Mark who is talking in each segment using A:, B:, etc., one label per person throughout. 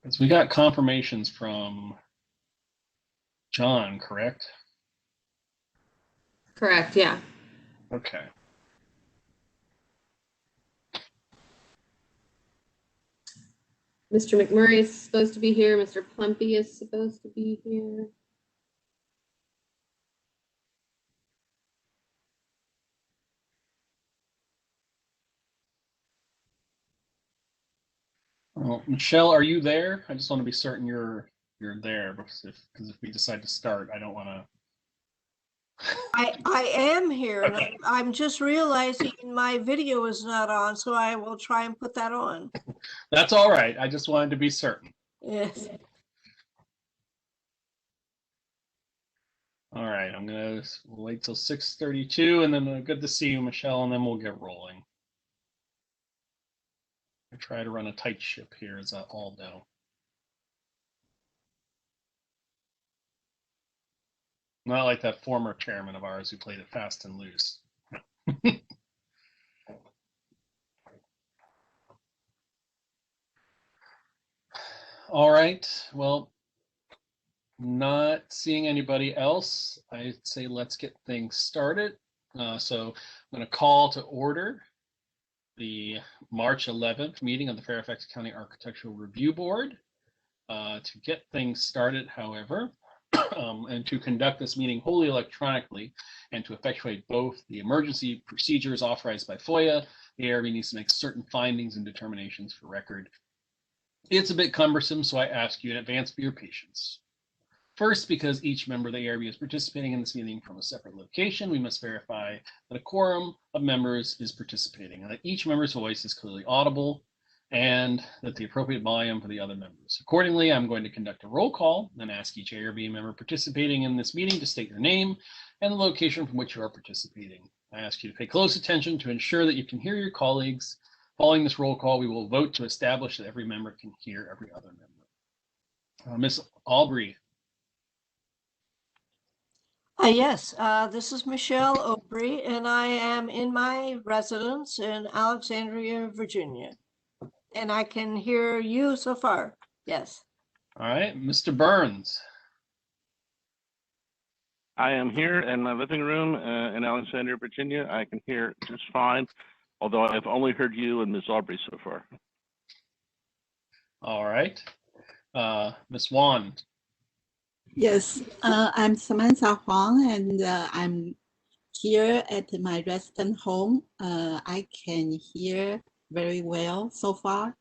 A: Because we got confirmations from John, correct?
B: Correct, yeah.
A: Okay.
B: Mr. McMurray is supposed to be here. Mr. Plumpy is supposed to be here.
A: Well, Michelle, are you there? I just want to be certain you're there because if we decide to start, I don't want to.
C: I am here, and I'm just realizing my video is not on, so I will try and put that on.
A: That's all right. I just wanted to be certain.
C: Yes.
A: All right, I'm gonna wait till 6:32, and then good to see you, Michelle, and then we'll get rolling. I try to run a tight ship here, as I all know. Not like that former chairman of ours who played it fast and loose. All right, well, not seeing anybody else, I'd say let's get things started. So I'm going to call to order the March 11th meeting of the Fairfax County Architectural Review Board. To get things started, however, and to conduct this meeting wholly electronically and to effectuate both the emergency procedures authorized by FOIA, the ARB needs to make certain findings and determinations for record. It's a bit cumbersome, so I ask you in advance for your patience. First, because each member of the ARB is participating in this meeting from a separate location, we must verify that a quorum of members is participating and that each member's voice is clearly audible and that the appropriate volume for the other members. Accordingly, I'm going to conduct a roll call and ask each ARB member participating in this meeting to state your name and the location from which you are participating. I ask you to pay close attention to ensure that you can hear your colleagues. Following this roll call, we will vote to establish that every member can hear every other member. Ms. Albrey.
C: Yes, this is Michelle Aubry, and I am in my residence in Alexandria, Virginia. And I can hear you so far. Yes.
A: All right, Mr. Burns.
D: I am here in my living room in Alexandria, Virginia. I can hear just fine, although I've only heard you and Ms. Aubrey so far.
A: All right. Ms. Wan.
E: Yes, I'm Samantha Huang, and I'm here at my resident home. I can hear very well so far.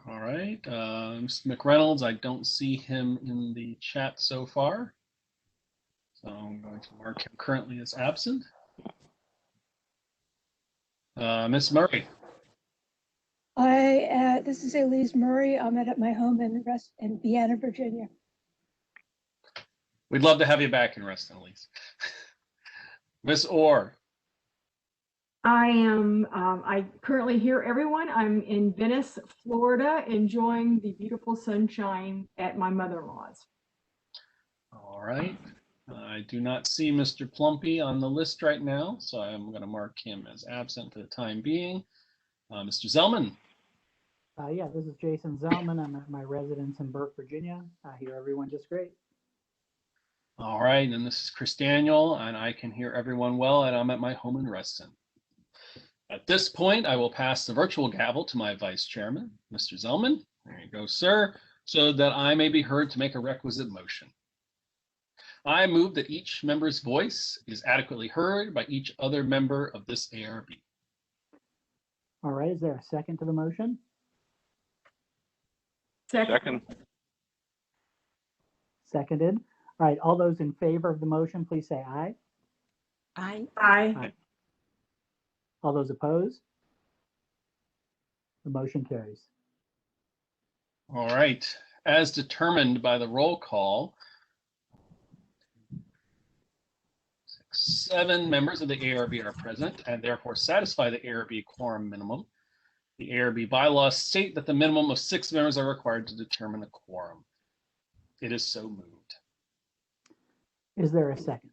A: All right. Mr. McReynolds, I don't see him in the chat so far. So I'm going to mark him currently as absent. Ms. Murray.
F: This is Elise Murray. I'm at my home in Vienna, Virginia.
A: We'd love to have you back in Reston, Elise. Ms. Orr.
G: I currently hear everyone. I'm in Venice, Florida, enjoying the beautiful sunshine at my mother-in-law's.
A: All right. I do not see Mr. Plumpy on the list right now, so I'm going to mark him as absent for the time being. Mr. Zellman.
H: Yeah, this is Jason Zellman. I'm at my residence in Burke, Virginia. I hear everyone just great.
A: All right, and this is Chris Daniel, and I can hear everyone well, and I'm at my home in Reston. At this point, I will pass the virtual gavel to my vice chairman, Mr. Zellman. There you go, sir, so that I may be heard to make a requisite motion. I move that each member's voice is adequately heard by each other member of this ARB.
H: All right, is there a second to the motion?
D: Second.
H: Seconded. All right, all those in favor of the motion, please say aye.
E: Aye.
G: Aye.
H: All those opposed? The motion carries.
A: All right, as determined by the roll call, 7 members of the ARB are present and therefore satisfy the ARB quorum minimum. The ARB bylaws state that the minimum of 6 members are required to determine a quorum. It is so moved.
H: Is there a second?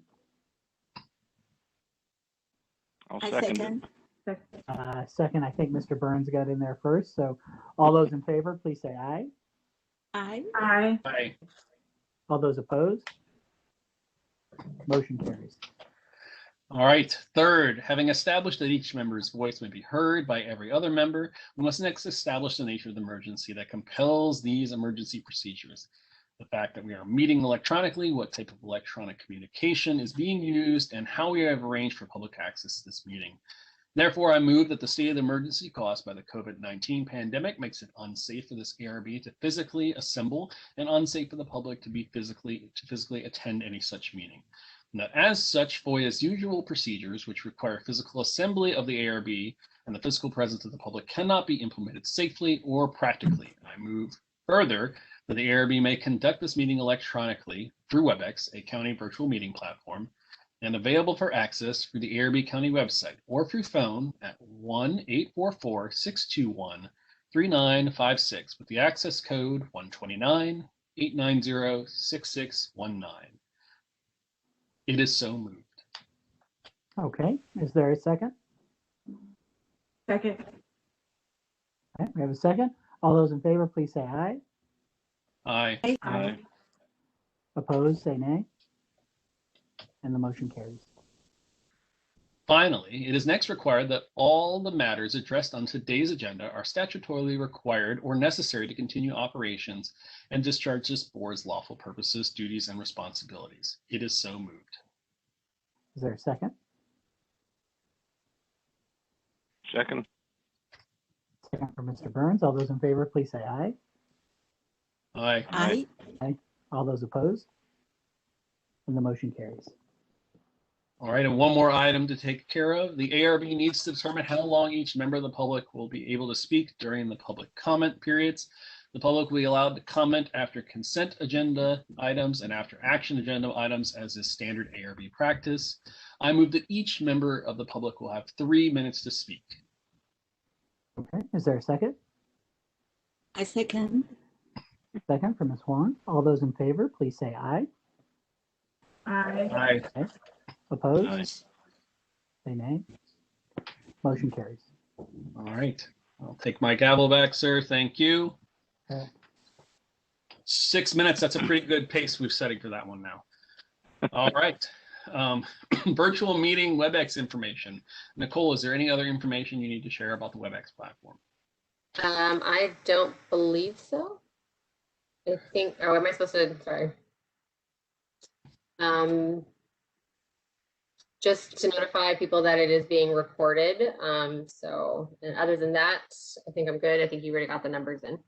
D: I'll
E: I
D: second
E: second.
D: it.
H: Second, I think Mr. Burns got in there first. So all those in favor, please say aye.
E: Aye.
G: Aye.
A: Aye.
H: All those opposed? Motion carries.
A: All right. Third, having established that each member's voice may be heard by every other member, we must next establish the nature of the emergency that compels these emergency procedures. The fact that we are meeting electronically, what type of electronic communication is being used, and how we have arranged for public access to this meeting. Therefore, I move that the state of emergency caused by the COVID-19 pandemic makes it unsafe for this ARB to physically assemble and unsafe for the public to physically attend any such meeting. And that as such, FOIA's usual procedures, which require physical assembly of the ARB and the physical presence of the public, cannot be implemented safely or practically. I move further that the ARB may conduct this meeting electronically through WebEx, a county virtual meeting platform, and available for access through the ARB County website or through phone at 1-844-621-3956 with the access code 129-890-6619. It is so moved.
H: Okay, is there a second?
G: Second.
H: Okay, we have a second. All those in favor, please say aye.
A: Aye.
G: Aye.
H: Opposed, say nay. And the motion carries.
A: Finally, it is next required that all the matters addressed on today's agenda are statutorily required or necessary to continue operations and discharge this board's lawful purposes, duties, and responsibilities. It is so moved.
H: Is there a second?
D: Second.
H: Second for Mr. Burns. All those in favor, please say aye.
A: Aye.
E: Aye.
H: All those opposed? And the motion carries.
A: All right, and one more item to take care of. The ARB needs to determine how long each member of the public will be able to speak during the public comment periods. The public will be allowed to comment after consent agenda items and after action agenda items, as is standard ARB practice. I move that each member of the public will have 3 minutes to speak.
H: Okay, is there a second?
E: I second.
H: Second for Ms. Huang. All those in favor, please say aye.
G: Aye.
A: Aye.
H: Opposed?
A: Aye.
H: Say nay. Motion carries.
A: All right, I'll take my gavel back, sir. Thank you.
H: Okay.
A: 6 minutes, that's a pretty good pace we're setting for that one now. All right. Virtual meeting WebEx information. Nicole, is there any other information you need to share about the WebEx platform?
B: I don't believe so. I think, oh, am I supposed to, sorry. Just to notify people that it is being recorded. So, and other than that, I think I'm good. I think you already got the numbers in.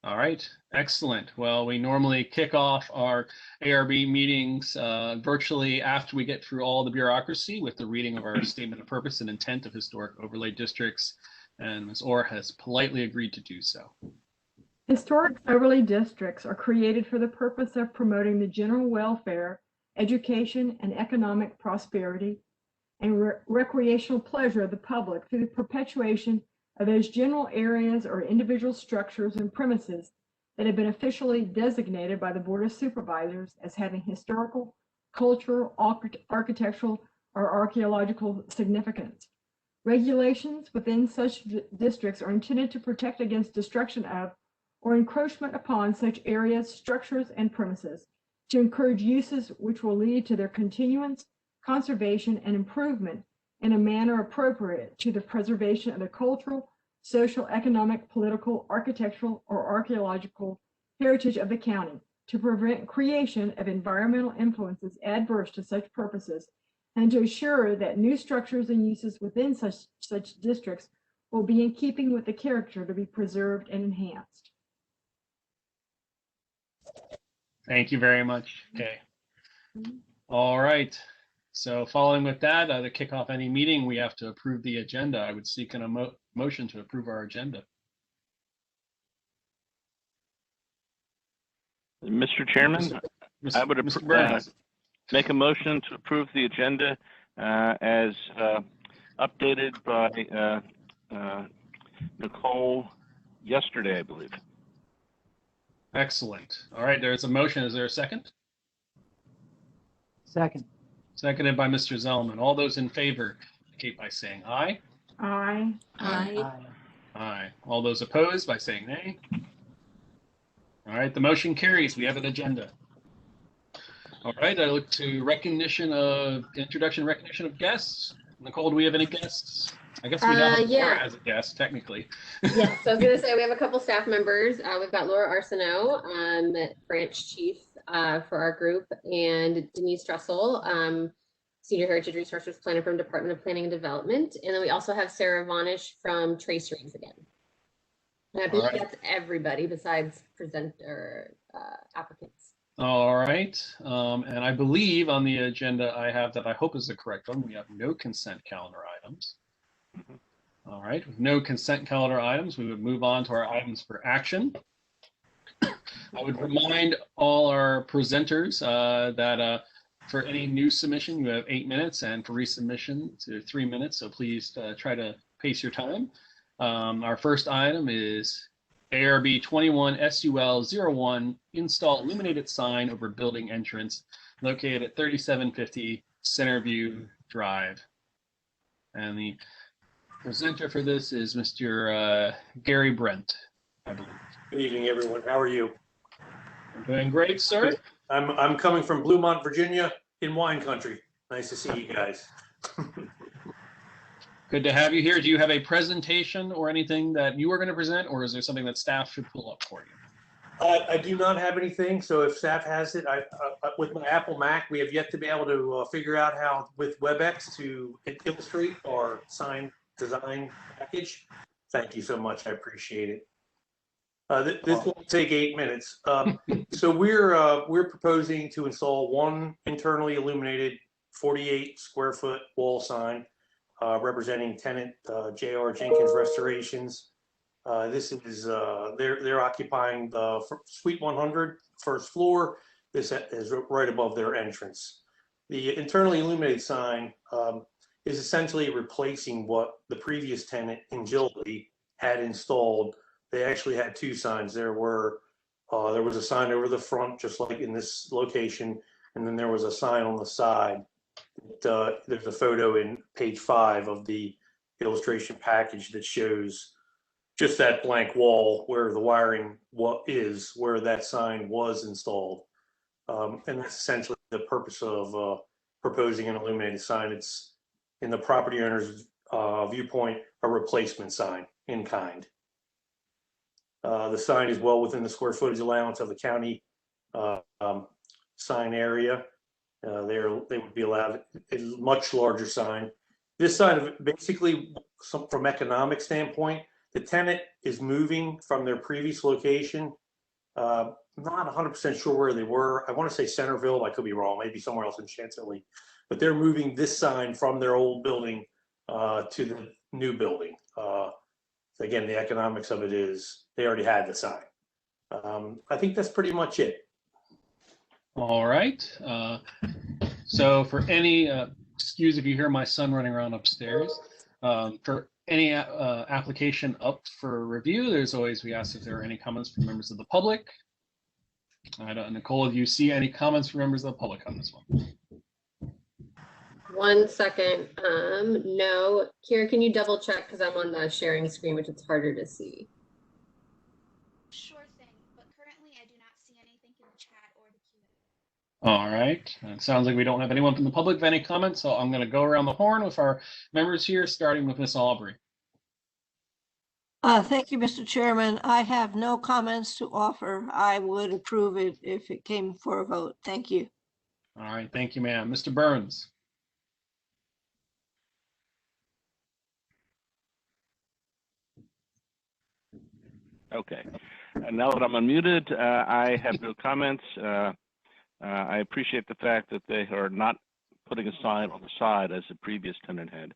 A: All right, excellent. Well, we normally kick off our ARB meetings virtually after we get through all the bureaucracy with the reading of our statement of purpose and intent of historic overlay districts. And Ms. Orr has politely agreed to do so.
G: Historic overlay districts are created for the purpose of promoting the general welfare, education, and economic prosperity and recreational pleasure of the public through the perpetuation of those general areas or individual structures and premises that have been officially designated by the Board of Supervisors as having historical, cultural, architectural, or archaeological significance. Regulations within such districts are intended to protect against destruction of or encroachment upon such areas, structures, and premises, to encourage uses which will lead to their continuance, conservation, and improvement in a manner appropriate to the preservation of the cultural, social, economic, political, architectural, or archaeological heritage of the county, to prevent creation of environmental influences adverse to such purposes, and to assure that new structures and uses within such districts will be in keeping with the character to be preserved and enhanced.
A: Thank you very much. Okay. All right. So following with that, to kick off any meeting, we have to approve the agenda. I would seek a motion to approve our agenda.
D: Mr. Chairman, I would
A: Mr. Burns.
D: make a motion to approve the agenda as updated by Nicole yesterday, I believe.
A: Excellent. All right, there's a motion. Is there a second?
H: Second.
A: Seconded by Mr. Zellman. All those in favor, indicate by saying aye.
G: Aye.
E: Aye.
A: Aye. All those opposed by saying nay. All right, the motion carries. We have an agenda. All right, I look to introduction recognition of guests. Nicole, do we have any guests? I guess we now have
B: Yeah.
A: Laura as a guest, technically.
B: Yes, so I was gonna say we have a couple staff members. We've got Laura Arsenault, branch chief for our group, and Denise Dressel, senior heritage resources planner from Department of Planning and Development, and then we also have Sarah Vonish from Trace Rings again. And I believe
A: right.
B: that's everybody besides applicants.
A: All right, and I believe on the agenda I have that I hope is the correct one. We have no consent calendar items. All right, with no consent calendar items, we would move on to our items for action. I would remind all our presenters that for any new submission, you have 8 minutes, and for resubmission to 3 minutes. So please try to pace your time. Our first item is ARB 21 SUL 01, install illuminated sign over building entrance located at 3750 Centerview Drive. And the presenter for this is Mr. Gary Brent, I believe.
I: Good evening, everyone. How are you?
A: I'm doing great, sir.
I: I'm coming from Bluemont, Virginia, in wine country. Nice to see you guys.
A: Good to have you here. Do you have a presentation or anything that you are going to present, or is there something that staff should pull up for you?
I: I do not have anything, so if staff has it, with my Apple Mac, we have yet to be able to figure out how with WebEx to illustrate our sign design package. Thank you so much. I appreciate it. This will take 8 minutes. So we're proposing to install one internally illuminated 48 square foot wall sign representing tenant J.R. Jenkins Restorations. This is they're occupying the Suite 100 first floor. This is right above their entrance. The internally illuminated sign is essentially replacing what the previous tenant in Agility had installed. They actually had two signs. There was a sign over the front, just like in this location, and then there was a sign on the side. There's a photo in page 5 of the illustration package that shows just that blank wall where the wiring is, where that sign was installed. And that's essentially the purpose of proposing an illuminated sign. It's, in the property owner's viewpoint, a replacement sign in kind. The sign is well within the square footage allowance of the county sign area. They would be allowed a much larger sign. This sign, basically, from economic standpoint, the tenant is moving from their previous location. Not 100% sure where they were. I want to say Centerville. I could be wrong. Maybe somewhere else in Chantilly. But they're moving this sign from their old building to the new building. Again, the economics of it is they already had the sign. I think that's pretty much it.
A: All right. So for any, excuse if you hear my son running around upstairs, for any application up for review, we ask if there are any comments from members of the public. I don't, Nicole, do you see any comments from members of the public on this one?
B: 1 second. No. Kira, can you double check? Because I'm on the sharing screen, which it's harder to see.
J: Sure thing, but currently I do not see anything in the chat or the Q&A.
A: All right. It sounds like we don't have anyone from the public with any comments, so I'm going to go around the horn with our members here, starting with Ms. Aubrey.
C: Thank you, Mr. Chairman. I have no comments to offer. I would approve it if it came for a vote. Thank you.
A: All right. Thank you, ma'am. Mr. Burns.
D: Okay. Now that I'm unmuted, I have no comments. I appreciate the fact that they are not putting a sign on the side as the previous tenant had.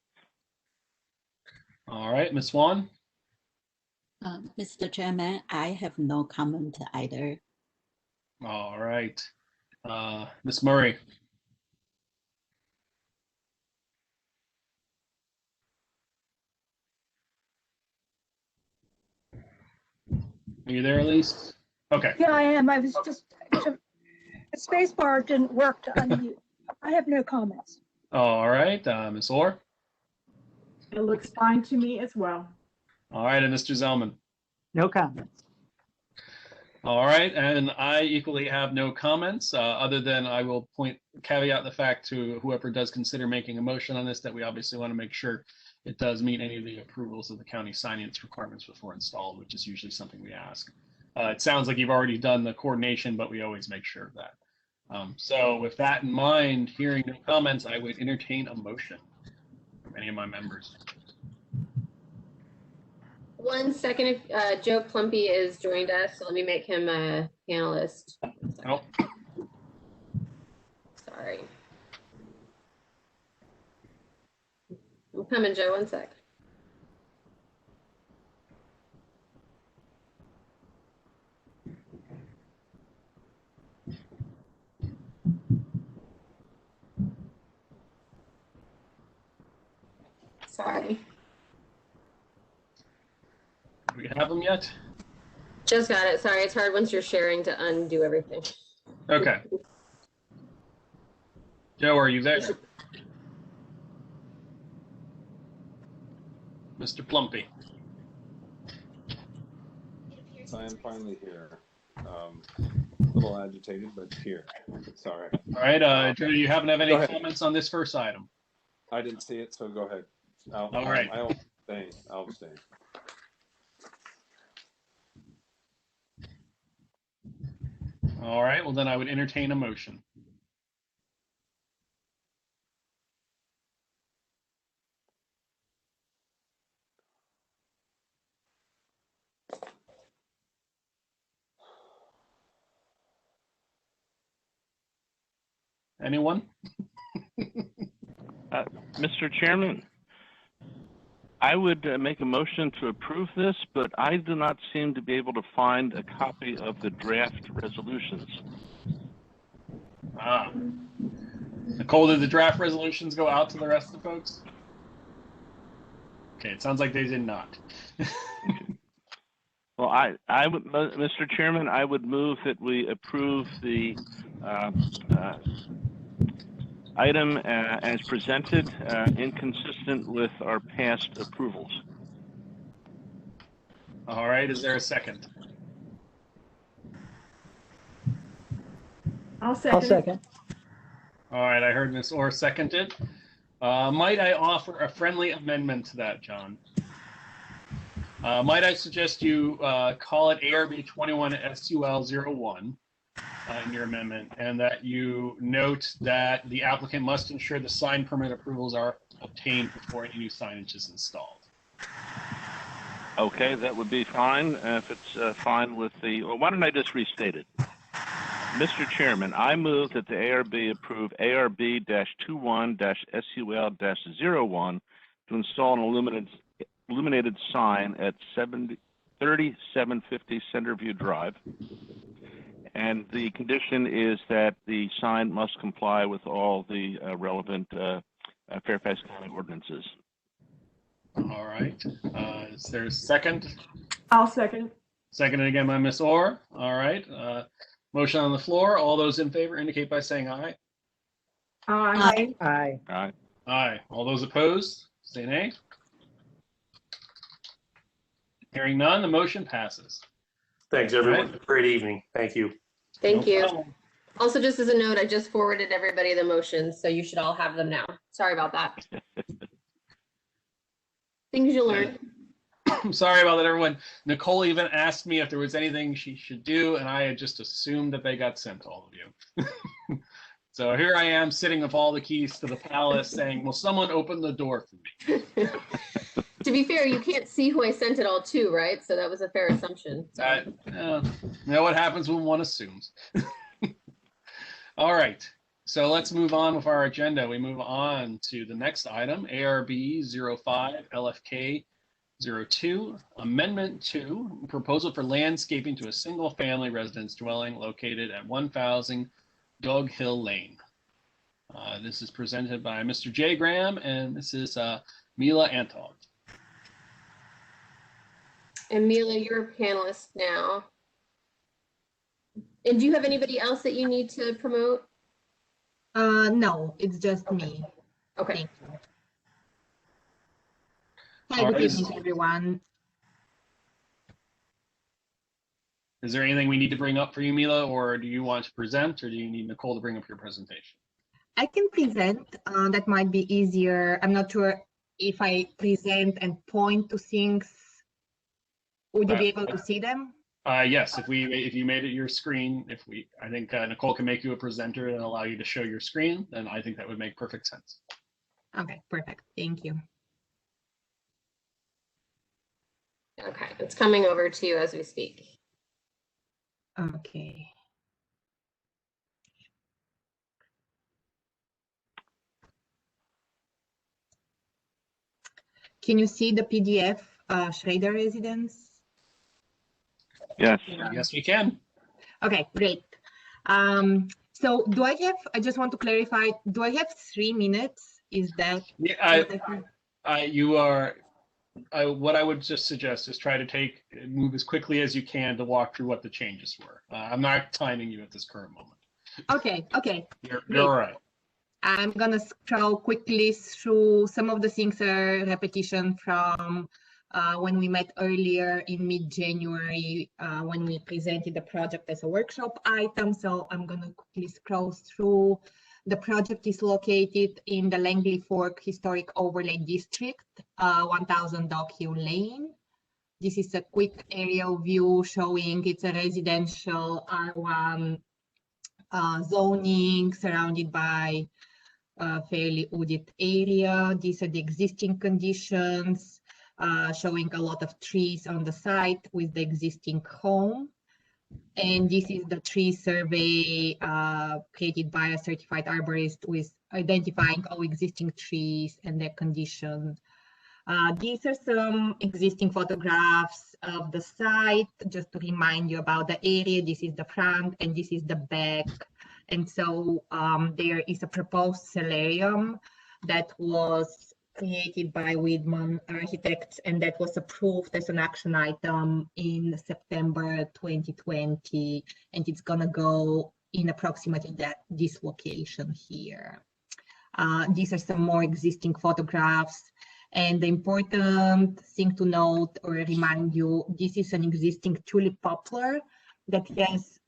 A: All right, Ms. Swan.
E: Mr. Chairman, I have no comment either.
A: All right. Ms. Murray. Are you there, Elise? Okay.
F: Yeah, I am. I was just, the space bar didn't work to unmute. I have no comments.
A: All right, Ms. Orr.
G: It looks fine to me as well.
A: All right, and Mr. Zellman.
H: No comments.
A: All right, and I equally have no comments, other than I will caveat the fact to whoever does consider making a motion on this that we obviously want to make sure it does meet any of the approvals of the county signage requirements before installed, which is usually something we ask. It sounds like you've already done the coordination, but we always make sure of that. So with that in mind, hearing no comments, I would entertain a motion from any of my members.
B: 1 second, if Joe Plumpy is joined us, so let me make him a panelist.
A: Oh.
B: Sorry. I'm coming, Joe, 1 sec. Sorry.
A: Do we have them yet?
B: Just got it. Sorry, it's hard once you're sharing to undo everything.
A: Okay. Joe, are you there? Mr. Plumpy.
K: I am finally here. A little agitated, but here. Sorry.
A: All right, Joe, do you happen to have any
K: Go ahead.
A: comments on this first item?
K: I didn't see it, so go ahead.
A: All right.
K: I'll abstain. I'll abstain.
A: All right, well then I would entertain a motion. Anyone?
D: Mr. Chairman, I would make a motion to approve this, but I do not seem to be able to find a copy of the draft resolutions.
A: Nicole, did the draft resolutions go out to the rest of the folks? Okay, it sounds like they did not.
D: Well, I would, Mr. Chairman, I would move that we approve the item as presented, inconsistent with our past approvals.
A: All right, is there a second?
G: I'll second.
H: I'll second.
A: All right, I heard Ms. Orr seconded. Might I offer a friendly amendment to that, John? Might I suggest you call it ARB 21 SUL 01 in your amendment, and that you note that the applicant must ensure the sign permit approvals are obtained before any new signage is installed.
D: Okay, that would be fine if it's fine with the, well, why don't I just restate it? Mr. Chairman, I move that the ARB approve ARB-21-SUL-01 to install an illuminated sign at 3750 Centerview Drive. And the condition is that the sign must comply with all the relevant Fairfax County ordinances.
A: All right. Is there a second?
G: I'll second.
A: Seconded again by Ms. Orr. All right. Motion on the floor. All those in favor indicate by saying aye.
G: Aye.
H: Aye.
D: Aye.
A: Aye. All those opposed, say nay. Hearing none, the motion passes.
I: Thanks, everyone.
A: Right.
I: Great evening. Thank you.
B: Thank
A: No
B: you.
A: problem.
B: Also, just as a note, I just forwarded everybody the motions, so you should all have them now. Sorry about that. Things you learn.
A: I'm sorry about that, everyone. Nicole even asked me if there was anything she should do, and I had just assumed that they got sent to all of you. So here I am sitting with all the keys to the palace saying, will someone open the door for me?
B: To be fair, you can't see who I sent it all to, right? So that was a fair assumption.
A: You know what happens when one assumes. All right. So let's move on with our agenda. We move on to the next item, ARB 05 LFK 02, Amendment 2, Proposal for Landscaping to a Single-Family Residence Dwelling located at 1000 Dog Hill Lane. This is presented by Mr. Jay Graham and Mrs. Mila Antov.
B: And Mila, you're a panelist now. And do you have anybody else that you need to promote?
L: No, it's just me.
B: Okay.
L: Thank you. Hi,
A: All
L: good
A: right.
L: evening, everyone.
A: Is there anything we need to bring up for you, Mila, or do you want to present, or do you need Nicole to bring up your presentation?
L: I can present. That might be easier. I'm not sure if I present and point to things. Would you be able to see them?
A: Yes, if you made it your screen, I think Nicole can make you a presenter and allow you to show your screen, then I think that would make perfect sense.
L: Okay, perfect. Thank you.
B: Okay, it's coming over to you as we speak.
L: Okay. Can you see the PDF, Schrader residence?
D: Yes.
A: Yes, we can.
L: Okay, great. So I just want to clarify, do I have 3 minutes? Is that?
A: Yeah, what I would just suggest is try to move as quickly as you can to walk through what the changes were. I'm not timing you at this current moment.
L: Okay, okay.
A: You're all right.
L: I'm gonna scroll quickly through some of the things are repetition from when we met earlier in mid-January when we presented the project as a workshop item. So I'm gonna quickly scroll through. The project is located in the Langley Fork Historic Overlay District, 1000 Dockhill Lane. This is a quick aerial view showing it's a residential R1 zoning surrounded by fairly wooded area. These are the existing conditions, showing a lot of trees on the site with the existing home. And this is the tree survey created by a certified arborist with identifying all existing trees and their condition. These are some existing photographs of the site, just to remind you about the area. This is the front and this is the back. And so there is a proposed solarium that was created by Widman Architects, and that was approved as an action item in September 2020. And it's gonna go in approximately this location here. These are some more existing photographs. And the important thing to note or remind you, this is an existing tulip poplar that has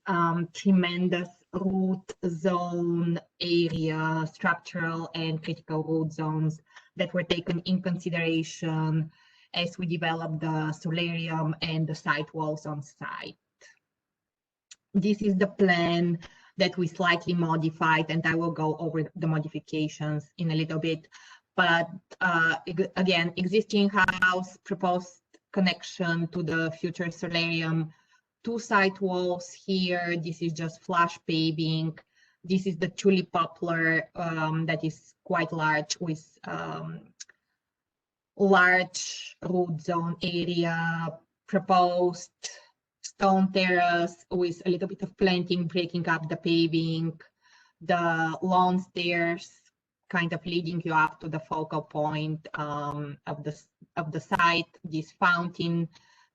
L: tremendous root zone area, structural and critical root zones that were taken in consideration as we developed the solarium and the site walls on site. This is the plan that we slightly modified, and I will go over the modifications in a little bit. But again, existing house, proposed connection to the future solarium, 2 site walls here. This is just flush paving. This is the tulip poplar that is quite large with large root zone area, proposed stone terrace with a little bit of planting, breaking up the paving, the lawn stairs kind of leading you up to the focal point of the site, this fountain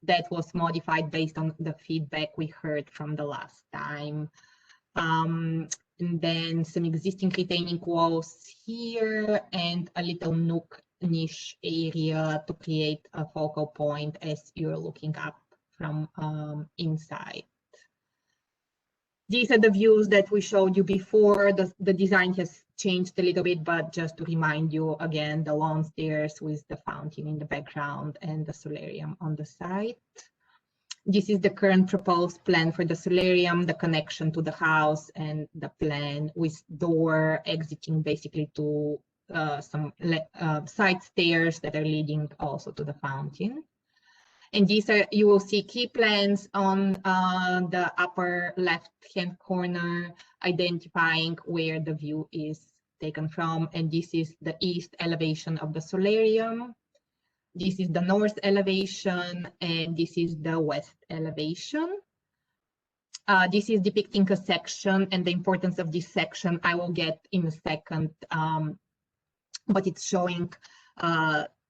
L: that was modified based on the feedback we heard from the last time. And then some existing retaining walls here and a little nook niche area to create a focal point as you're looking up from inside. These are the views that we showed you before. The design has changed a little bit, but just to remind you again, the lawn stairs with the fountain in the background and the solarium on the side. This is the current proposed plan for the solarium, the connection to the house, and the plan with door exiting basically to some side stairs that are leading also to the fountain. And these are, you will see key plans on the upper left-hand corner, identifying where the view is taken from. And this is the east elevation of the solarium. This is the north elevation, and this is the west elevation. This is depicting a section, and the importance of this section I will get in a second, but it's showing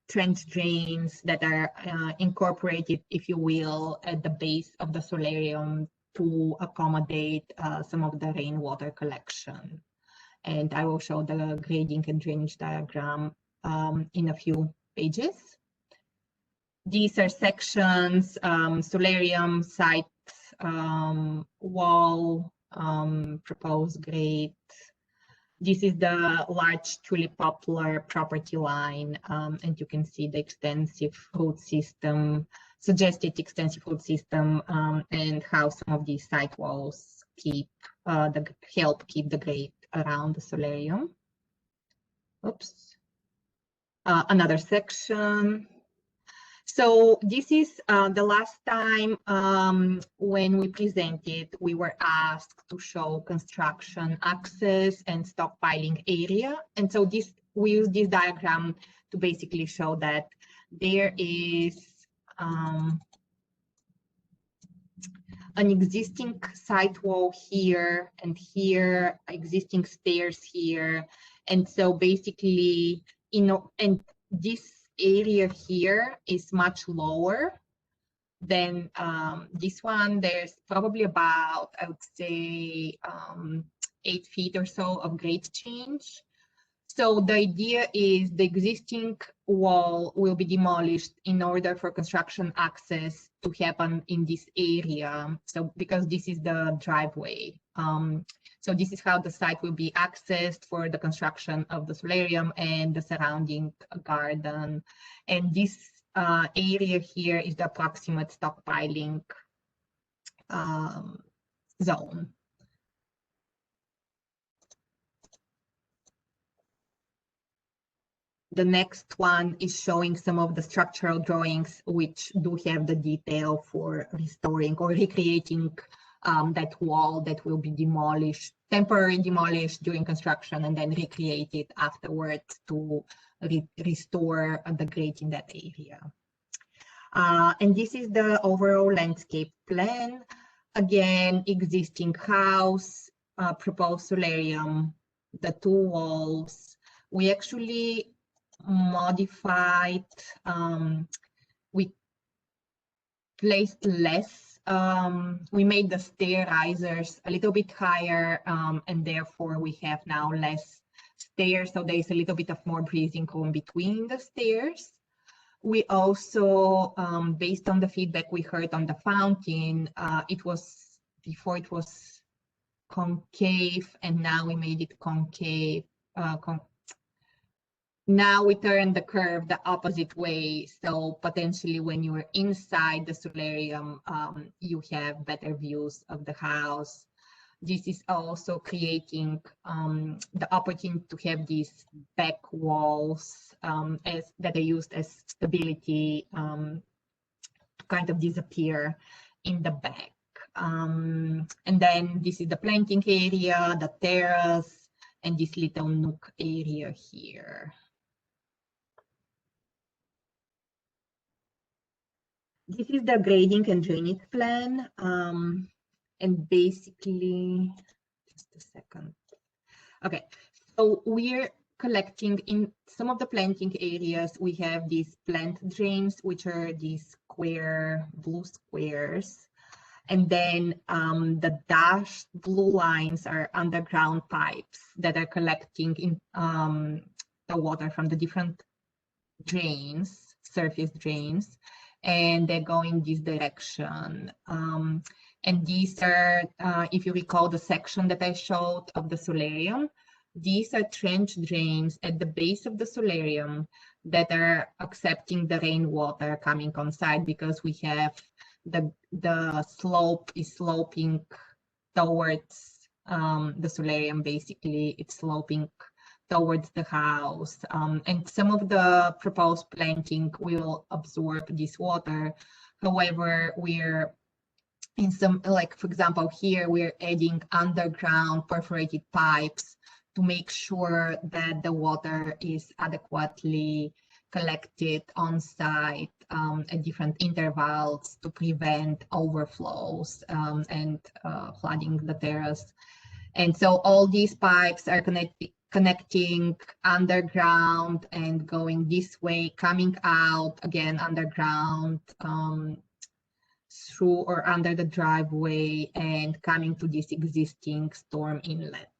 L: trench drains that are incorporated, if you will, at the base of the solarium to accommodate some of the rainwater collection. And I will show the grading and drainage diagram in a few pages. These are sections, solarium, site, wall, proposed grade. This is the large tulip poplar property line, and you can see the extensive root system, suggested extensive root system, and how some of these site walls help keep the grade around the solarium. Oops. Another section. So this is the last time when we presented, we were asked to show construction access and stockpiling area. And so we use this diagram to basically show that there is an existing site wall here and here, existing stairs here. And so basically, and this area here is much lower than this one. There's probably about, I would say, 8 feet or so of grade change. So the idea is the existing wall will be demolished in order for construction access to happen in this area. So because this is the driveway. So this is how the site will be accessed for the construction of the solarium and the surrounding garden. And this area here is the approximate stockpiling zone. The next one is showing some of the structural drawings which do have the detail for restoring or recreating that wall that will be demolished, temporarily demolished during construction and then recreated afterwards to restore the grade in that area. And this is the overall landscape plan. Again, existing house, proposed solarium, the 2 walls. We actually modified, we placed less, we made the stair risers a little bit higher, and therefore we have now less stairs, so there is a little bit of more breathing room between the stairs. We also, based on the feedback we heard on the fountain, before it was concave, and now we made it concave. Now we turn the curve the opposite way, so potentially when you are inside the solarium, you have better views of the house. This is also creating the opportunity to have these back walls that are used as stability to kind of disappear in the back. And then this is the planting area, the terrace, and this little nook area here. This is the grading and drainage plan. And basically, just a second. Okay, so we're collecting in some of the planting areas, we have these plant drains, which are these square, blue squares. And then the dashed blue lines are underground pipes that are collecting in the water from the different drains, surface drains, and they're going this direction. And these are, if you recall the section that I showed of the solarium, these are trench drains at the base of the solarium that are accepting the rainwater coming on site, because we have the slope is sloping towards the solarium. Basically, it's sloping towards the house, and some of the proposed planting will absorb this water. However, we're in some, like for example, here we're adding underground perforated pipes to make sure that the water is adequately collected on site at different intervals to prevent overflows and flooding the terrace. And so all these pipes are connecting underground and going this way, coming out again underground through or under the driveway and coming to this existing storm inlet.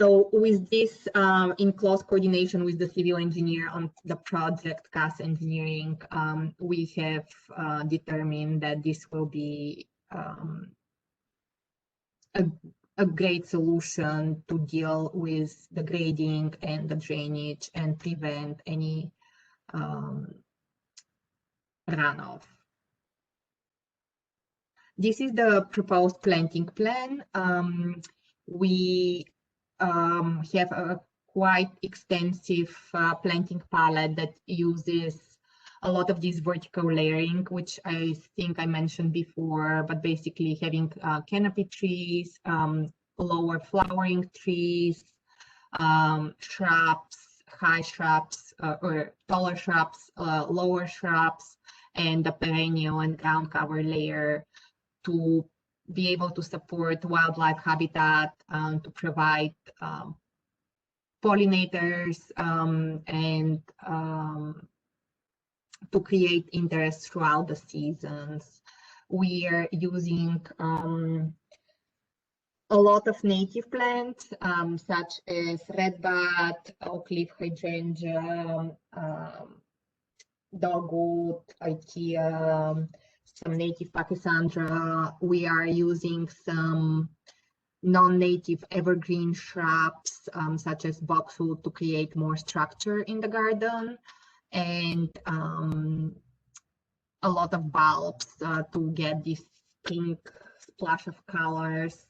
L: So with this, in close coordination with the civil engineer on the project, CAS Engineering, we have determined that this will be a great solution to deal with the grading and the drainage and prevent any runoff. This is the proposed planting plan. We have a quite extensive planting palette that uses a lot of this vertical layering, which I think I mentioned before, but basically having canopy trees, lower flowering trees, shrubs, high shrubs, or taller shrubs, lower shrubs, and the perennial and ground cover layer to be able to support wildlife habitat, to provide pollinators, and to create interest throughout the seasons. We are using a lot of native plants, such as redbud, oak leaf hydrangea, dogwood, ikea, some native pachysandra. We are using some non-native evergreen shrubs, such as boxwood, to create more structure in the garden, and a lot of bulbs to get this pink splash of colors.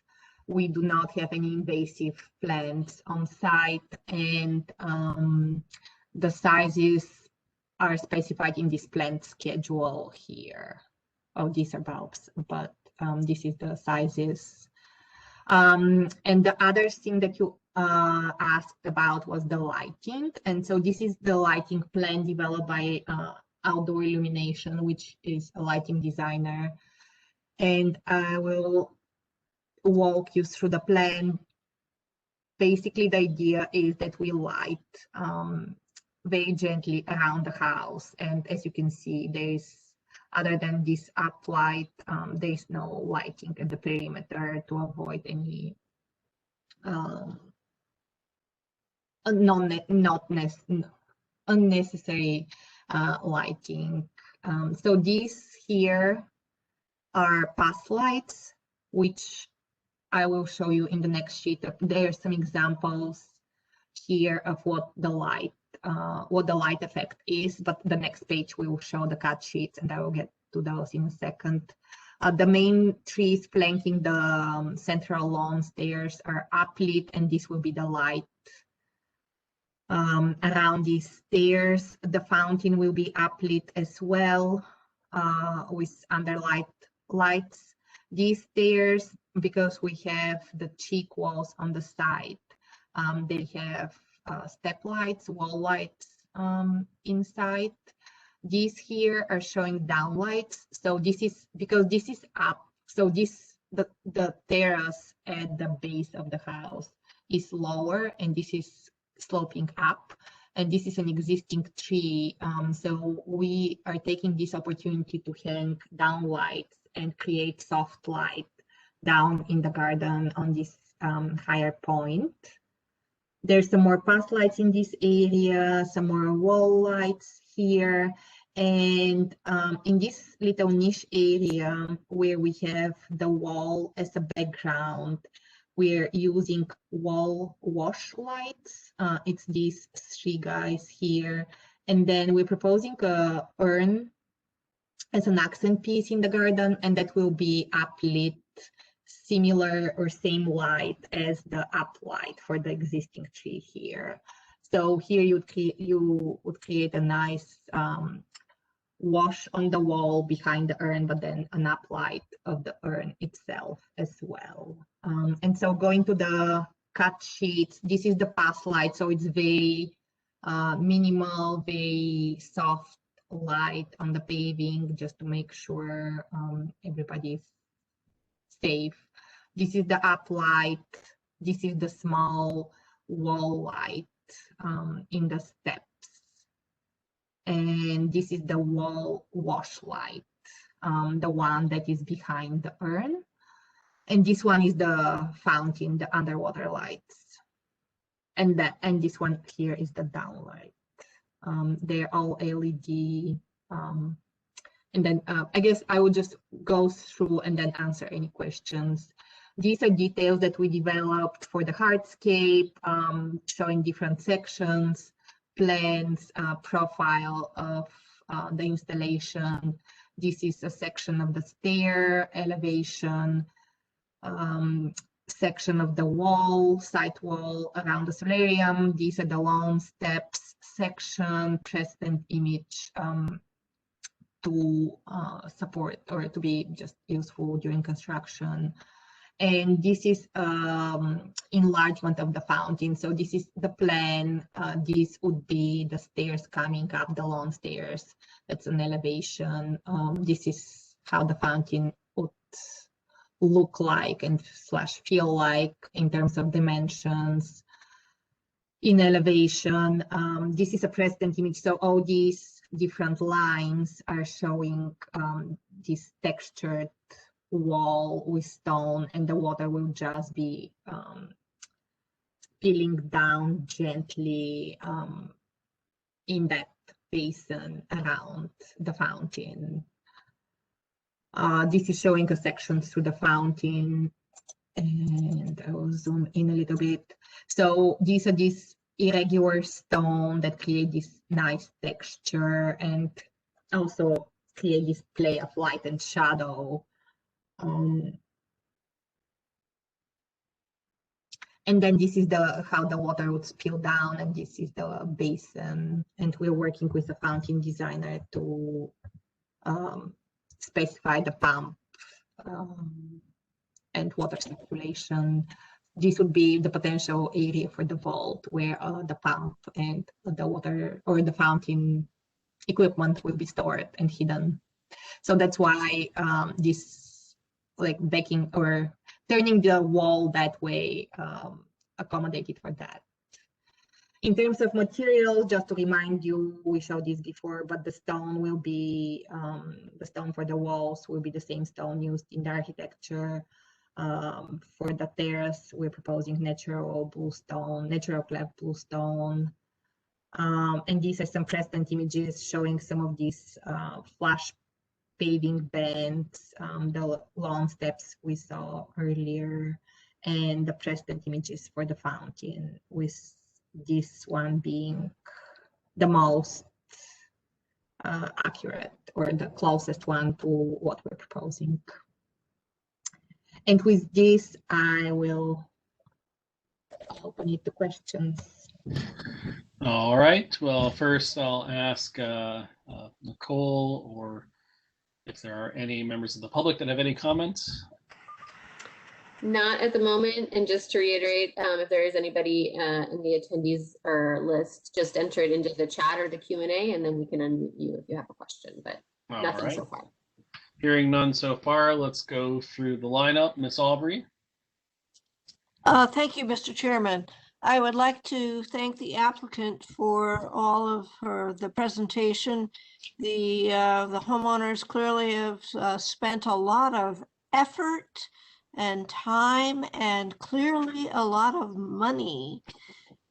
L: We do not have any invasive plants on site, and the sizes are specified in this plant schedule here. Oh, these are bulbs, but this is the sizes. And the other thing that you asked about was the lighting. And so this is the lighting plan developed by Outdoor Illumination, which is a lighting designer. And I will walk you through the plan. Basically, the idea is that we light very gently around the house. And as you can see, there's, other than this up light, there's no lighting at the perimeter to avoid any unnecessary lighting. So these here are path lights, which I will show you in the next sheet. There are some examples here of what the light effect is, but the next page we will show the cut sheets, and I will get to those in a second. The main trees flanking the central lawn stairs are uplit, and this will be the light around these stairs. The fountain will be uplit as well, with underlight lights. These stairs, because we have the cheek walls on the side, they have step lights, wall lights inside. These here are showing down lights. So this is because this is up. So this the terrace at the base of the house is lower, and this is sloping up. And this is an existing tree. So we are taking this opportunity to hang down lights and create soft light down in the garden on this higher point. There's some more path lights in this area, some more wall lights here. And in this little niche area where we have the wall as a background, we're using wall wash lights. It's these three guys here. And then we're proposing a urn as an accent piece in the garden, and that will be uplit similar or same light as the uplight for the existing tree here. So here you would create a nice wash on the wall behind the urn, but then an uplight of the urn itself as well. And so going to the cut sheets, this is the path light. So it's very minimal, very soft light on the paving, just to make sure everybody's safe. This is the uplight. This is the small wall light in the steps. And this is the wall wash light, the one that is behind the urn. And this one is the fountain, the underwater lights. and this one here is the downlight. They're all LED. And then I guess I will just go through and then answer any questions. These are details that we developed for the hardscape, showing different sections, plans, profile of the installation. This is a section of the stair, elevation, section of the wall, site wall around the solarium. These are the lawn steps section, precedent image to support or to be just useful during construction. And this is enlargement of the fountain. So this is the plan. This would be the stairs coming up, the lawn stairs. That's an elevation. This is how the fountain would look like and / feel like in terms of dimensions. In elevation, this is a precedent image. So all these different lines are showing this textured wall with stone, and the water will just be spilling down gently in that basin around the fountain. This is showing a section through the fountain, and I will zoom in a little bit. So these are these irregular stone that create this nice texture and also create this play of light and shadow. And then this is how the water would spill down, and this is the basin. And we're working with the fountain designer to specify the pump and water circulation. This would be the potential area for the vault where the pump and the water or the fountain equipment will be stored and hidden. So that's why this like backing or turning the wall that way accommodated for that. In terms of material, just to remind you, we showed this before, but the stone will be, the stone for the walls will be the same stone used in the architecture. For the terrace, we're proposing natural blue stone, natural clad blue stone. And these are some precedent images showing some of these flash paving bands, the long steps we saw earlier, and the precedent images for the fountain, with this one being the most accurate or the closest one to what we're proposing. And with this, I will open it to questions.
A: All right. Well, first I'll ask Nicole, or if there are any members of the public that have any comments.
B: Not at the moment. And just to reiterate, if there is anybody in the attendees or list, just enter it into the chat or the Q&A, and then we can unmute you if you have a question, but nothing so far.
A: Hearing none so far, let's go through the lineup. Ms. Aubrey.
C: Thank you, Mr. Chairman. I would like to thank the applicant for all of the presentation. The homeowners clearly have spent a lot of effort and time and clearly a lot of money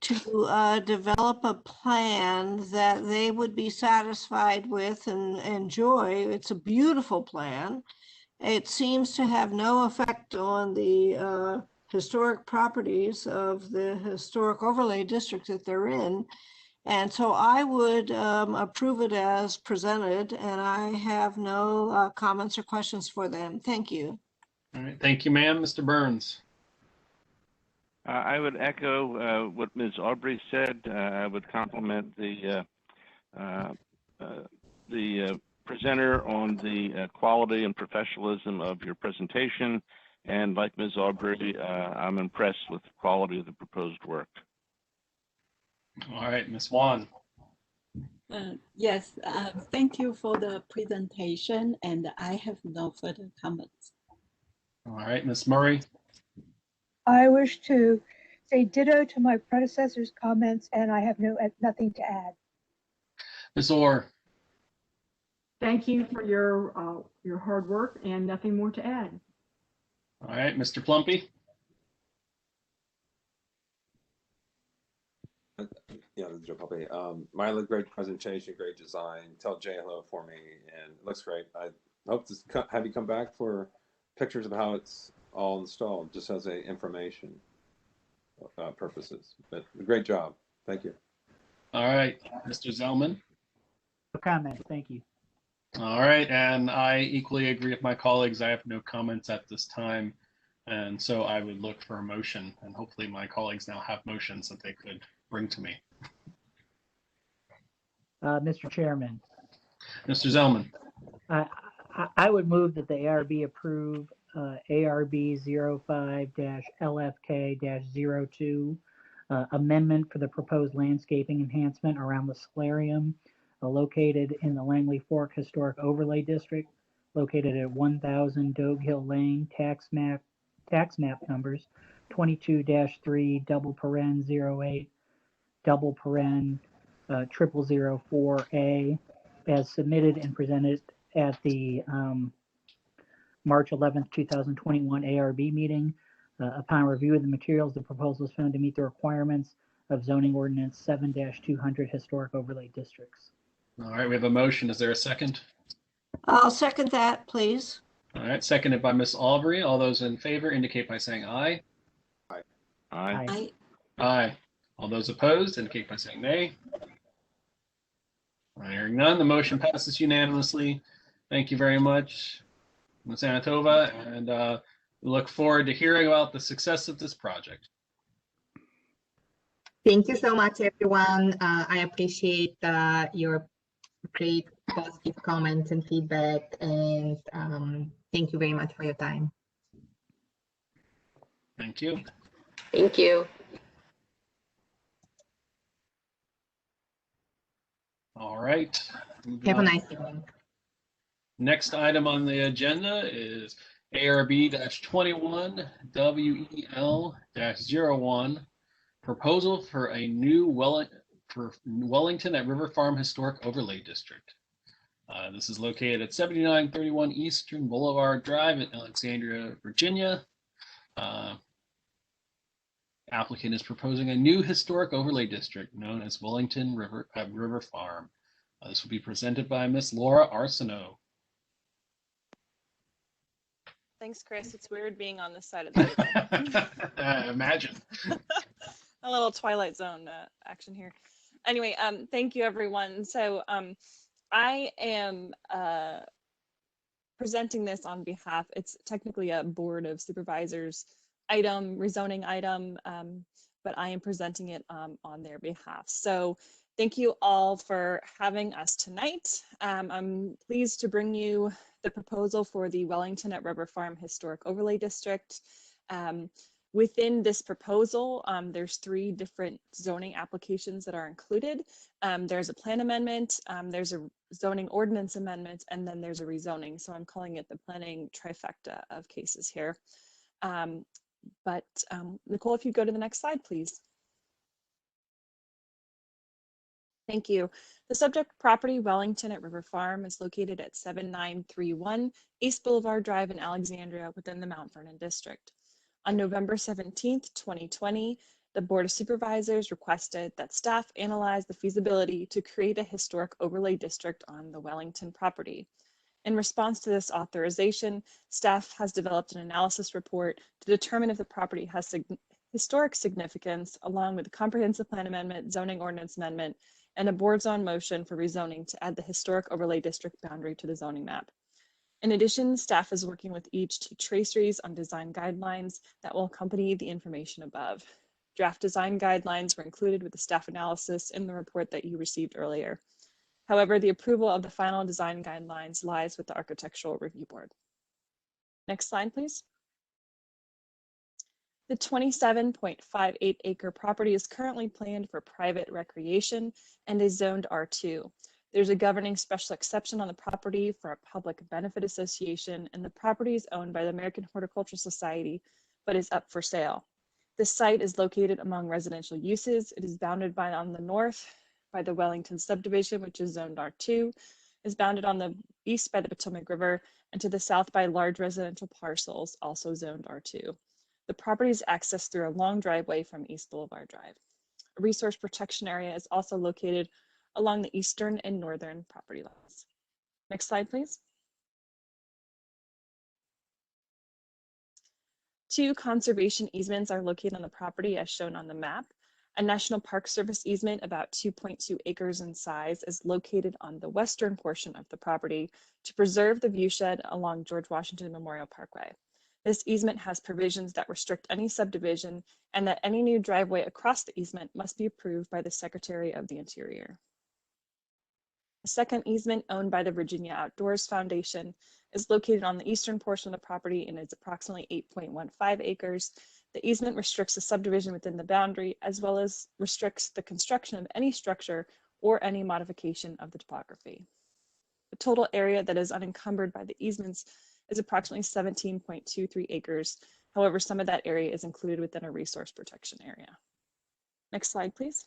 C: to develop a plan that they would be satisfied with and enjoy. It's a beautiful plan. It seems to have no effect on the historic properties of the historic overlay district that they're in. And so I would approve it as presented, and I have no comments or questions for them. Thank you.
A: All right, thank you, ma'am. Mr. Burns.
D: I would echo what Ms. Aubrey said. I would compliment the presenter on the quality and professionalism of your presentation. And like Ms. Aubrey, I'm impressed with the quality of the proposed work.
A: All right, Ms. Wan.
E: Yes, thank you for the presentation, and I have no further comments.
A: All right, Ms. Murray.
F: I wish to say ditto to my predecessor's comments, and I have nothing to add.
A: Ms. Orr.
G: Thank you for your hard work, and nothing more to add.
A: All right, Mr. Plumpy.
K: Yeah, this is Joe Poppy. Mila, great presentation, great design. Tell Jay hello for me, and it looks great. I hope to have you come back for pictures of how it's all installed, just as a information purposes. But great job. Thank you.
A: All right, Mr. Zellman.
H: No comments, thank you.
A: All right, and I equally agree with my colleagues. I have no comments at this time, and so I would look for a motion, and hopefully my colleagues now have motions that they could bring to me.
H: Mr. Chairman,
A: Mr. Zellman.
H: I would move that the ARB approve ARB 05-LFK-02 amendment for the proposed landscaping enhancement around the solarium located in the Langley Fork Historic Overlay District, located at 1000 Dogue Hill Lane, tax map numbers 22-3 /08 004A, as submitted and presented at the March 11th, 2021 ARB meeting. Upon review of the materials, the proposal is found to meet the requirements of zoning ordinance 7-200 historic overlay districts.
A: All right, we have a motion. Is there a second?
C: I'll second that, please.
A: All right, seconded by Ms. Albury. All those in favor indicate by saying aye.
K: Aye.
D: Aye.
E: I,
A: Aye. All those opposed indicate by saying nay. Hearing none, the motion passes unanimously. Thank you very much, Ms. Anatova, and we look forward to hearing about the success of this project.
L: Thank you so much, everyone. I appreciate your great positive comments and feedback, and thank you very much for your time.
A: Thank you.
B: Thank you.
A: All right.
L: Have a nice evening.
A: Next item on the agenda is ARB-21 WEL-01, proposal for a new Wellington at River Farm Historic Overlay District. This is located at 7931 Eastern Boulevard Drive in Alexandria, Virginia. Applicant is proposing a new historic overlay district known as Wellington River Farm. This will be presented by Miss Laura Arsenault.
M: Thanks, Chris. It's weird being on this side of the table.
A: Imagine.
M: A little Twilight Zone action here. Anyway, thank you, everyone. So I am presenting this on behalf, it's technically a Board of Supervisors item, rezoning item, but I am presenting it on their behalf. So thank you all for having us tonight. I'm pleased to bring you the proposal for the Wellington at River Farm Historic Overlay District. Within this proposal, there's 3 different zoning applications that are included. There's a plan amendment, there's a zoning ordinance amendment, and then there's a rezoning. So I'm calling it the planning trifecta of cases here. Nicole, if you go to the next slide, please. Thank you. The subject property, Wellington at River Farm, is located at 7931 East Boulevard Drive in Alexandria within the Mount Vernon District. On November 17th, 2020, the Board of Supervisors requested that staff analyze the feasibility to create a historic overlay district on the Wellington property. In response to this authorization, staff has developed an analysis report to determine if the property has historic significance, along with a comprehensive plan amendment, zoning ordinance amendment, and a board zone motion for rezoning to add the historic overlay district boundary to the zoning map. In addition, staff is working with each to traceries on design guidelines that will accompany the information above. Draft design guidelines were included with the staff analysis in the report that you received earlier. However, the approval of the final design guidelines lies with the Architectural Review Board. Next slide, please. The 27.58 acre property is currently planned for private recreation and is zoned R2. There's a governing special exception on the property for a public benefit association, and the property is owned by the American Horticultural Society, but is up for sale. This site is located among residential uses. It is bounded by, on the north, by the Wellington subdivision, which is zoned R2, is bounded on the east by the Potomac River, and to the south by large residential parcels, also zoned R2. The property is accessed through a long driveway from East Boulevard Drive. resource protection area is also located along the eastern and northern property lines. Next slide, please. 2 conservation easements are located on the property as shown on the map. A National Park Service easement about 2.2 acres in size is located on the western portion of the property to preserve the viewshed along George Washington Memorial Parkway. This easement has provisions that restrict any subdivision and that any new driveway across the easement must be approved by the Secretary of the Interior. A second easement owned by the Virginia Outdoors Foundation is located on the eastern portion of the property and is approximately 8.15 acres. The easement restricts the subdivision within the boundary as well as restricts the construction of any structure or any modification of the topography. The total area that is unencumbered by the easements is approximately 17.23 acres. However, some of that area is included within a resource protection area. Next slide, please.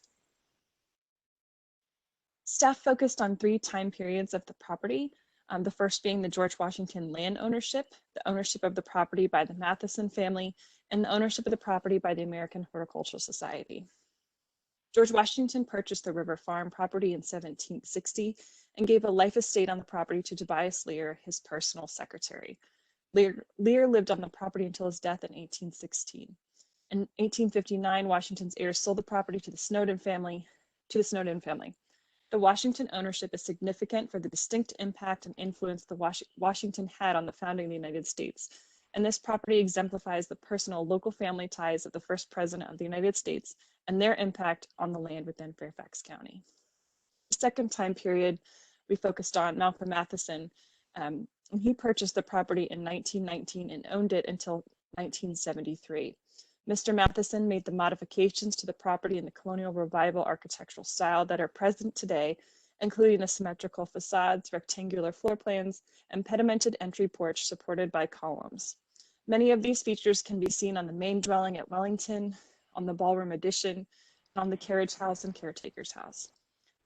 M: Staff focused on 3 time periods of the property. The first being the George Washington land ownership, the ownership of the property by the Matheson family, and the ownership of the property by the American Horticultural Society. George Washington purchased the River Farm property in 1760 and gave a life estate on the property to Tobias Lear, his personal secretary. Lear lived on the property until his death in 1816. In 1859, Washington's heirs sold the property to the Snowden family. The Washington ownership is significant for the distinct impact and influence the Washington had on the founding of the United States, and this property exemplifies the personal local family ties of the first president of the United States and their impact on the land within Fairfax County. The second time period we focused on Malcolm Matheson. He purchased the property in 1919 and owned it until 1973. Mr. Matheson made the modifications to the property in the colonial revival architectural style that are present today, including the symmetrical facades, rectangular floor plans, and pedimented entry porch supported by columns. Many of these features can be seen on the main dwelling at Wellington, on the ballroom addition, and on the carriage house and caretaker's house.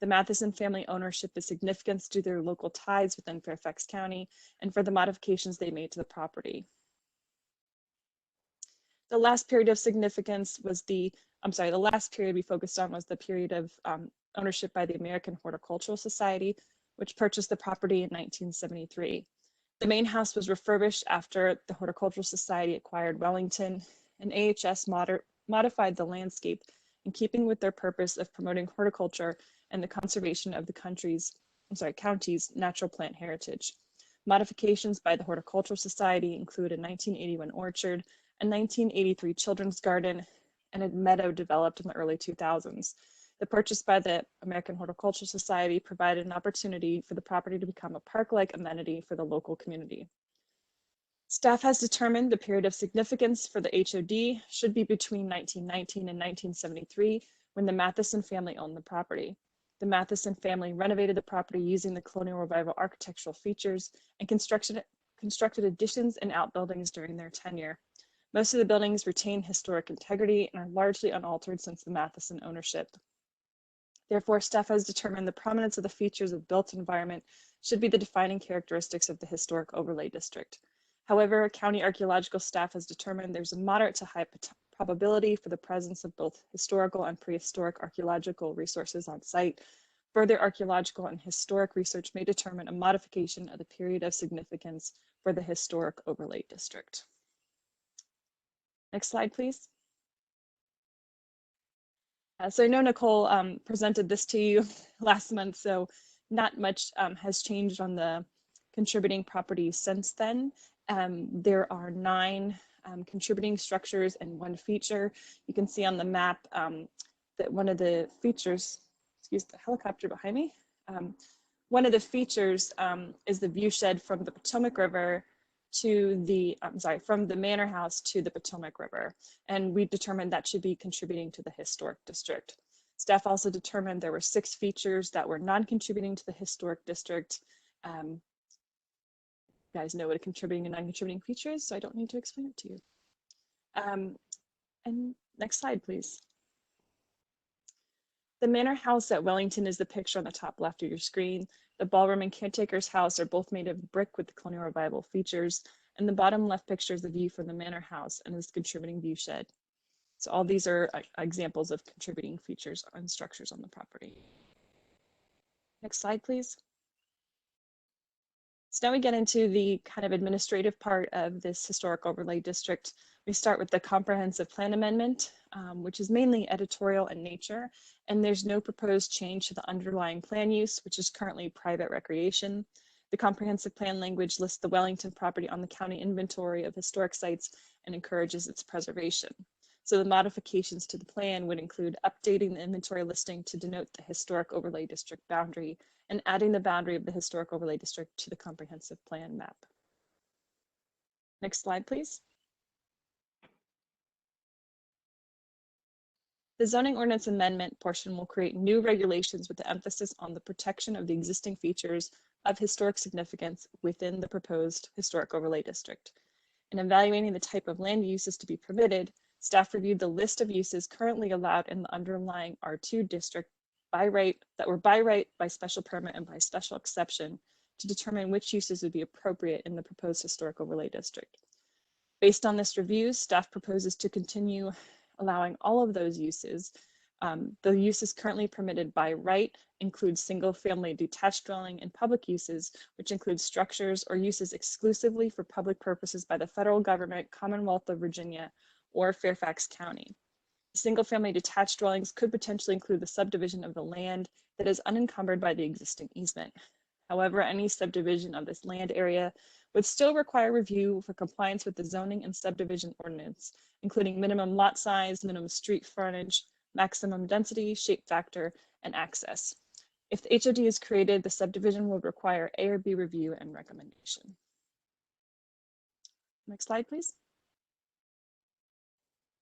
M: The Matheson family ownership is significant due to their local ties within Fairfax County and for the modifications they made to the property. The last period of significance was the last period we focused on was the period of ownership by the American Horticultural Society, which purchased the property in 1973. The main house was refurbished after the Horticultural Society acquired Wellington, and AHS modified the landscape in keeping with their purpose of promoting horticulture and the conservation of the county's natural plant heritage. Modifications by the Horticultural Society include a 1981 orchard, a 1983 children's garden, and a meadow developed in the early 2000s. The purchase by the American Horticultural Society provided an opportunity for the property to become a park-like amenity for the local community. Staff has determined the period of significance for the HOD should be between 1919 and 1973, when the Matheson family owned the property. The Matheson family renovated the property using the colonial revival architectural features and constructed additions and outbuildings during their tenure. Most of the buildings retain historic integrity and are largely unaltered since the Matheson ownership. Therefore, staff has determined the prominence of the features of built environment should be the defining characteristics of the historic overlay district. However, county archaeological staff has determined there's a moderate to high probability for the presence of both historical and prehistoric archaeological resources on site. Further archaeological and historic research may determine a modification of the period of significance for the historic overlay district. Next slide, please. So I know Nicole presented this to you last month, so not much has changed on the contributing properties since then. There are 9 contributing structures and 1 feature. You can see on the map that one of the features, excuse the helicopter behind me, one of the features is the view shed from the Potomac River to the, from the Manor House to the Potomac River. And we determined that should be contributing to the historic district. Staff also determined there were 6 features that were non-contributing to the historic district. You guys know what a contributing and non-contributing feature is, so I don't need to explain it to you. And next slide, please. The Manor House at Wellington is the picture on the top left of your screen. The ballroom and caretaker's house are both made of brick with the colonial revival features, and the bottom left picture is the view from the Manor House and its contributing view shed. So all these are examples of contributing features and structures on the property. Next slide, please. So now we get into the kind of administrative part of this historic overlay district. We start with the comprehensive plan amendment, which is mainly editorial in nature, and there's no proposed change to the underlying plan use, which is currently private recreation. The comprehensive plan language lists the Wellington property on the county inventory of historic sites and encourages its preservation. So the modifications to the plan would include updating the inventory listing to denote the historic overlay district boundary and adding the boundary of the historic overlay district to the comprehensive plan map. Next slide, please. The zoning ordinance amendment portion will create new regulations with the emphasis on the protection of the existing features of historic significance within the proposed historic overlay district. In evaluating the type of land uses to be permitted, staff reviewed the list of uses currently allowed in the underlying R2 district by right, that were by right, by special permit, and by special exception to determine which uses would be appropriate in the proposed historic overlay district. Based on this review, staff proposes to continue allowing all of those uses. The uses currently permitted by right include single-family detached dwelling and public uses, which include structures or uses exclusively for public purposes by the federal government, Commonwealth of Virginia, or Fairfax County. Single-family detached dwellings could potentially include the subdivision of the land that is unencumbered by the existing easement. However, any subdivision of this land area would still require review for compliance with the zoning and subdivision ordinance, including minimum lot size, minimum street frontage, maximum density, shape factor, and access. If the HOD is created, the subdivision will require A or B review and recommendation. Next slide, please.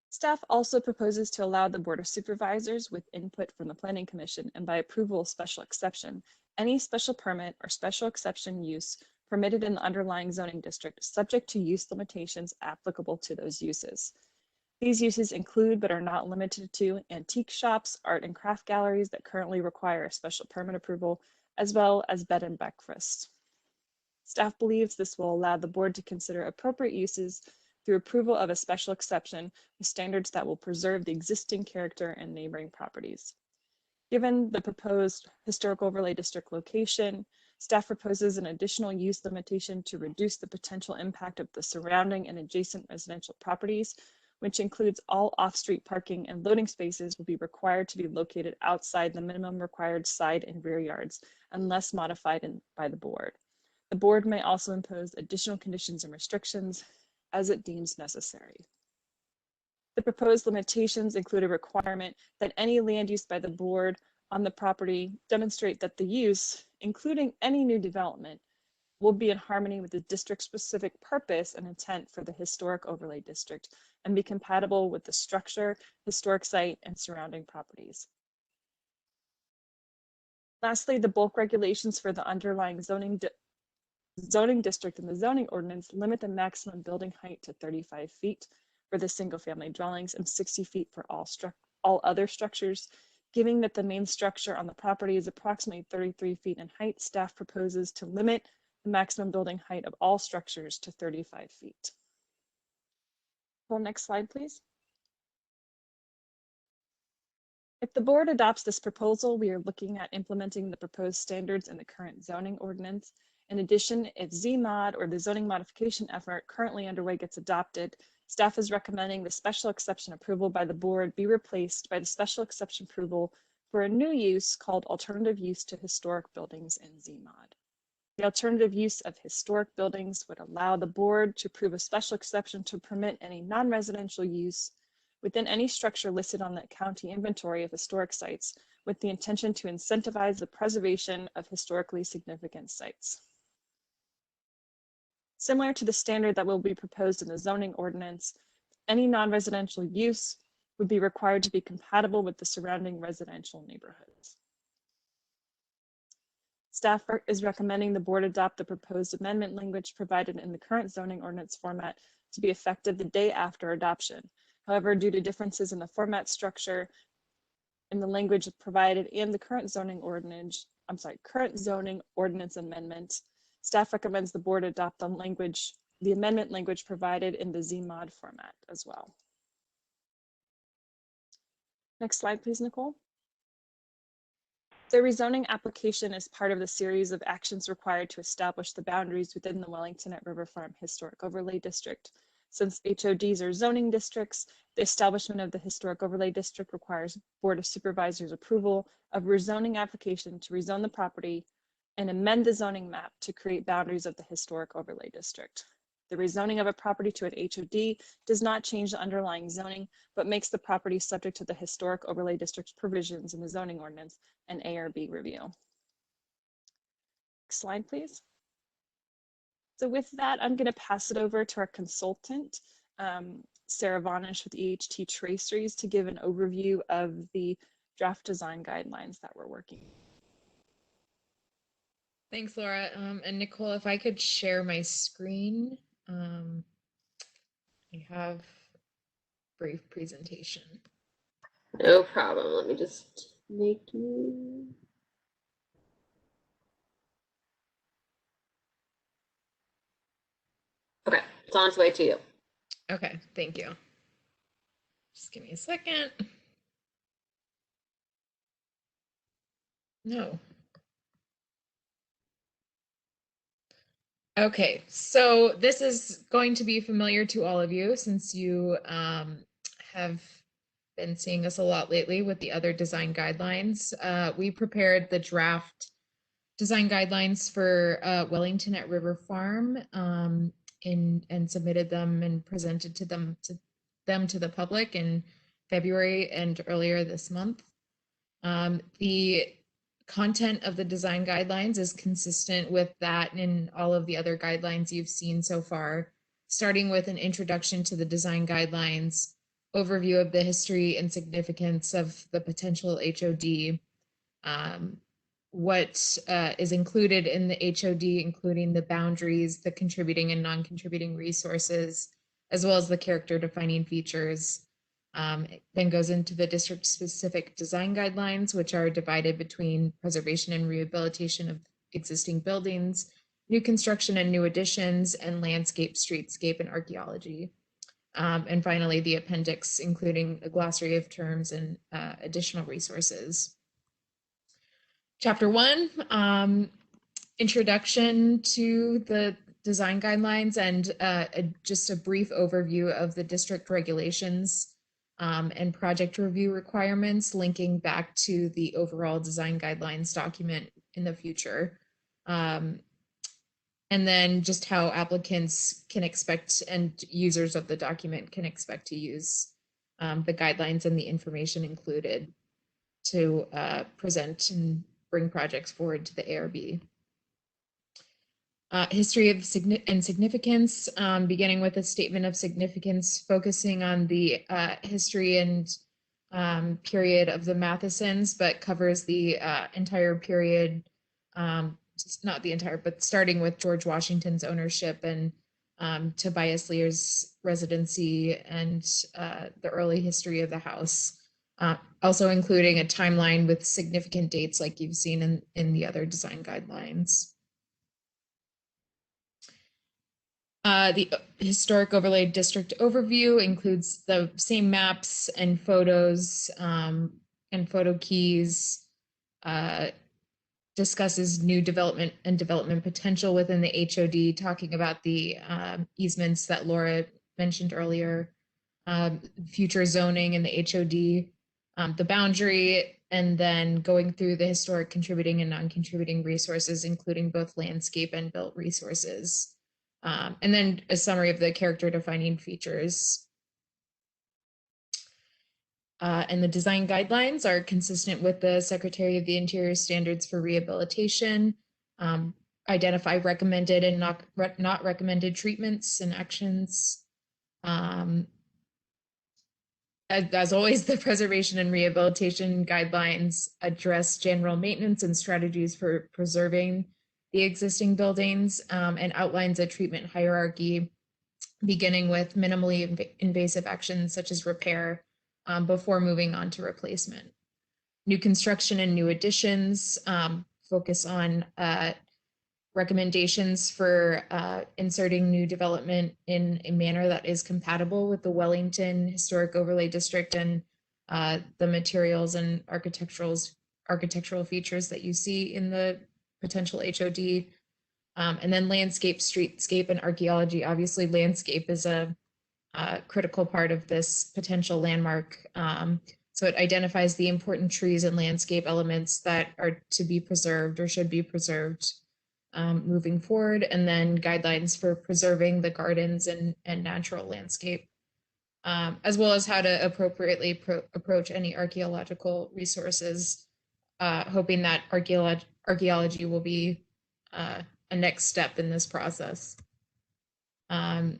M: Staff also proposes to allow the Board of Supervisors, with input from the Planning Commission and by approval of special exception, any special permit or special exception use permitted in the underlying zoning district, subject to use limitations applicable to those uses. These uses include, but are not limited to, antique shops, art and craft galleries that currently require a special permit approval, as well as bed and breakfast. Staff believes this will allow the board to consider appropriate uses through approval of a special exception with standards that will preserve the existing character and neighboring properties. Given the proposed historic overlay district location, staff proposes an additional use limitation to reduce the potential impact of the surrounding and adjacent residential properties, which includes all off-street parking and loading spaces will be required to be located outside the minimum required side and rear yards unless modified by the board. The board may also impose additional conditions and restrictions as it deems necessary. The proposed limitations include a requirement that any land use by the board on the property demonstrate that the use, including any new development, will be in harmony with the district's specific purpose and intent for the historic overlay district and be compatible with the structure, historic site, and surrounding properties. Lastly, the bulk regulations for the underlying zoning district and the zoning ordinance limit the maximum building height to 35 feet for the single-family dwellings and 60 feet for all other structures. Given that the main structure on the property is approximately 33 feet in height, staff proposes to limit the maximum building height of all structures to 35 feet. Well, next slide, please. If the board adopts this proposal, we are looking at implementing the proposed standards in the current zoning ordinance. In addition, if ZMOD or the zoning modification effort currently underway gets adopted, staff is recommending the special exception approval by the board be replaced by the special exception approval for a new use called alternative use to historic buildings in ZMOD. The alternative use of historic buildings would allow the board to approve a special exception to permit any non-residential use within any structure listed on the county inventory of historic sites with the intention to incentivize the preservation of historically significant sites. Similar to the standard that will be proposed in the zoning ordinance, any non-residential use would be required to be compatible with the surrounding residential neighborhoods. Staff is recommending the board adopt the proposed amendment language provided in the current zoning ordinance format to be effective the day after adoption. However, due to differences in the format structure in the language provided and the current zoning ordinance amendment, staff recommends the board adopt the amendment language provided in the ZMOD format as well. Next slide, please, Nicole. The rezoning application is part of the series of actions required to establish the boundaries within the Wellington at River Farm Historic Overlay District. Since HODs are zoning districts, the establishment of the Historic Overlay District requires Board of Supervisors approval of rezoning application to rezone the property and amend the zoning map to create boundaries of the Historic Overlay District. The rezoning of a property to an HOD does not change the underlying zoning, but makes the property subject to the Historic Overlay District's provisions in the zoning ordinance and ARB review. Next slide, please. So with that, I'm going to pass it over to our consultant, Sarah Vonish with EHT Traceries, to give an overview of the draft design guidelines that we're working.
N: Thanks, Laura. And Nicole, if I could share my screen. I have a brief presentation.
B: No problem. Let me just make you. Okay, it's on its way to you.
N: Okay, thank you. Just give me a second. No. Okay, so this is going to be familiar to all of you since you have been seeing us a lot lately with the other design guidelines. We prepared the draft design guidelines for Wellington at River Farm and submitted them and presented to them to the public in February and earlier this month. The content of the design guidelines is consistent with that and all of the other guidelines you've seen so far, starting with an introduction to the design guidelines, overview of the history and significance of the potential HOD, what is included in the HOD, including the boundaries, the contributing and non-contributing resources, as well as the character defining features. It then goes into the district specific design guidelines, which are divided between preservation and rehabilitation of existing buildings, new construction and new additions, and landscape, streetscape, and archaeology. And finally, the appendix, including a glossary of terms and additional resources. Chapter 1, introduction to the design guidelines and just a brief overview of the district regulations and project review requirements, linking back to the overall design guidelines document in the future. And then just how applicants can expect and users of the document can expect to use the guidelines and the information included to present and bring projects forward to the ARB. History of significance, beginning with a statement of significance, focusing on the history and period of the Mathesons, but covers the entire period, not the entire, but starting with George Washington's ownership and Tobias Lear's residency and the early history of the house. Also including a timeline with significant dates like you've seen in the other design guidelines. The Historic Overlay District overview includes the same maps and photos and photo keys, discusses new development and development potential within the HOD, talking about the easements that Laura mentioned earlier, future zoning in the HOD, the boundary, and then going through the historic contributing and non-contributing resources, including both landscape and built resources. And then a summary of the character defining features. And the design guidelines are consistent with the Secretary of the Interior standards for rehabilitation, identify recommended and not recommended treatments and actions. As always, the preservation and rehabilitation guidelines address general maintenance and strategies for preserving the existing buildings, and outlines a treatment hierarchy, beginning with minimally invasive actions such as repair before moving on to replacement. New construction and new additions focus on recommendations for inserting new development in a manner that is compatible with the Wellington Historic Overlay District and the materials and architectural features that you see in the potential HOD. And then landscape, streetscape, and archaeology. Obviously, landscape is a critical part of this potential landmark. So it identifies the important trees and landscape elements that are to be preserved or should be preserved moving forward, and then guidelines for preserving the gardens and natural landscape, as well as how to appropriately approach any archaeological resources, hoping that archaeology will be a next step in this process. And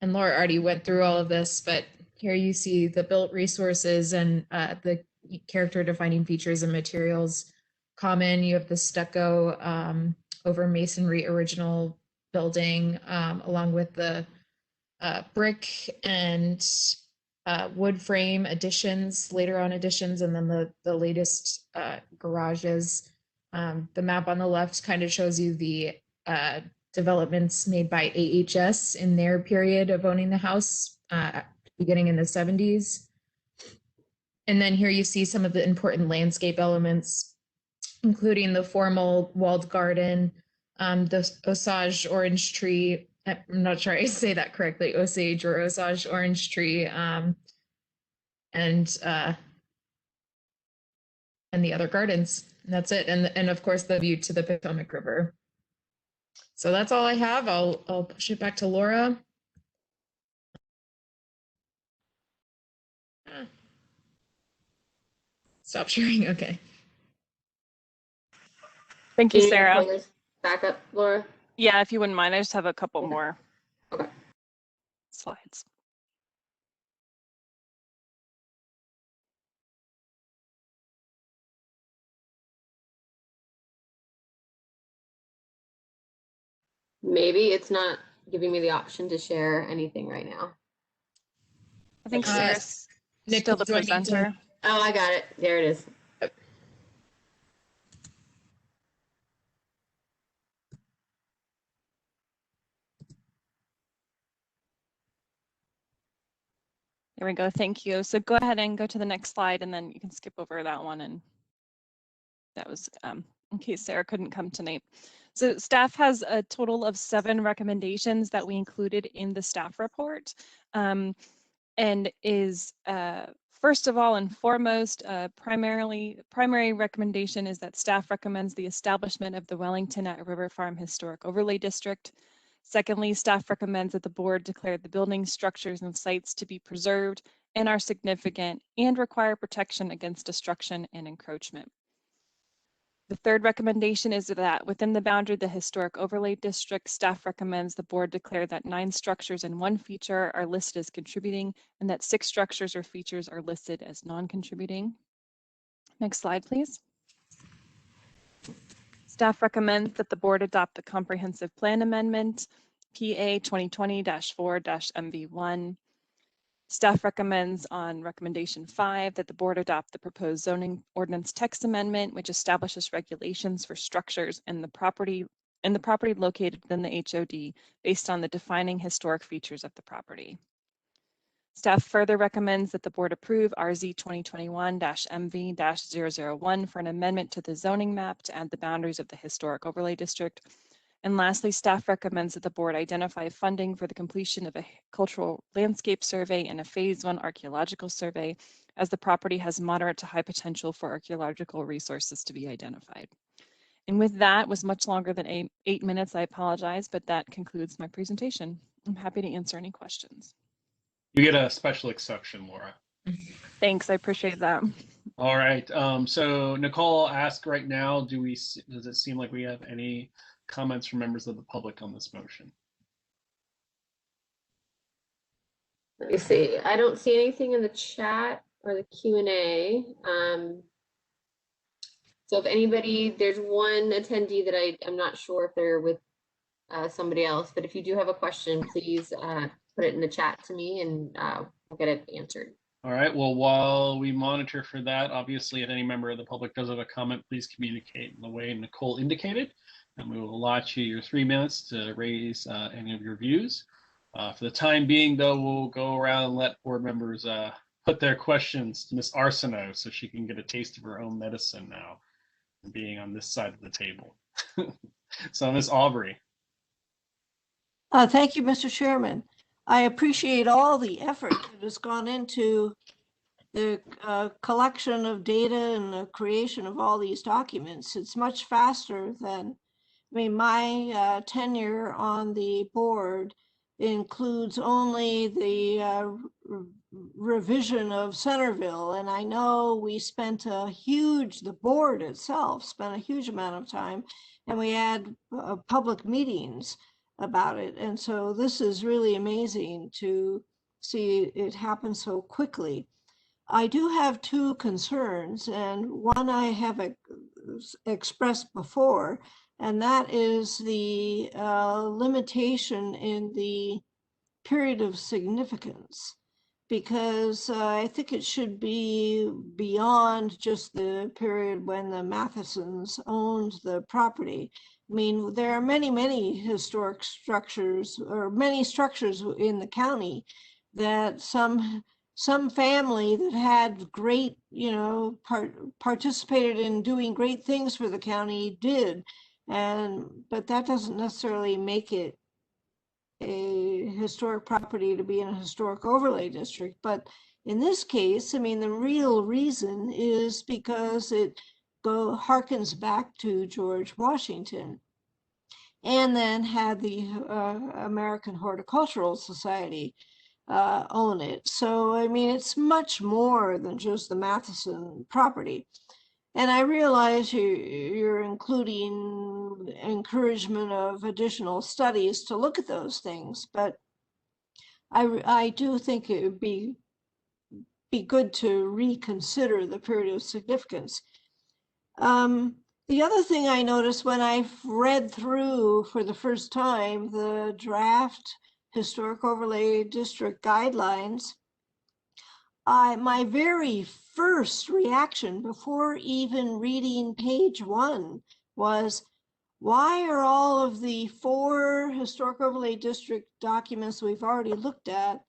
N: Laura already went through all of this, but here you see the built resources and the character defining features and materials common. You have the stucco over masonry original building, along with the brick and wood frame additions, later on additions, and then the latest garages. The map on the left kind of shows you the developments made by AHS in their period of owning the house, beginning in the 70s. And then here you see some of the important landscape elements, including the formal walled garden, the Osage orange tree. I'm not sure I say that correctly, Osage or Osage orange tree, and the other gardens. And that's it. And of course, the view to the Potomac River. So that's all I have. I'll push it back to Laura. Stop sharing. Okay.
M: Thank you,
B: Do need
M: Sarah.
B: pointers back up, Laura?
M: Yeah, if you wouldn't mind, I just have a couple more slides.
B: Maybe it's not giving me the option to share anything right now.
M: I think Sarah's still the presenter.
B: Oh, I got it. There it is.
M: There we go. Thank you. So go ahead and go to the next slide, and then you can skip over that one. And that was in case Sarah couldn't come tonight. So staff has a total of 7 recommendations that we included in the staff report, and is first of all and foremost, primary recommendation is that staff recommends the establishment of the Wellington at River Farm Historic Overlay District. Secondly, staff recommends that the board declare the buildings, structures, and sites to be preserved and are significant and require protection against destruction and encroachment. The third recommendation is that within the boundary of the Historic Overlay District, staff recommends the board declare that 9 structures and 1 feature are listed as contributing and that 6 structures or features are listed as non-contributing. Next slide, please. Staff recommends that the board adopt the Comprehensive Plan Amendment, PA 2020-4-MV1. Staff recommends on recommendation 5 that the board adopt the proposed zoning ordinance text amendment, which establishes regulations for structures in the property located within the HOD based on the defining historic features of the property. Staff further recommends that the board approve RZ 2021-MV-001 for an amendment to the zoning map to add the boundaries of the Historic Overlay District. And lastly, staff recommends that the board identify funding for the completion of a cultural landscape survey and a phase 1 archaeological survey, as the property has moderate to high potential for archaeological resources to be identified. And with that, was much longer than 8 minutes. I apologize, but that concludes my presentation. I'm happy to answer any questions.
A: You get a special exception, Laura.
M: Thanks, I appreciate that.
A: All right. So Nicole asked right now, does it seem like we have any comments from members of the public on this motion?
B: Let me see. I don't see anything in the chat or the Q&A. So if anybody, there's one attendee that I'm not sure if they're with somebody else, but if you do have a question, please put it in the chat to me and I'll get it answered.
A: All right. Well, while we monitor for that, obviously, if any member of the public does have a comment, please communicate in the way Nicole indicated, and we will allot you your 3 minutes to raise any of your views. For the time being, though, we'll go around and let board members put their questions to Miss Arsenault so she can get a taste of her own medicine now, being on this side of the table. So, Miss Aubrey.
C: Thank you, Mr. Chairman. I appreciate all the effort that has gone into the collection of data and the creation of all these documents. It's much faster than, I mean, my tenure on the board includes only the revision of Centerville. And I know we spent the board itself spent a huge amount of time, and we had public meetings about it. And so this is really amazing to see it happen so quickly. I do have two concerns, and one I have expressed before, and that is the limitation in the period of significance, because I think it should be beyond just the period when the Mathesons owned the property. I mean, there are many, many historic structures, or many structures in the county that some family that had great, participated in doing great things for the county did. But that doesn't necessarily make it a historic property to be in a historic overlay district. But in this case, I mean, the real reason is because it harkens back to George Washington, and then had the American Horticultural Society own it. So, I mean, it's much more than just the Matheson property. And I realize you're including encouragement of additional studies to look at those things, but I do think it would be good to reconsider the period of significance. The other thing I noticed when I've read through for the first time the draft Historic Overlay District guidelines, my very first reaction before even reading page 1 was, why are all of the 4 Historic Overlay District documents we've already looked at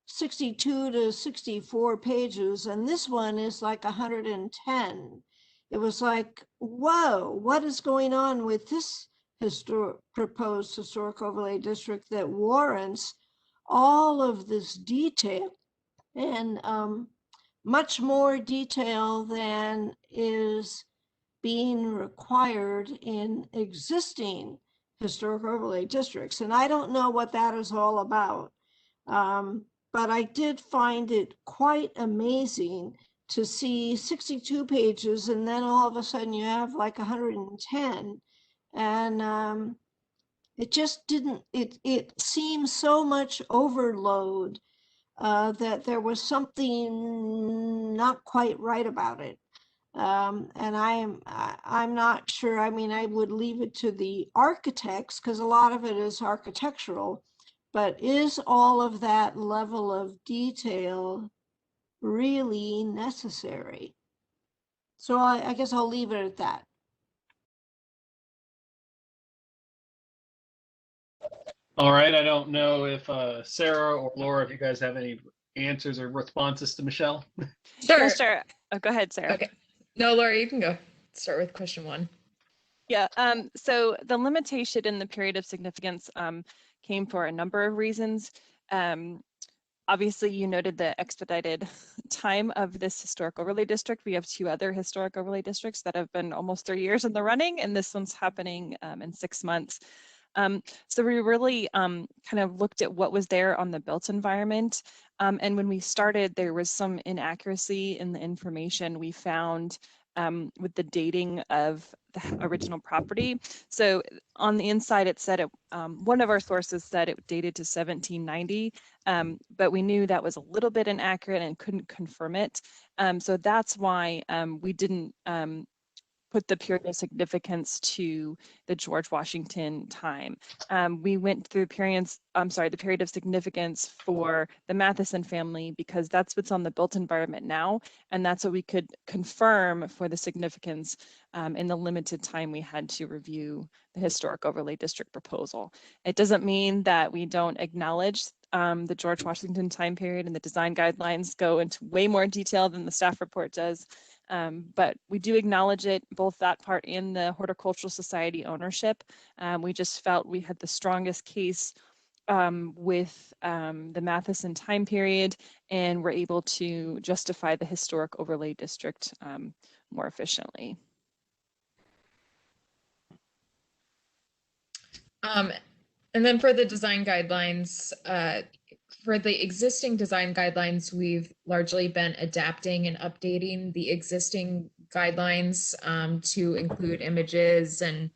C: 62 to 64 pages, and this one is like 110? It was like, whoa, what is going on with this proposed Historic Overlay District that warrants all of this detail, and much more detail than is being required in existing historic overlay districts. And I don't know what that is all about. But I did find it quite amazing to see 62 pages, and then all of a sudden you have like 110. And it just didn't, it seemed so much overload that there was something not quite right about it. And I'm not sure. I mean, I would leave it to the architects because a lot of it is architectural, but is all of that level of detail really necessary? So I guess I'll leave it at that.
A: All right. I don't know if Sarah or Laura, if you guys have any answers or responses to Michelle.
M: Sure. Oh, go ahead, Sarah.
N: Okay. No, Laura, you can go. Start with question 1.
M: Yeah. So the limitation in the period of significance came for a number of reasons. Obviously, you noted the expedited time of this historic overlay district. We have 2 other historic overlay districts that have been almost 3 years in the running, and this one's happening in 6 months. So we really kind of looked at what was there on the built environment. And when we started, there was some inaccuracy in the information we found with the dating of the original property. So on the inside, it said one of our sources said it dated to 1790, but we knew that was a little bit inaccurate and couldn't confirm it. So that's why we didn't put the period of significance to the George Washington time. We went through the period of significance for the Matheson family because that's what's on the built environment now, and that's what we could confirm for the significance in the limited time we had to review the historic overlay district proposal. It doesn't mean that we don't acknowledge the George Washington time period, and the design guidelines go into way more detail than the staff report does. But we do acknowledge it, both that part and the Horticultural Society ownership. We just felt we had the strongest case with the Matheson time period, and we're able to justify the historic overlay district more efficiently.
N: And then for the design guidelines, for the existing design guidelines, we've largely been adapting and updating the existing guidelines to include images and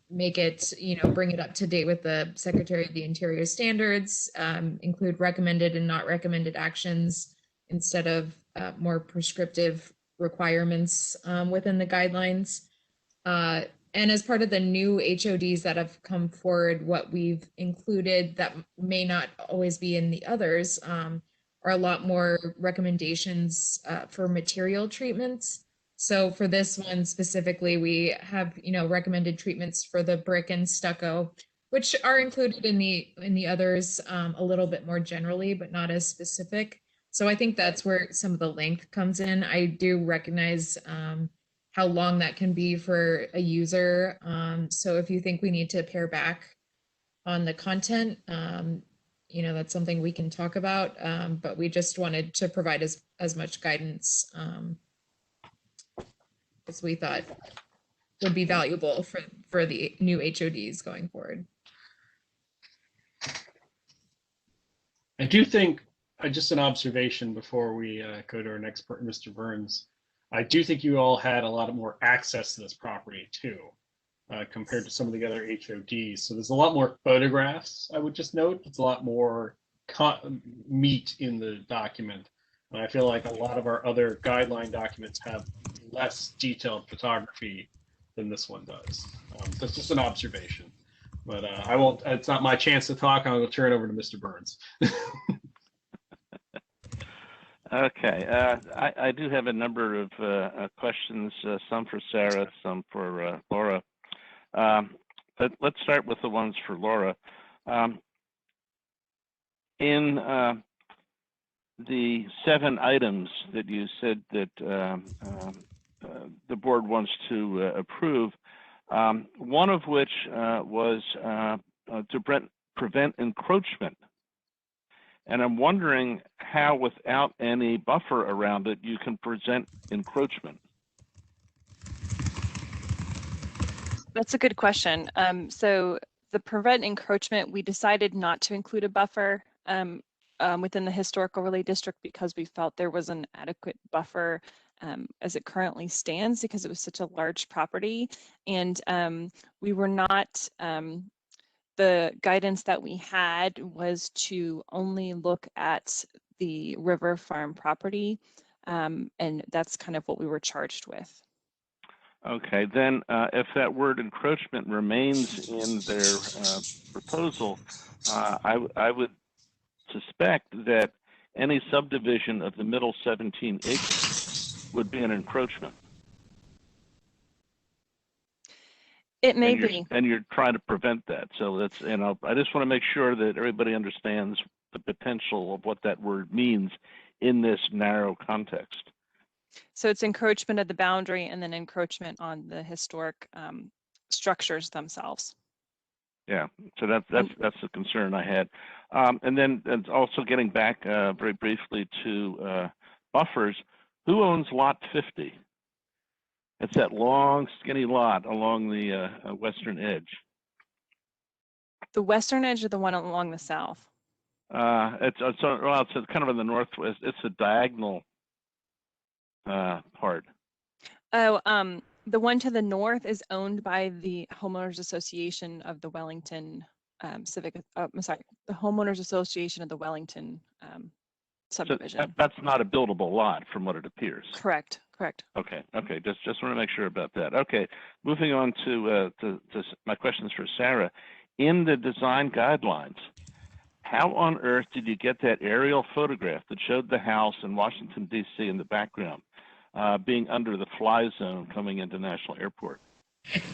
N: make it, bring it up to date with the Secretary of the Interior standards, include recommended and not recommended actions instead of more prescriptive requirements within the guidelines. And as part of the new HODs that have come forward, what we've included that may not always be in the others are a lot more recommendations for material treatments. So for this one specifically, we have, recommended treatments for the brick and stucco, which are included in the others a little bit more generally, but not as specific. So I think that's where some of the length comes in. I do recognize how long that can be for a user. So if you think we need to pare back on the content, that's something we can talk about. But we just wanted to provide as much guidance as we thought would be valuable for the new HODs going forward.
A: I do think, just an observation before we go to our next part, Mr. Burns. I do think you all had a lot more access to this property too, compared to some of the other HODs. So there's a lot more photographs, I would just note. It's a lot more meat in the document. And I feel like a lot of our other guideline documents have less detailed photography than this one does. That's just an observation. But I won't, it's not my chance to talk. I will turn it over to Mr. Burns.
D: Okay, I do have a number of questions, some for Sarah, some for Laura. But let's start with the ones for Laura. In the 7 items that you said that the board wants to approve, one of which was to prevent encroachment. And I'm wondering how, without any buffer around it, you can prevent encroachment.
M: That's a good question. So the prevent encroachment, we decided not to include a buffer within the historic overlay district because we felt there was an adequate buffer as it currently stands because it was such a large property. And we were not, the guidance that we had was to only look at the river farm property. And that's kind of what we were charged with.
D: Okay, then if that word encroachment remains in their proposal, I would suspect that any subdivision of the middle 17 acres would be an encroachment.
M: It may be.
D: And you're trying to prevent that. So that's, I just want to make sure that everybody understands the potential of what that word means in this narrow context.
M: So it's encroachment of the boundary and then encroachment on the historic structures themselves.
D: Yeah, so that's the concern I had. And then also getting back very briefly to buffers, who owns lot 50? It's that long, skinny lot along the western edge.
M: The western edge or the one along the south?
D: It's kind of in the northwest. It's a diagonal part.
M: Oh, the one to the north is owned by the Homeowners Association of the Wellington I'm sorry, the Homeowners Association of the Wellington subdivision.
D: So that's not a buildable lot from what it appears.
M: Correct.
D: Okay. Just want to make sure about that. Okay, moving on to my questions for Sarah. In the design guidelines, how on earth did you get that aerial photograph that showed the house in Washington, D.C. in the background being under the fly zone coming into National Airport?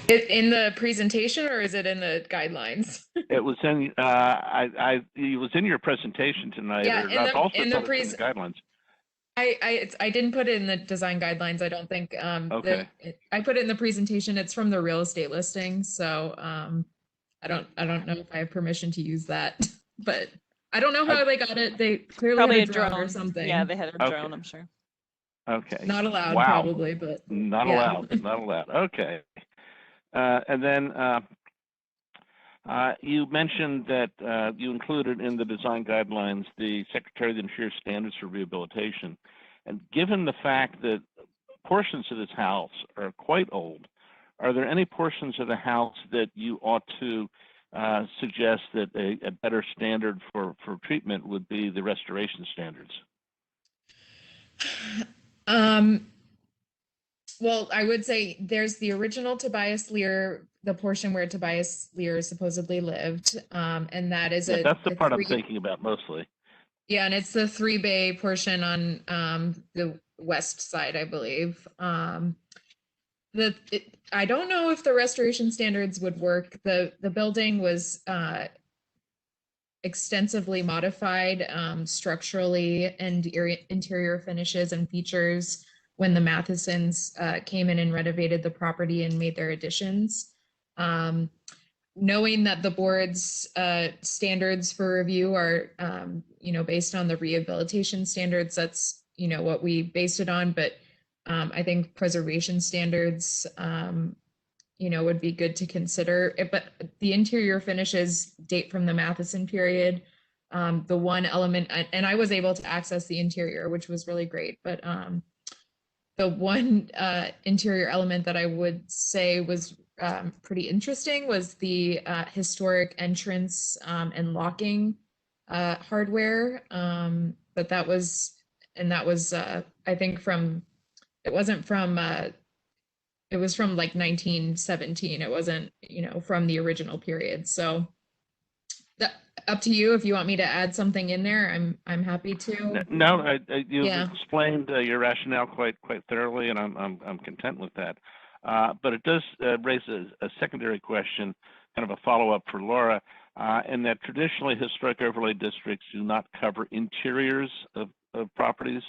N: In the presentation, or is it in the guidelines?
D: It was in it was in your presentation tonight,
N: Yeah,
D: or I've also
N: in the
D: thought it's in the guidelines.
N: I didn't put it in the design guidelines. I don't think.
D: Okay.
N: I put it in the presentation. It's from the real estate listing, so I don't know if I have permission to use that, but I don't know how they got it. They clearly
M: Probably
N: had
M: a
N: a drone or
M: drone.
N: something.
M: Yeah, they had a
D: Okay.
M: drone, I'm sure.
D: Okay.
N: Not allowed,
D: Wow.
N: probably, but
D: Not
N: yeah.
D: allowed. Not allowed. Okay. And then you mentioned that you included in the design guidelines the Secretary of the Interior standards for rehabilitation. And given the fact that portions of this house are quite old, are there any portions of the house that you ought to suggest that a better standard for treatment would be the restoration standards?
N: Well, I would say there's the original Tobias Lear, the portion where Tobias Lear supposedly lived, and that is
D: Yeah, that's the part I'm
N: three,
D: thinking about mostly.
N: yeah, and it's the 3-bay portion on the west side, I believe. I don't know if the restoration standards would work. The building was extensively modified structurally and interior finishes and features when the Mathesons came in and renovated the property and made their additions. Knowing that the board's standards for review are, based on the rehabilitation standards, that's, what we based it on. But I think preservation standards, would be good to consider. But the interior finishes date from the Matheson period. The one element, and I was able to access the interior, which was really great. But the one interior element that I would say was pretty interesting was the historic entrance and locking hardware. But that was I think it wasn't from it was from like 1917. It wasn't, from the original period. So up to you. If you want me to add something in there, I'm happy to.
D: No, you've
N: Yeah.
D: explained your rationale quite thoroughly, and I'm content with that. But it does raise a secondary question, kind of a follow-up for Laura, in that traditionally historic overlay districts do not cover interiors of properties,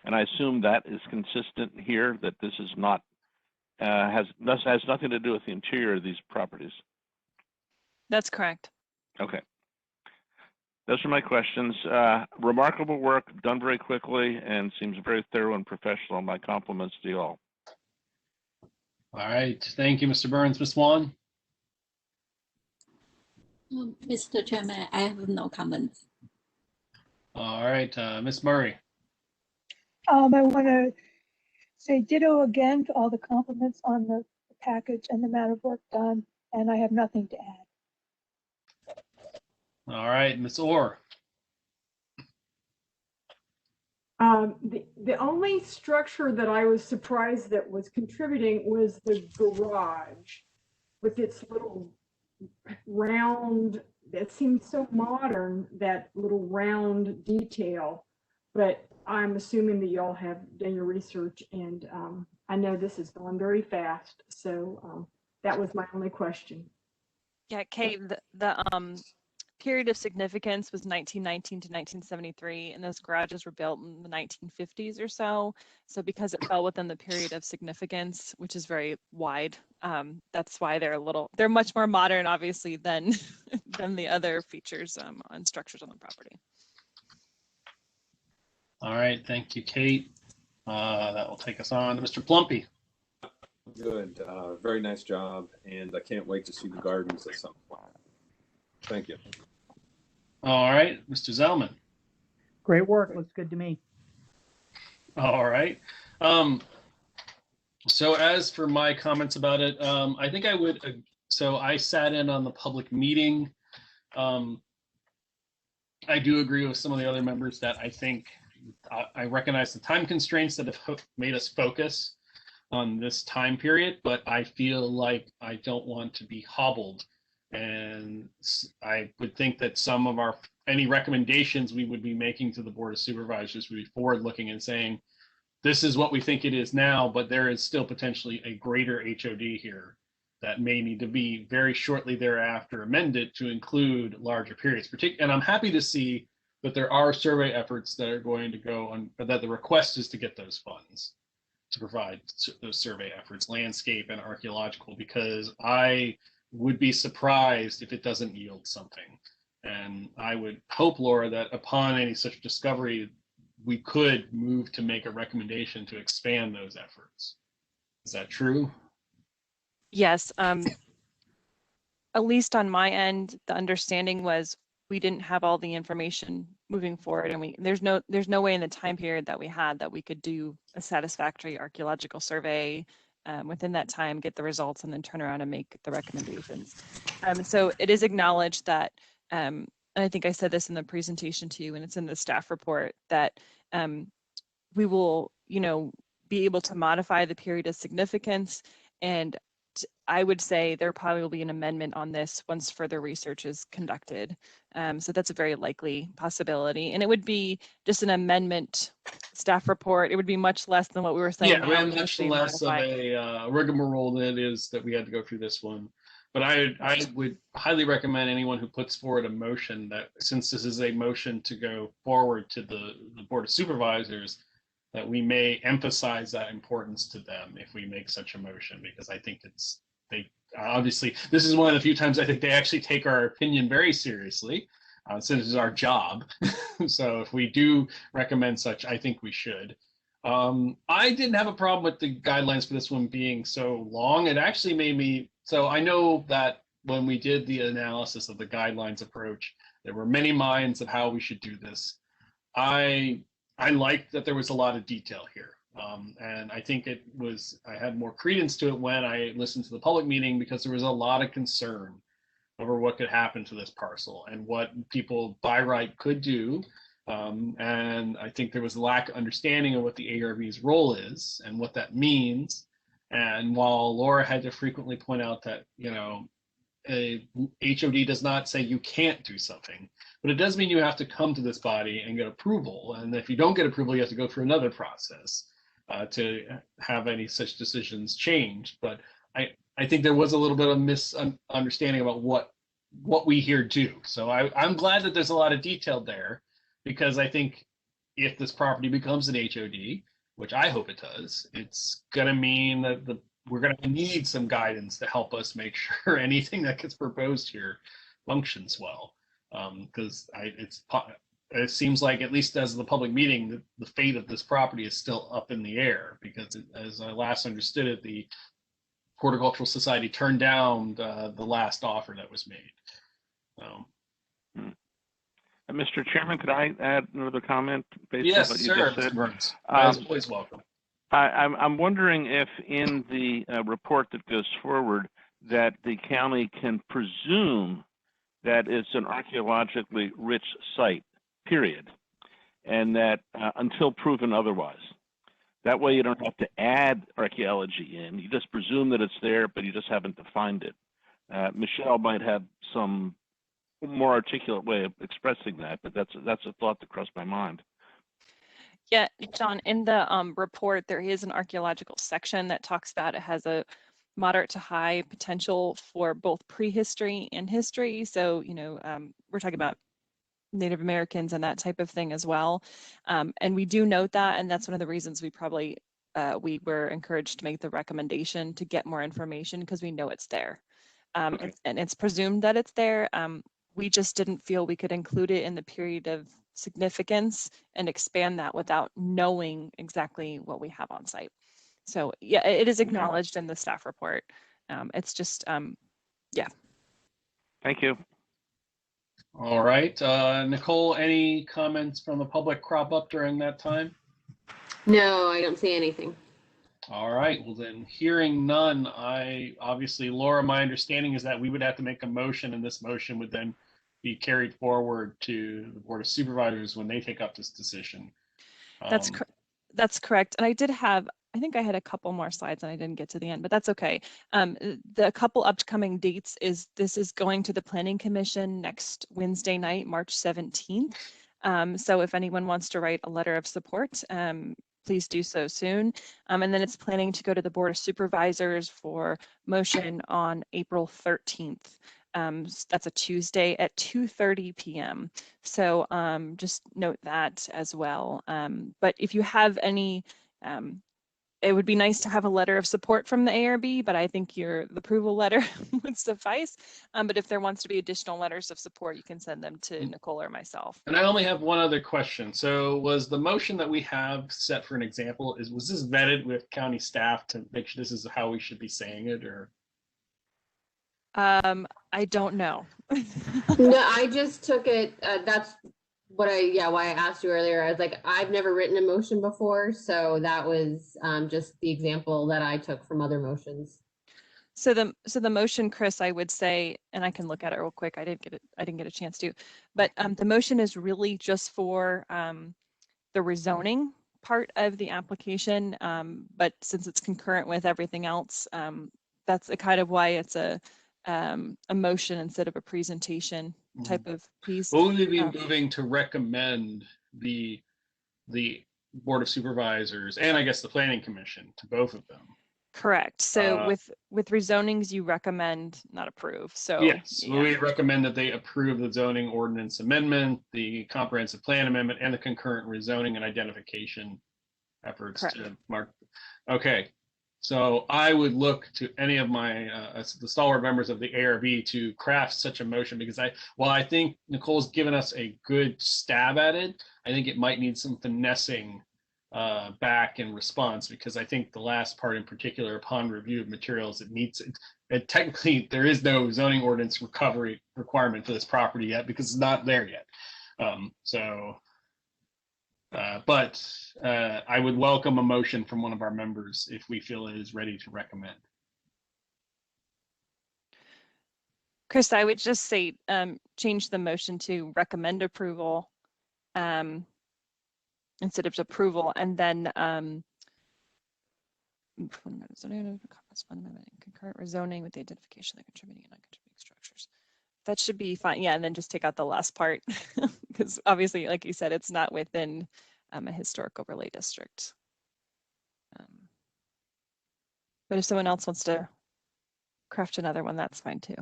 D: and I assume that is consistent here, that this is not has nothing to do with the interior of these properties.
M: That's correct.
D: Okay. Those are my questions. Remarkable work, done very quickly, and seems very thorough and professional. My compliments to you all.
A: All right. Thank you, Mr. Burns. Ms. Swan?
E: Mr. Chairman, I have no comments.
A: All right. Ms. Murray?
F: I want to say ditto again to all the compliments on the package and the amount of work done, and I have nothing to add.
A: All right. Ms. Orr?
G: The only structure that I was surprised that was contributing was the garage with its little round, that seemed so modern, that little round detail. But I'm assuming that y'all have done your research, and I know this has gone very fast. So that was my only question.
M: Yeah, Kate, the period of significance was 1919 to 1973, and those garages were built in the 1950s or so. So because it fell within the period of significance, which is very wide, that's why they're much more modern, obviously, than the other features on structures on the property.
A: All right. Thank you, Kate. That will take us on to Mr. Plumpy.
K: Good. Very nice job, and I can't wait to see the gardens at some point. Thank you.
A: All right. Mr. Zellman?
H: Great work. Looks good to me.
A: All right. So as for my comments about it, I think I would, so I sat in on the public meeting. I do agree with some of the other members that I think I recognize the time constraints that have made us focus on this time period, but I feel like I don't want to be hobbled. And I would think that some of any recommendations we would be making to the Board of Supervisors would be forward looking and saying, this is what we think it is now, but there is still potentially a greater HOD here that may need to be very shortly thereafter amended to include larger periods. And I'm happy to see that there are survey efforts that are going to go on, that the request is to get those funds to provide those survey efforts, landscape and archaeological, because I would be surprised if it doesn't yield something. And I would hope, Laura, that upon any such discovery, we could move to make a recommendation to expand those efforts. Is that true?
M: Yes. At least on my end, the understanding was we didn't have all the information moving forward, and there's no way in the time period that we had that we could do a satisfactory archaeological survey within that time, get the results, and then turn around and make the recommendations. So it is acknowledged that, and I think I said this in the presentation to you, and it's in the staff report, that we will, be able to modify the period of significance, and I would say there probably will be an amendment on this once further research is conducted. So that's a very likely possibility. And it would be just an amendment staff report. It would be much less than what we were saying.
A: Yeah, much less of a rigmarole than it is that we had to go through this one. But I would highly recommend anyone who puts forward a motion that, since this is a motion to go forward to the Board of Supervisors, that we may emphasize that importance to them if we make such a motion, because I think obviously, this is one of the few times I think they actually take our opinion very seriously, since it's our job. So if we do recommend such, I think we should. I didn't have a problem with the guidelines for this one being so long. It actually made me, so I know that when we did the analysis of the guidelines approach, there were many minds of how we should do this. I liked that there was a lot of detail here. And I think I had more credence to it when I listened to the public meeting, because there was a lot of concern over what could happen to this parcel and what people by right could do. And I think there was a lack of understanding of what the ARB's role is and what that means. And while Laura had to frequently point out that, a HOD does not say you can't do something, but it does mean you have to come to this body and get approval. And if you don't get approval, you have to go through another process to have any such decisions changed. But I think there was a little bit of misunderstanding about what we here do. So I'm glad that there's a lot of detail there, because I think if this property becomes an HOD, which I hope it does, it's going to mean that we're going to need some guidance to help us make sure anything that gets proposed here functions well. Because it seems like, at least as the public meeting, the fate of this property is still up in the air, because as I last understood it, the Horticultural Society turned down the last offer that was made.
D: Mr. Chairman, could I add another comment based on
A: Yes,
D: what you
A: sir,
D: just said?
A: Mr. Burns. As always, welcome.
D: I'm wondering if in the report that goes forward that the county can presume that it's an archaeologically rich site, period, and that until proven otherwise. That way you don't have to add archaeology in. You just presume that it's there, but you just haven't defined it. Michelle might have some more articulate way of expressing that, but that's a thought that crossed my mind.
M: Yeah, John, in the report, there is an archaeological section that talks about it has a moderate to high potential for both prehistory and history. So, we're talking about Native Americans and that type of thing as well. And we do note that, and that's one of the reasons we were encouraged to make the recommendation to get more information, because we know it's there. And it's presumed that it's there. We just didn't feel we could include it in the period of significance and expand that without knowing exactly what we have on site. So yeah, it is acknowledged in the staff report. It's just, yeah.
D: Thank you.
A: All right, Nicole, any comments from the public crop up during that time?
B: No, I don't see anything.
A: All right, well then, hearing none, obviously, Laura, my understanding is that we would have to make a motion, and this motion would then be carried forward to the Board of Supervisors when they take up this decision.
M: That's correct. And I think I had a couple more slides and I didn't get to the end, but that's okay. The couple upcoming dates this is going to the Planning Commission next Wednesday night, March 17th. So if anyone wants to write a letter of support, please do so soon. And then it's planning to go to the Board of Supervisors for motion on April 13th. That's a Tuesday at 2:30 p.m. So just note that as well. But if you have any, it would be nice to have a letter of support from the ARB, but I think the approval letter would suffice. But if there wants to be additional letters of support, you can send them to Nicole or myself.
A: And I only have one other question. So was the motion that we have set for an example, was this vetted with county staff to make sure this is how we should be saying it, or?
M: I don't know.
B: No, I just took it, that's why I asked you earlier. I was like, I've never written a motion before, so that was just the example that I took from other motions.
M: So the motion, Chris, I would say, and I can look at it real quick. I didn't get a chance to, but the motion is really just for the rezoning part of the application. But since it's concurrent with everything else, that's kind of why it's a motion instead of a presentation type of piece.
A: Will we be moving to recommend the Board of Supervisors and I guess the Planning Commission to both of them?
M: Correct. So with rezonings, you recommend, not approve. So
A: yes,
M: yeah.
A: We recommend that they approve the zoning ordinance amendment, the comprehensive plan amendment, and the concurrent rezoning and identification efforts.
M: Correct.
A: To mark. Okay, so I would look to any of my the stalwart members of the ARB to craft such a motion, because while I think Nicole's given us a good stab at it, I think it might need some finessing back in response, because I think the last part in particular, upon review of materials, it technically there is no zoning ordinance recovery requirement for this property yet because it's not there yet. But I would welcome a motion from one of our members if we feel it is ready to recommend.
M: Chris, I would just say change the motion to recommend approval instead of approval, and then concurrent rezoning with the identification of the contributing and non-contributing structures. That should be fine. Yeah, and then just take out the last part because obviously, like you said, it's not within a historic overlay district. But if someone else wants to craft another one, that's fine too.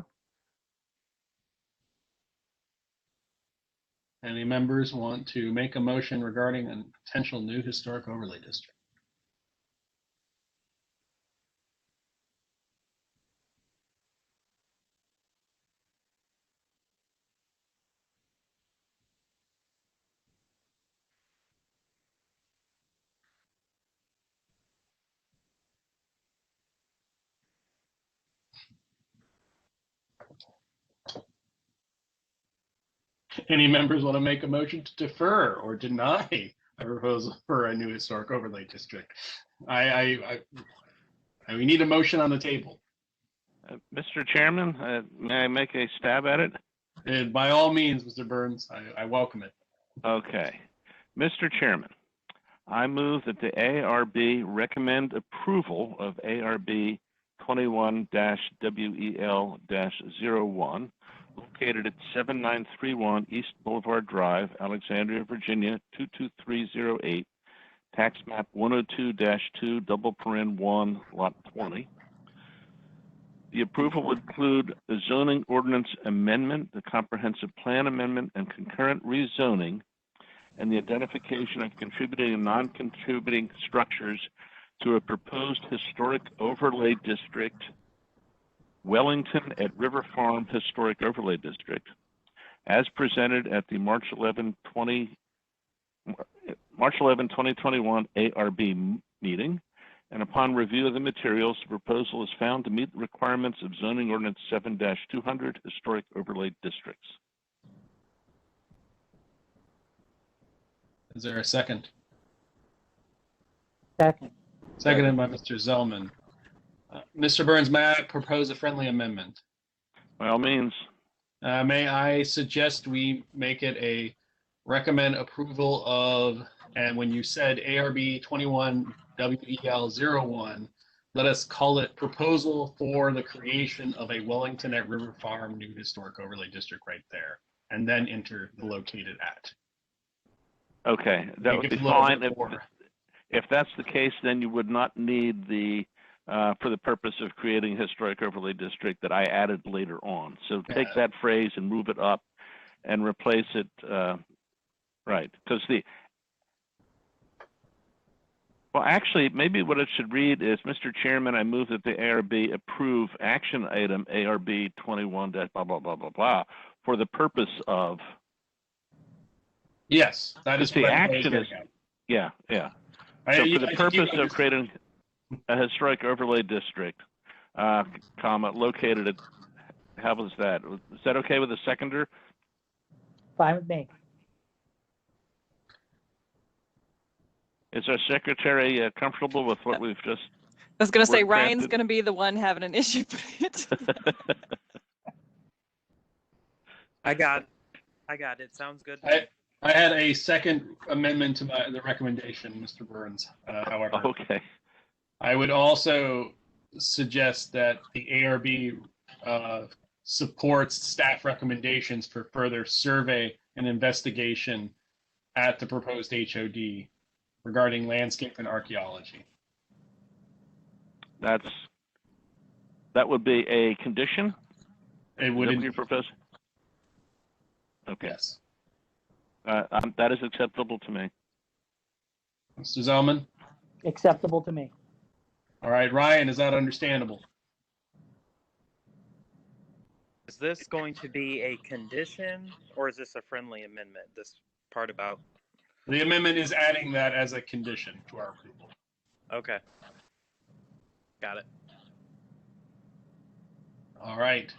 A: Any members want to make a motion regarding a potential new historic overlay district? Any members want to make a motion to defer or deny a proposal for a new historic overlay district? We need a motion on the table.
D: Mr. Chairman, may I make a stab at it?
A: And by all means, Mr. Burns, I welcome it.
D: Okay. Mr. Chairman, I move that the ARB recommend approval of ARB 21-WEL-01, located at 7931 East Boulevard Drive, Alexandria, Virginia 22308, tax map 102-2, double paren 1, lot 20. The approval would include the zoning ordinance amendment, the comprehensive plan amendment, and concurrent rezoning, and the identification of contributing and non-contributing structures to a proposed historic overlay district, Wellington at River Farm Historic Overlay District, as presented at the March 11, 2021 ARB meeting, and upon review of the materials, the proposal is found to meet the requirements of Zoning Ordinance 7-200 Historic Overlay Districts.
A: Is there a second?
H: Second.
A: Seconded by Mr. Zellman. Mr. Burns, may I propose a friendly amendment?
D: By all means.
A: May I suggest we make it a recommend approval of, and when you said ARB 21-WEL-01, let us call it proposal for the creation of a Wellington at River Farm new historic overlay district right there, and then enter the located at.
D: Okay, that would be fine. If that's the case, then you would not need the, for the purpose of creating historic overlay district that I added later on. So take that phrase and move it up and replace it, right, because well, actually, maybe what it should read is, Mr. Chairman, I move that the ARB approve action item ARB 21 blah, blah, blah, blah, blah, for the purpose of.
A: Yes, that is
D: the
A: what
D: action is. Yeah. So for the purpose of creating a historic overlay district, comma, located at, how was that? Is that okay with the seconder?
H: Fine with me.
D: Is our secretary comfortable with what we've just?
M: I was going to say,
D: word
M: Ryan's
D: crafted?
M: going to be the one having an issue with it.
O: I got it. Sounds good.
A: I had a second amendment to the recommendation, Mr. Burns. However,
D: okay.
A: I would also suggest that the ARB supports staff recommendations for further survey and investigation at the proposed HOD regarding landscape and archaeology.
D: That would be a condition?
A: It would.
D: Is that what you propose? Okay.
A: Yes.
D: That is acceptable to me.
A: Mr. Zellman?
H: Acceptable to me.
A: All right, Ryan, is that understandable?
O: Is this going to be a condition or is this a friendly amendment? This part about.
A: The amendment is adding that as a condition to our approval.
O: Okay. Got it.
A: All right.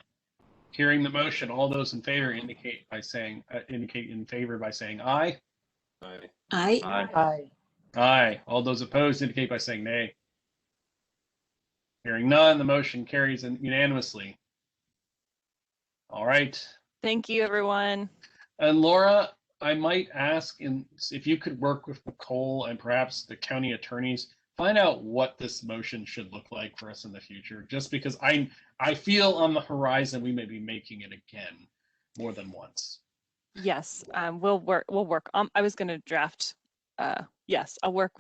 A: Hearing the motion, all those in favor indicate in favor by saying aye.
K: Aye.
E: Aye.
H: Aye.
A: Aye. All those opposed indicate by saying nay. Hearing none, the motion carries unanimously. All right.
M: Thank you, everyone.
A: And Laura, I might ask if you could work with Nicole and perhaps the county attorneys, find out what this motion should look like for us in the future, just because I feel on the horizon we may be making it again more than once.
M: Yes, we'll work. I was going to draft. Yes, I'll work.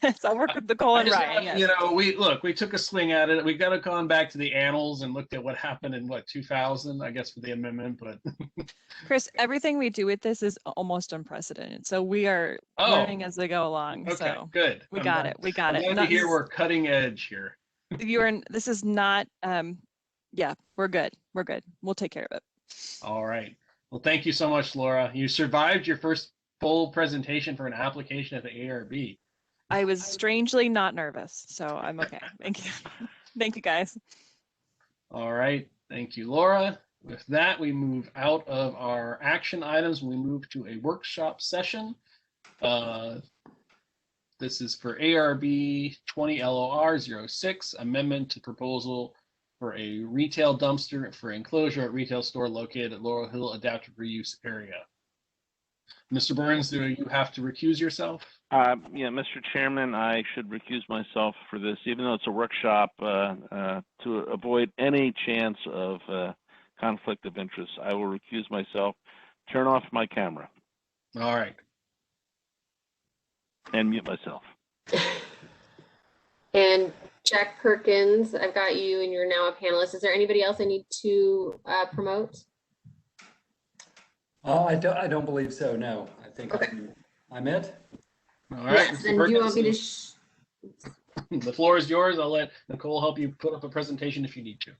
M: Yes, I'll work with Nicole and Ryan. Yes.
A: You know, we took a swing at it. We got to gone back to the annals and looked at what happened in 2000, I guess, for the amendment. But
M: Chris, everything we do with this is almost unprecedented. So we are learning as they go along.
A: Okay,
M: so
A: good.
M: We got it. We got it.
A: Glad to hear we're cutting edge here.
M: This is not. Yeah, we're good. We're good. We'll take care of it.
A: All right. Well, thank you so much, Laura. You survived your first full presentation for an application at the ARB.
M: I was strangely not nervous, so I'm okay. Thank you. Thank you, guys.
A: All right. Thank you, Laura. With that, we move out of our action items. We move to a workshop session. This is for ARB 20 LOR 06, amendment to proposal for a retail dumpster for enclosure at retail store located at Laurel Hill Adaptive Reuse Area. Mr. Burns, do you have to recuse yourself?
D: Yeah, Mr. Chairman, I should recuse myself for this, even though it's a workshop, to avoid any chance of conflict of interest. I will recuse myself, turn off my camera.
A: All right.
D: And mute myself.
B: And Jack Perkins, I've got you and you're now a panelist. Is there anybody else I need to promote?
P: I don't believe so. No, I think I'm it.
A: All right.
B: Yes, and do you want me to?
A: The floor is yours. I'll let Nicole help you put up a presentation if you need to.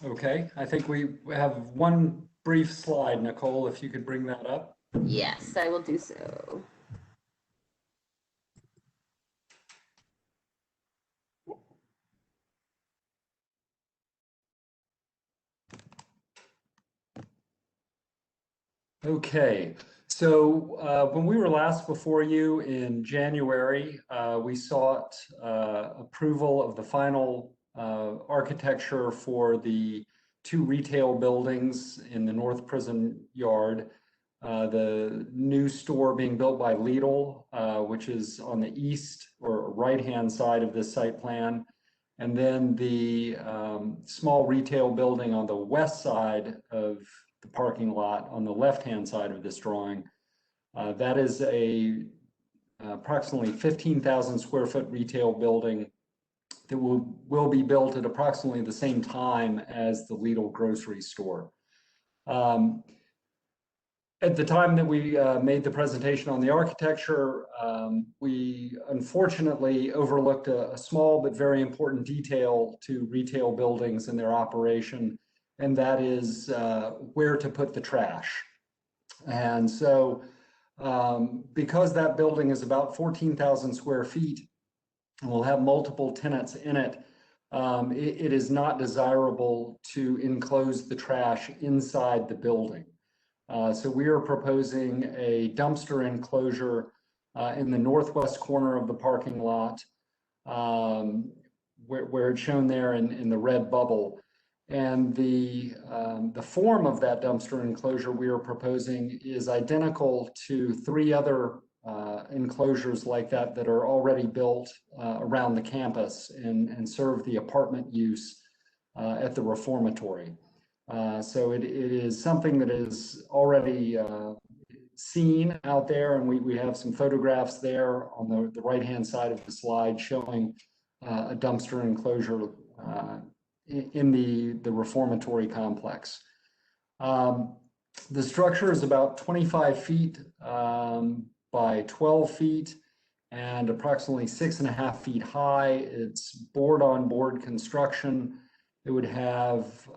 P: Okay. I think we have one brief slide, Nicole, if you could bring that up.
B: Yes, I will do so.
P: Okay, so when we were last before you in January, we sought approval of the final architecture for the 2 retail buildings in the North Prison Yard. The new store being built by Lidl, which is on the east or right-hand side of this site plan. And then the small retail building on the west side of the parking lot on the left-hand side of this drawing. That is a approximately 15,000 square foot retail building that will be built at approximately the same time as the Lidl grocery store. At the time that we made the presentation on the architecture, we unfortunately overlooked a small but very important detail to retail buildings and their operation, and that is where to put the trash. And so because that building is about 14,000 square feet and will have multiple tenants in it, it is not desirable to enclose the trash inside the building. So we are proposing a dumpster enclosure in the northwest corner of the parking lot, where it's shown there in the red bubble. And the form of that dumpster enclosure we are proposing is identical to 3 other enclosures like that that are already built around the campus and serve the apartment use at the reformatory. So it is something that is already seen out there, and we have some photographs there on the right-hand side of the slide showing a dumpster enclosure in the reformatory complex. The structure is about 25 feet by 12 feet and approximately 6.5 feet high. It's board-on-board construction. It would have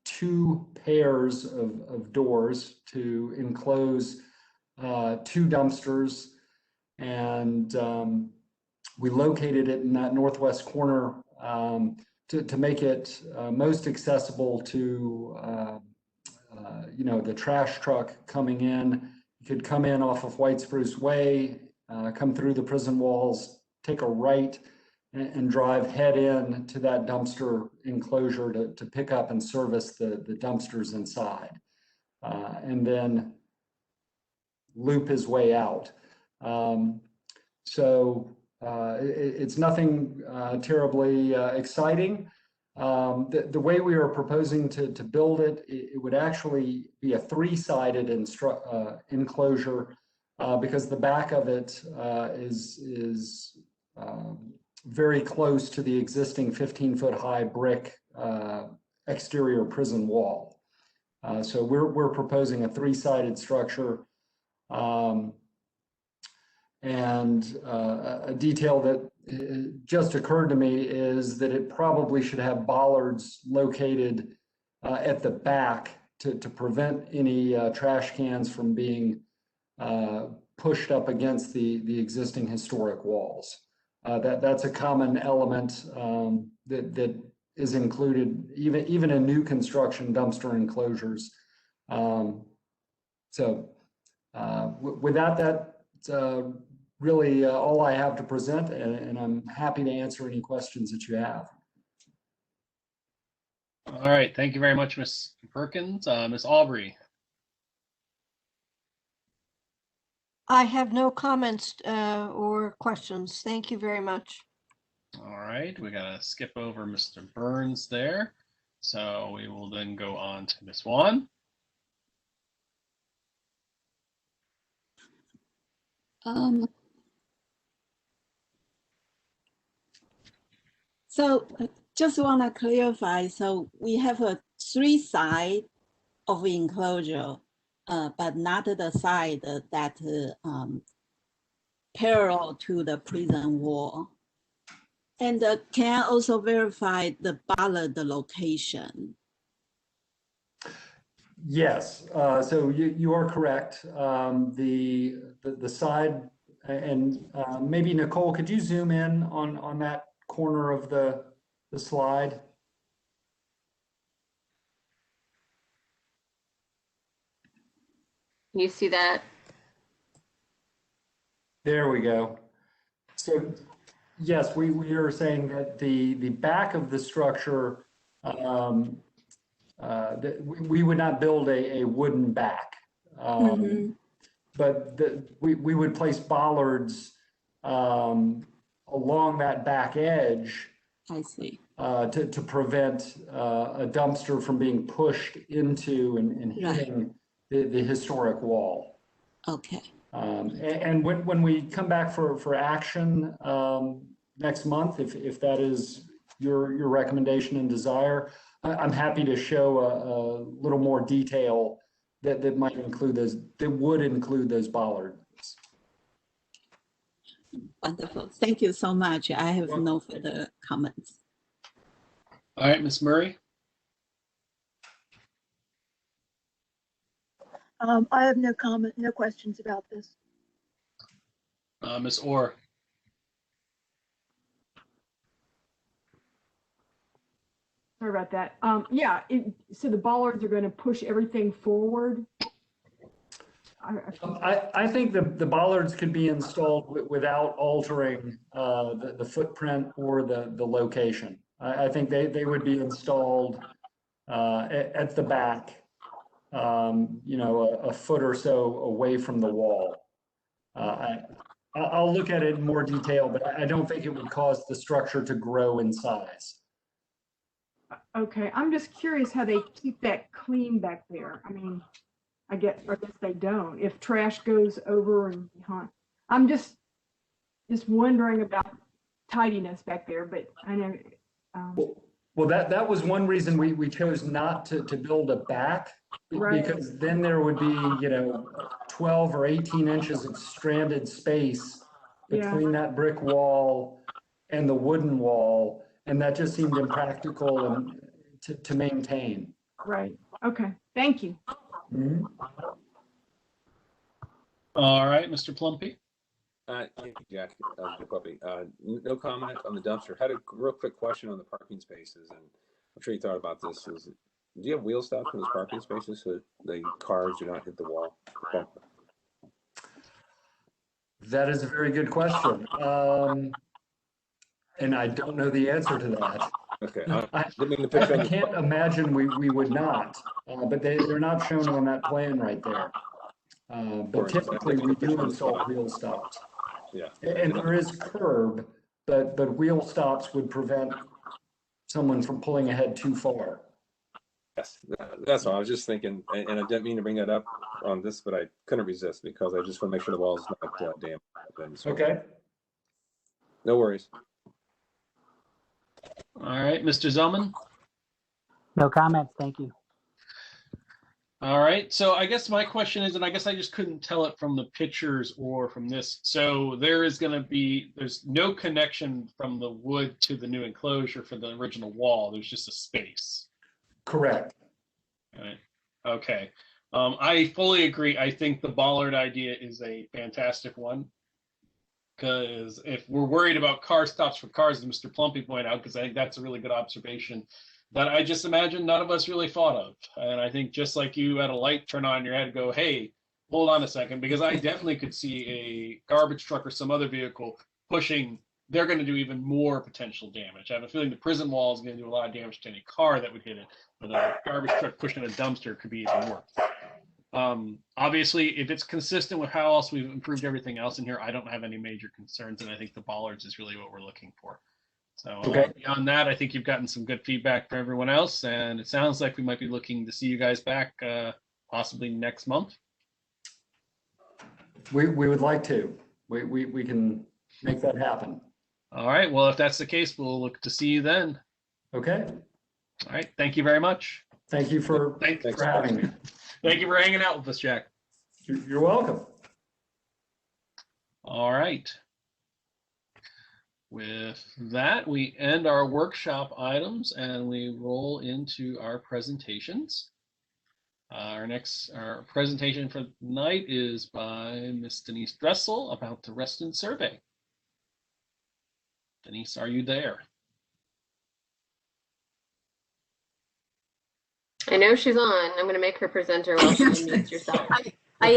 P: 2 pairs of doors to enclose 2 dumpsters, and we located it in that northwest corner to make it most accessible to the trash truck coming in. You could come in off of White Spruce Way, come through the prison walls, take a right, and drive head in to that dumpster enclosure to pick up and service the dumpsters inside, and then loop his way out. It's nothing terribly exciting. The way we are proposing to build it, it would actually be a 3-sided enclosure because the back of it is very close to the existing 15-foot high brick exterior prison wall. So we're proposing a 3-sided structure. And a detail that just occurred to me is that it probably should have bollards located at the back to prevent any trash cans from being pushed up against the existing historic walls. That's a common element that is included even in new construction dumpster enclosures. Without that, really all I have to present, and I'm happy to answer any questions that you have.
A: All right, thank you very much, Ms. Perkins. Ms. Aubrey.
C: I have no comments or questions. Thank you very much.
A: All right, we gotta skip over Mr. Burns there. So we will then go on to Ms. Wan.
E: So just want to clarify, so we have a 3 side of enclosure, but not the side that parallel to the prison wall. And can I also verify the bollard location?
P: Yes, so you are correct. The side, and maybe Nicole, could you zoom in on that corner of the slide?
B: Can you see that?
P: There we go. So yes, we are saying that the back of the structure, that we would not build a wooden back, but we would place bollards along that back edge.
E: I see.
P: To prevent a dumpster from being pushed into and hitting the historic wall.
E: Okay.
P: And when we come back for action next month, if that is your recommendation and desire, I'm happy to show a little more detail that might include those, that would include those bollards.
E: Wonderful. Thank you so much. I have no further comments.
A: All right, Ms. Murray.
F: I have no comment, no questions about this.
A: Ms. Orr.
G: Sorry about that. Yeah, so the bollards are going to push everything forward.
P: I think the bollards could be installed without altering the footprint or the location. I think they would be installed at the back, you know, a foot or so away from the wall. I'll look at it in more detail, but I don't think it would cause the structure to grow in size.
G: Okay, I'm just curious how they keep that clean back there. I mean, I guess they don't. If trash goes over and behind, I'm just wondering about tidiness back there. But I know.
P: Well, that was one reason we chose not to build a back,
G: Right.
P: because then there would be, you know, 12 or 18 inches of stranded space between that brick wall and the wooden wall, and that just seemed impractical and to maintain.
G: Right. Okay. Thank you.
P: Mm-hmm.
A: All right, Mr. Plumpy.
K: Thank you, Jack. The puppy. No comment on the dumpster. Had a real quick question on the parking spaces, and I'm sure you thought about this. Do you have wheel stops in those parking spaces so the cars do not hit the wall?
P: That is a very good question. And I don't know the answer to that.
K: Okay.
P: I can't imagine we would not, but they're not shown on that plan right there. But typically we do install wheel stops.
K: Yeah.
P: And there is curb, but wheel stops would prevent someone from pulling ahead too far.
K: Yes, that's all. I was just thinking, and I didn't mean to bring that up on this, but I couldn't resist because I just want to make sure the wall's not damaged. So,
P: okay.
K: No worries.
A: All right, Mr. Zellman.
H: No comments, thank you.
A: All right, so I guess my question is, and I guess I just couldn't tell it from the pictures or from this. So there's no connection from the wood to the new enclosure for the original wall. There's just a space.
P: Correct.
A: All right. Okay. I fully agree. I think the bollard idea is a fantastic one. Because if we're worried about car stops for cars, as Mr. Plumpy pointed out, because I think that's a really good observation that I just imagine none of us really thought of. And I think just like you had a light turn on in your head and go, hey, hold on a second, because I definitely could see a garbage truck or some other vehicle pushing, they're going to do even more potential damage. I have a feeling the prison wall is going to do a lot of damage to any car that would hit it, but a garbage truck pushing a dumpster could be even worse. Obviously, if it's consistent with how else we've improved everything else in here, I don't have any major concerns, and I think the bollards is really what we're looking for. So beyond that, I think you've gotten some good feedback from everyone else, and it sounds like we might be looking to see you guys back possibly next month.
P: We would like to. We can make that happen.
A: All right. Well, if that's the case, we'll look to see you then.
P: Okay.
A: All right. Thank you very much.
P: Thank you for having me.
A: Thank you for hanging out with us, Jack.
P: You're welcome.
A: All right. With that, we end our workshop items and we roll into our presentations. Our presentation for tonight is by Miss Denise Dressel about the Reston survey. Denise, are you there?
B: I know she's on. I'm going to make her presenter while she unmutes herself.
Q: I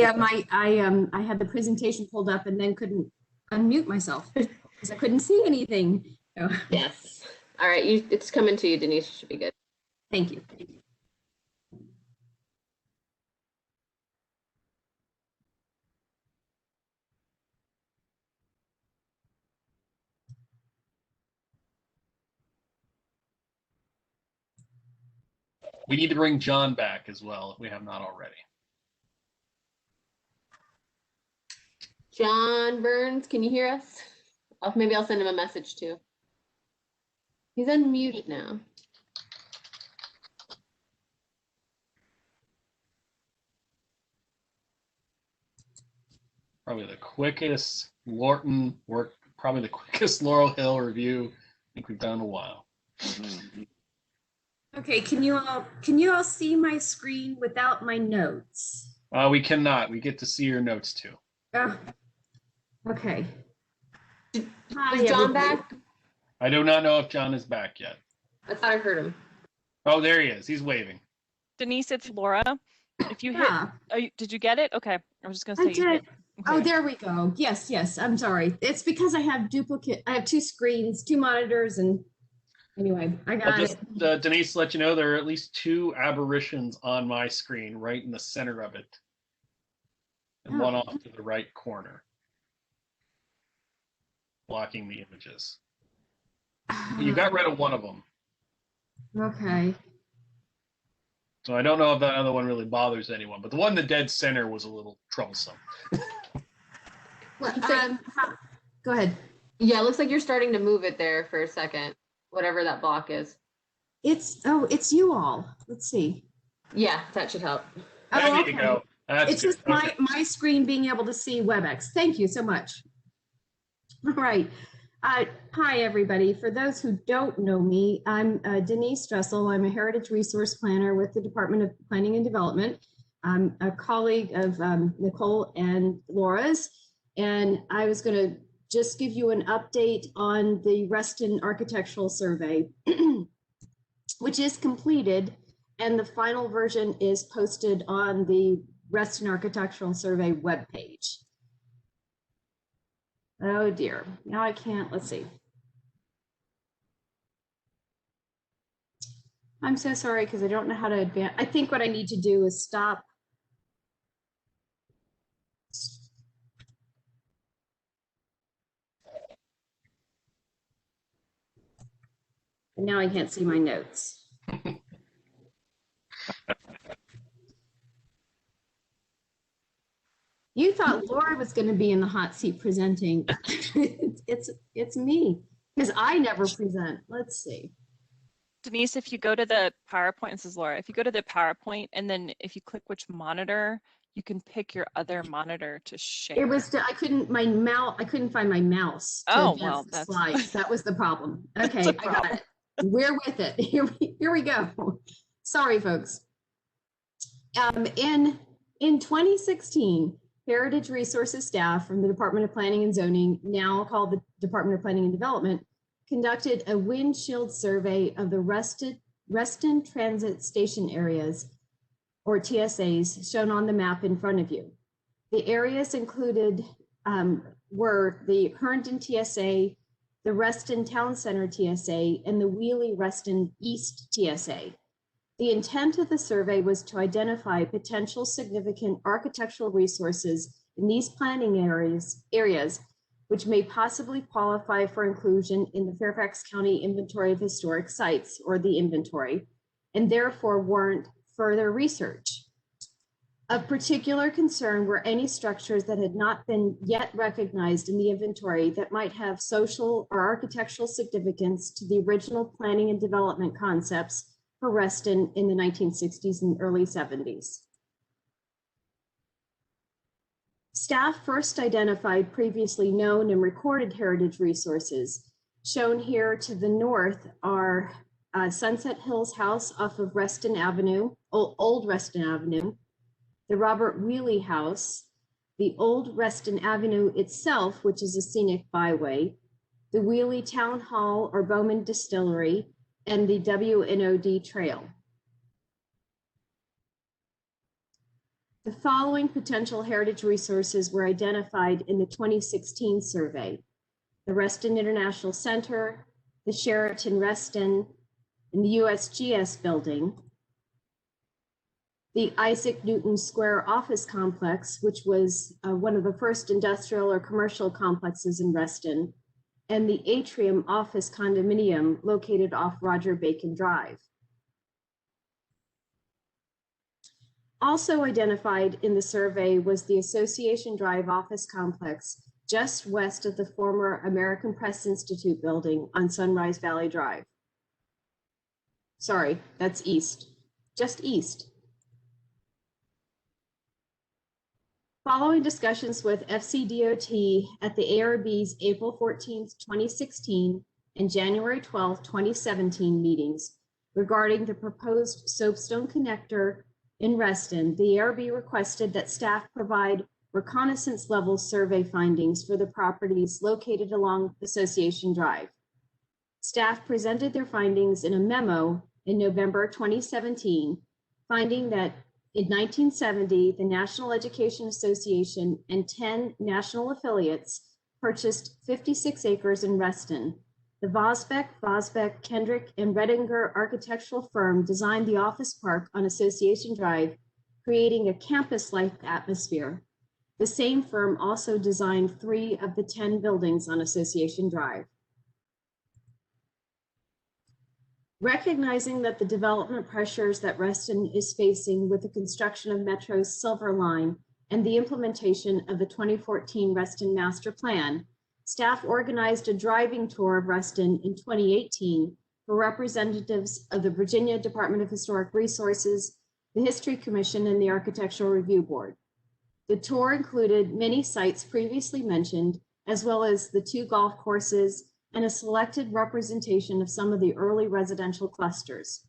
Q: had the presentation pulled up and then couldn't unmute myself because I couldn't see anything. So.
B: Yes. All right. It's coming to you, Denise. You should be good.
Q: Thank you.
A: We need to bring John back as well if we have not already.
B: John Burns, can you hear us? Maybe I'll send him a message too. He's unmuted now.
A: Probably the quickest Lorton work, probably the quickest Laurel Hill review I think we've done in a while.
Q: Okay, can you all see my screen without my notes?
A: We cannot. We get to see your notes too.
Q: Oh, okay. Hi,
B: Is John
Q: everybody.
B: back?
A: I do not know if John is back yet.
B: I thought I heard him.
A: Oh, there he is. He's waving.
M: Denise, it's Laura. If you hit,
Q: Yeah.
M: did you get it? Okay, I was just gonna
Q: I
M: say. You hit-
Q: did. Oh, there we go. Yes, yes. I'm sorry. It's because I have two screens, two monitors, and anyway, I
A: I'll
Q: got
A: just,
Q: it.
A: Denise, let you know there are at least 2 aberrations on my screen, right in the center of it, and one off to the right corner, blocking the images. You got rid of one of them,
Q: Okay.
A: so I don't know if that other one really bothers anyone. But the one in the dead center was a little troublesome.
B: Well,
Q: go ahead.
B: Yeah, it looks like you're starting to move it there for a second, whatever that block is.
Q: It's you all. Let's see.
B: Yeah, that should help.
A: There you go. That's
Q: It's
A: good.
Q: just my screen being able to see WebEx. Thank you so much. All right. Hi, everybody. For those who don't know me, I'm Denise Dressel. I'm a Heritage Resource Planner with the Department of Planning and Development. I'm a colleague of Nicole and Laura's, and I was going to just give you an update on the Reston Architectural Survey, which is completed, and the final version is posted on the Reston Architectural Survey webpage. Oh dear, now I can't, let's see. I'm so sorry because I don't know how to advance. I think what I need to do is stop. And now I can't see my notes. You thought Laura was going to be in the hot seat presenting. it's me because I never present. Let's see.
M: Denise, if you go to the PowerPoint, this is Laura. If you go to the PowerPoint and then if you click which monitor, you can pick your other monitor to share.
Q: It was I couldn't find my mouse to
M: Oh,
Q: advance
M: well,
Q: the
M: that's
Q: slides. That was the problem.
M: That's
Q: Okay,
M: a
Q: I got
M: problem.
Q: it. We're with it. Here we go. Sorry, folks. In 2016, Heritage Resources staff from the Department of Planning and Zoning, now called the Department of Planning and Development, conducted a windshield survey of the Reston Transit Station areas, or TSAs, shown on the map in front of you. The areas included were the Herndon TSA, the Reston Town Center TSA, and the Wheelie-Reston East TSA. The intent of the survey was to identify potential significant architectural resources in these planning areas which may possibly qualify for inclusion in the Fairfax County Inventory of Historic Sites, or the inventory, and therefore warrant further research. Of particular concern were any structures that had not been yet recognized in the inventory that might have social or architectural significance to the original planning and development concepts for Reston in the 1960s and early 70s. Staff first identified previously known and recorded heritage resources. Shown here to the north are Sunset Hills House off of Reston Avenue, Old Reston Avenue, the Robert Wheelie House, the Old Reston Avenue itself, which is a scenic byway, the Wheelie Town Hall or Bowman Distillery, and the WNOD Trail. The following potential heritage resources were identified in the 2016 survey: the Reston International Center, the Sheraton Reston, and the USGS building, the Isaac Newton Square office complex, which was one of the first industrial or commercial complexes in Reston, and the Atrium office condominium located off Roger Bacon Drive. Also identified in the survey was the Association Drive office complex just west of the former American Press Institute building on Sunrise Valley Drive. Sorry, that's east, just east. Following discussions with FCDOT at the ARB's April 14th, 2016 and January 12th, 2017 meetings regarding the proposed soapstone connector in Reston, the ARB requested that staff provide reconnaissance level survey findings for the properties located along Association Drive. Staff presented their findings in a memo in November 2017, finding that in 1970, the National Education Association and 10 national affiliates purchased 56 acres in Reston. The Vosbeck, Kendrick, and Redinger architectural firm designed the office park on Association Drive, creating a campus-like atmosphere. The same firm also designed 3 of the 10 buildings on Association Drive. Recognizing that the development pressures that Reston is facing with the construction of Metro's Silver Line and the implementation of the 2014 Reston Master Plan, staff organized a driving tour of Reston in 2018 for representatives of the Virginia Department of Historic Resources, the History Commission, and the Architectural Review Board. The tour included many sites previously mentioned, as well as the 2 golf courses and a selected representation of some of the early residential clusters.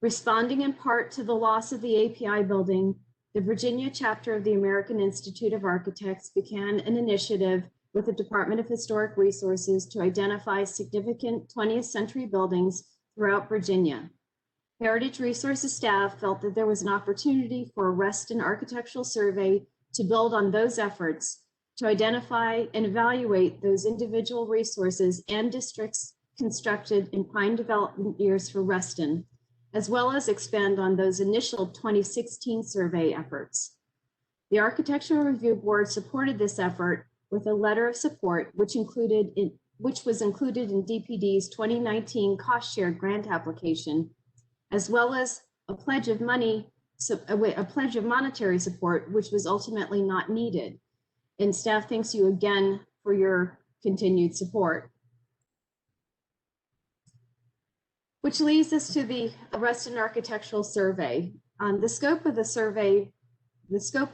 Q: Responding in part to the loss of the API building, the Virginia chapter of the American Institute of Architects began an initiative with the Department of Historic Resources to identify significant 20th century buildings throughout Virginia. Heritage Resources staff felt that there was an opportunity for a Reston architectural survey to build on those efforts to identify and evaluate those individual resources and districts constructed in prime development years for Reston, as well as expand on those initial 2016 survey efforts. The Architectural Review Board supported this effort with a letter of support, which was included in DPD's 2019 cost share grant application, as well as a pledge of monetary support, which was ultimately not needed. And staff thanks you again for your continued support. Which leads us to the Reston Architectural Survey. The scope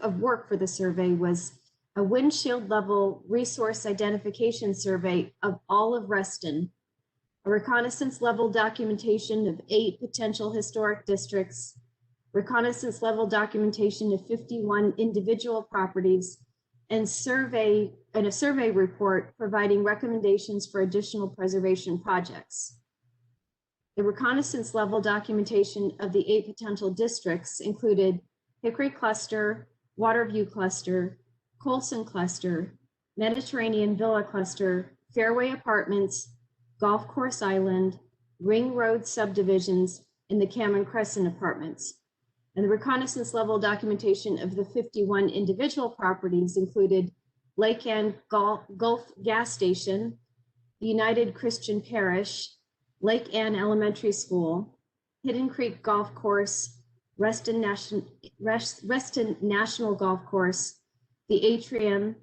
Q: of work for the survey was a windshield level resource identification survey of all of Reston, a reconnaissance level documentation of 8 potential historic districts, reconnaissance level documentation of 51 individual properties, and a survey report providing recommendations for additional preservation projects. The reconnaissance level documentation of the 8 potential districts included Hickory Cluster, Waterview Cluster, Colson Cluster, Mediterranean Villa Cluster, Fairway Apartments, Golf Course Island, Ring Road subdivisions, and the Cameron Crescent Apartments. And the reconnaissance level documentation of the 51 individual properties included Lake Ann Gulf Gas Station, the United Christian Parish, Lake Ann Elementary School, Hidden Creek Golf Course, Reston National Golf Course, the Atrium,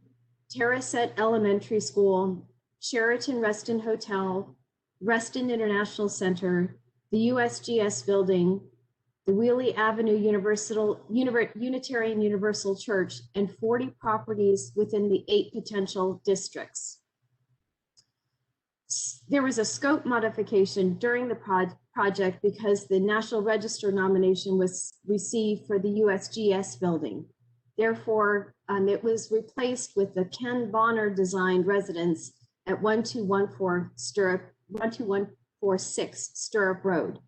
Q: Terracet Elementary School, Sheraton Reston Hotel, Reston International Center, the USGS Building, the Wheelie Avenue Unitarian Universal Church, and 40 properties within the 8 potential districts. There was a scope modification during the project because the National Register nomination was received for the USGS building. Therefore, it was replaced with the Ken Bonner designed residence at 1246 Stirrup Road.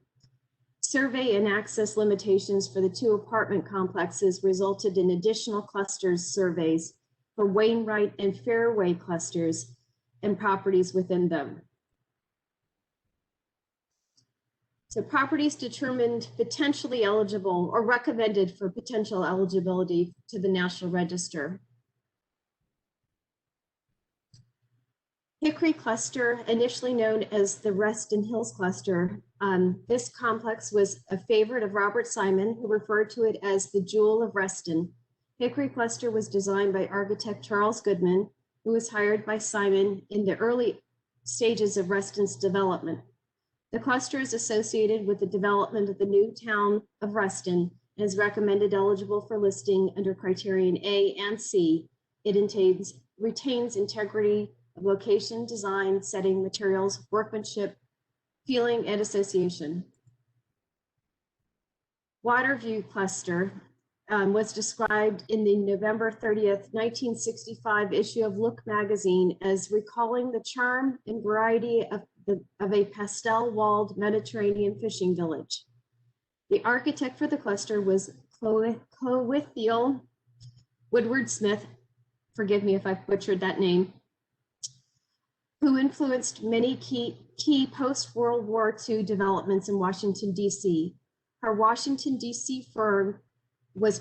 Q: Survey and access limitations for the 2 apartment complexes resulted in additional clusters surveys for Wainwright and Fairway clusters and properties within them. So properties determined potentially eligible or recommended for potential eligibility to the National Register. Hickory Cluster, initially known as the Reston Hills Cluster. This complex was a favorite of Robert Simon, who referred to it as the Jewel of Reston. Hickory Cluster was designed by architect Charles Goodman, who was hired by Simon in the early stages of Reston's development. The cluster is associated with the development of the new town of Reston and is recommended eligible for listing under criterion A and C. It retains integrity of location, design, setting, materials, workmanship, feeling, and association. Waterview Cluster was described in the November 30th, 1965 issue of Look magazine as recalling the charm and variety of a pastel-walled Mediterranean fishing village. The architect for the cluster was Clowithiel Woodward Smith, forgive me if I butchered that name, who influenced many key post-World War II developments in Washington, D.C. Her Washington, D.C. firm was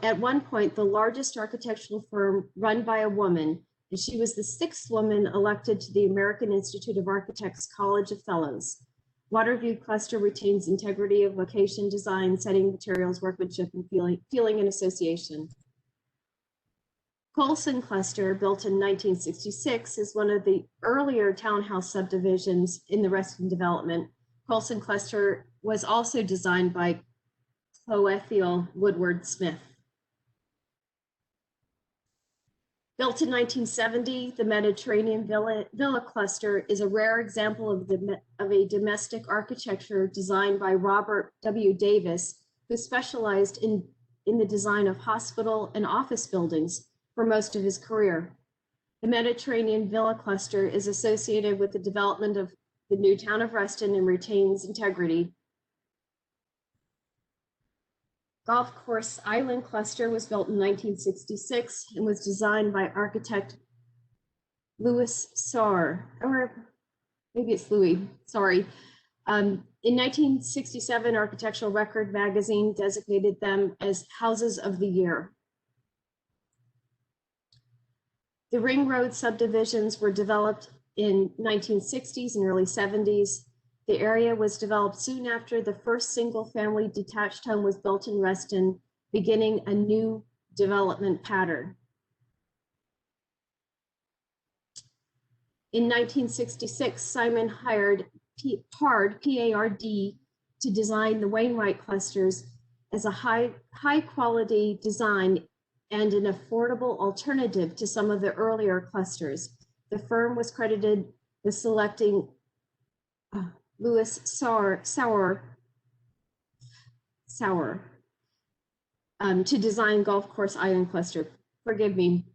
Q: at one point the largest architectural firm run by a woman, and she was the 6th woman elected to the American Institute of Architects College of Fellows. Waterview Cluster retains integrity of location, design, setting, materials, workmanship, and feeling and association. Colson Cluster, built in 1966, is one of the earlier townhouse subdivisions in the Reston development. Colson Cluster was also designed by Clowithiel Woodward Smith. Built in 1970, the Mediterranean Villa Cluster is a rare example of a domestic architecture designed by Robert W. Davis, who specialized in the design of hospital and office buildings for most of his career. The Mediterranean Villa Cluster is associated with the development of the new town of Reston and retains integrity. Golf Course Island Cluster was built in 1966 and was designed by architect Louis Saar, or maybe it's Louis, sorry. In 1967, Architectural Record magazine designated them as Houses of the Year. The Ring Road subdivisions were developed in 1960s and early 70s. The area was developed soon after the first single-family detached home was built in Reston, beginning a new development pattern. In 1966, Simon hired PARD, to design the Wainwright clusters as a high-quality design and an affordable alternative to some of the earlier clusters. The firm was credited with selecting Louis Sauer to design Golf Course Island Cluster. Forgive me.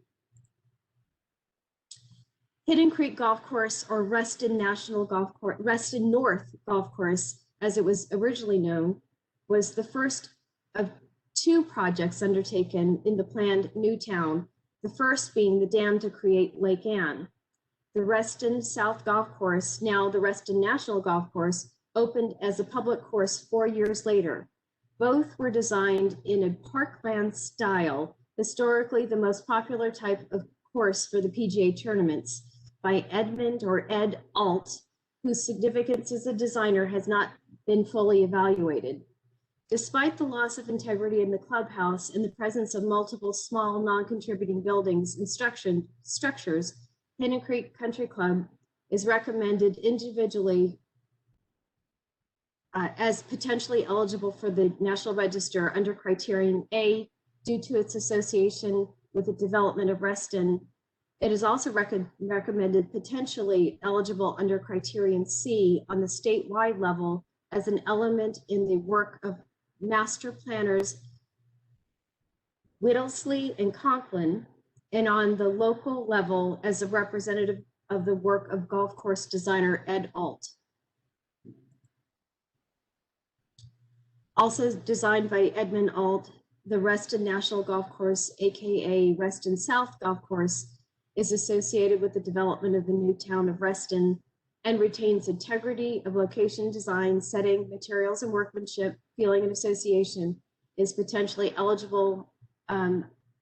Q: Hidden Creek Golf Course, or Reston National Golf Course, Reston North Golf Course, as it was originally known, was the first of 2 projects undertaken in the planned new town, the first being the dam to create Lake Anne. The Reston South Golf Course, now the Reston National Golf Course, opened as a public course 4 years later. Both were designed in a parkland style, historically the most popular type of course for the PGA tournaments, by Edmund or Ed Alt, whose significance as a designer has not been fully evaluated. Despite the loss of integrity in the clubhouse and the presence of multiple small non-contributing buildings and structures, Hidden Creek Country Club is recommended individually as potentially eligible for the National Register under criterion A due to its association with the development of Reston. It is also recommended potentially eligible under criterion C on the statewide level as an element in the work of master planners Whittlesley and Conklin, and on the local level as a representative of the work of golf course designer Ed Alt. Also designed by Edmund Alt, the Reston National Golf Course, aka Reston South Golf Course, is associated with the development of the new town of Reston and retains integrity of location, design, setting, materials and workmanship, feeling and association, is potentially eligible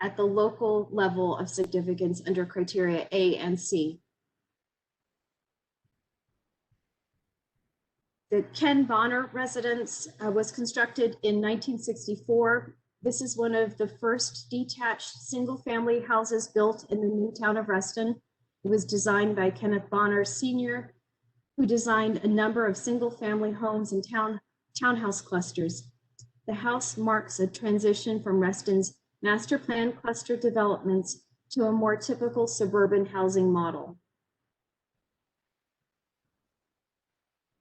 Q: at the local level of significance under criteria A and C. The Ken Bonner residence was constructed in 1964. This is one of the first detached single-family houses built in the new town of Reston. It was designed by Kenneth Bonner Sr., who designed a number of single-family homes and townhouse clusters. The house marks a transition from Reston's master plan cluster developments to a more typical suburban housing model.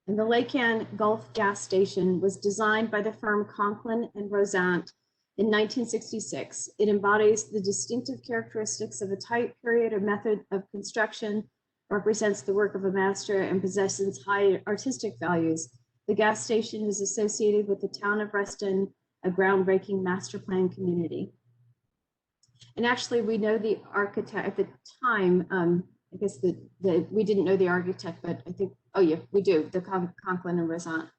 Q: And the Lake Ann Gulf gas station was designed by the firm Conklin and Rosant in 1966. It embodies the distinctive characteristics of a tight period or method of construction, represents the work of a master, and possesses high artistic values. The gas station is associated with the town of Reston, a groundbreaking master plan community. And actually, we know the architect at the time. I guess we didn't know the architect, but I think, oh yeah, we do, the Conklin and Rosant.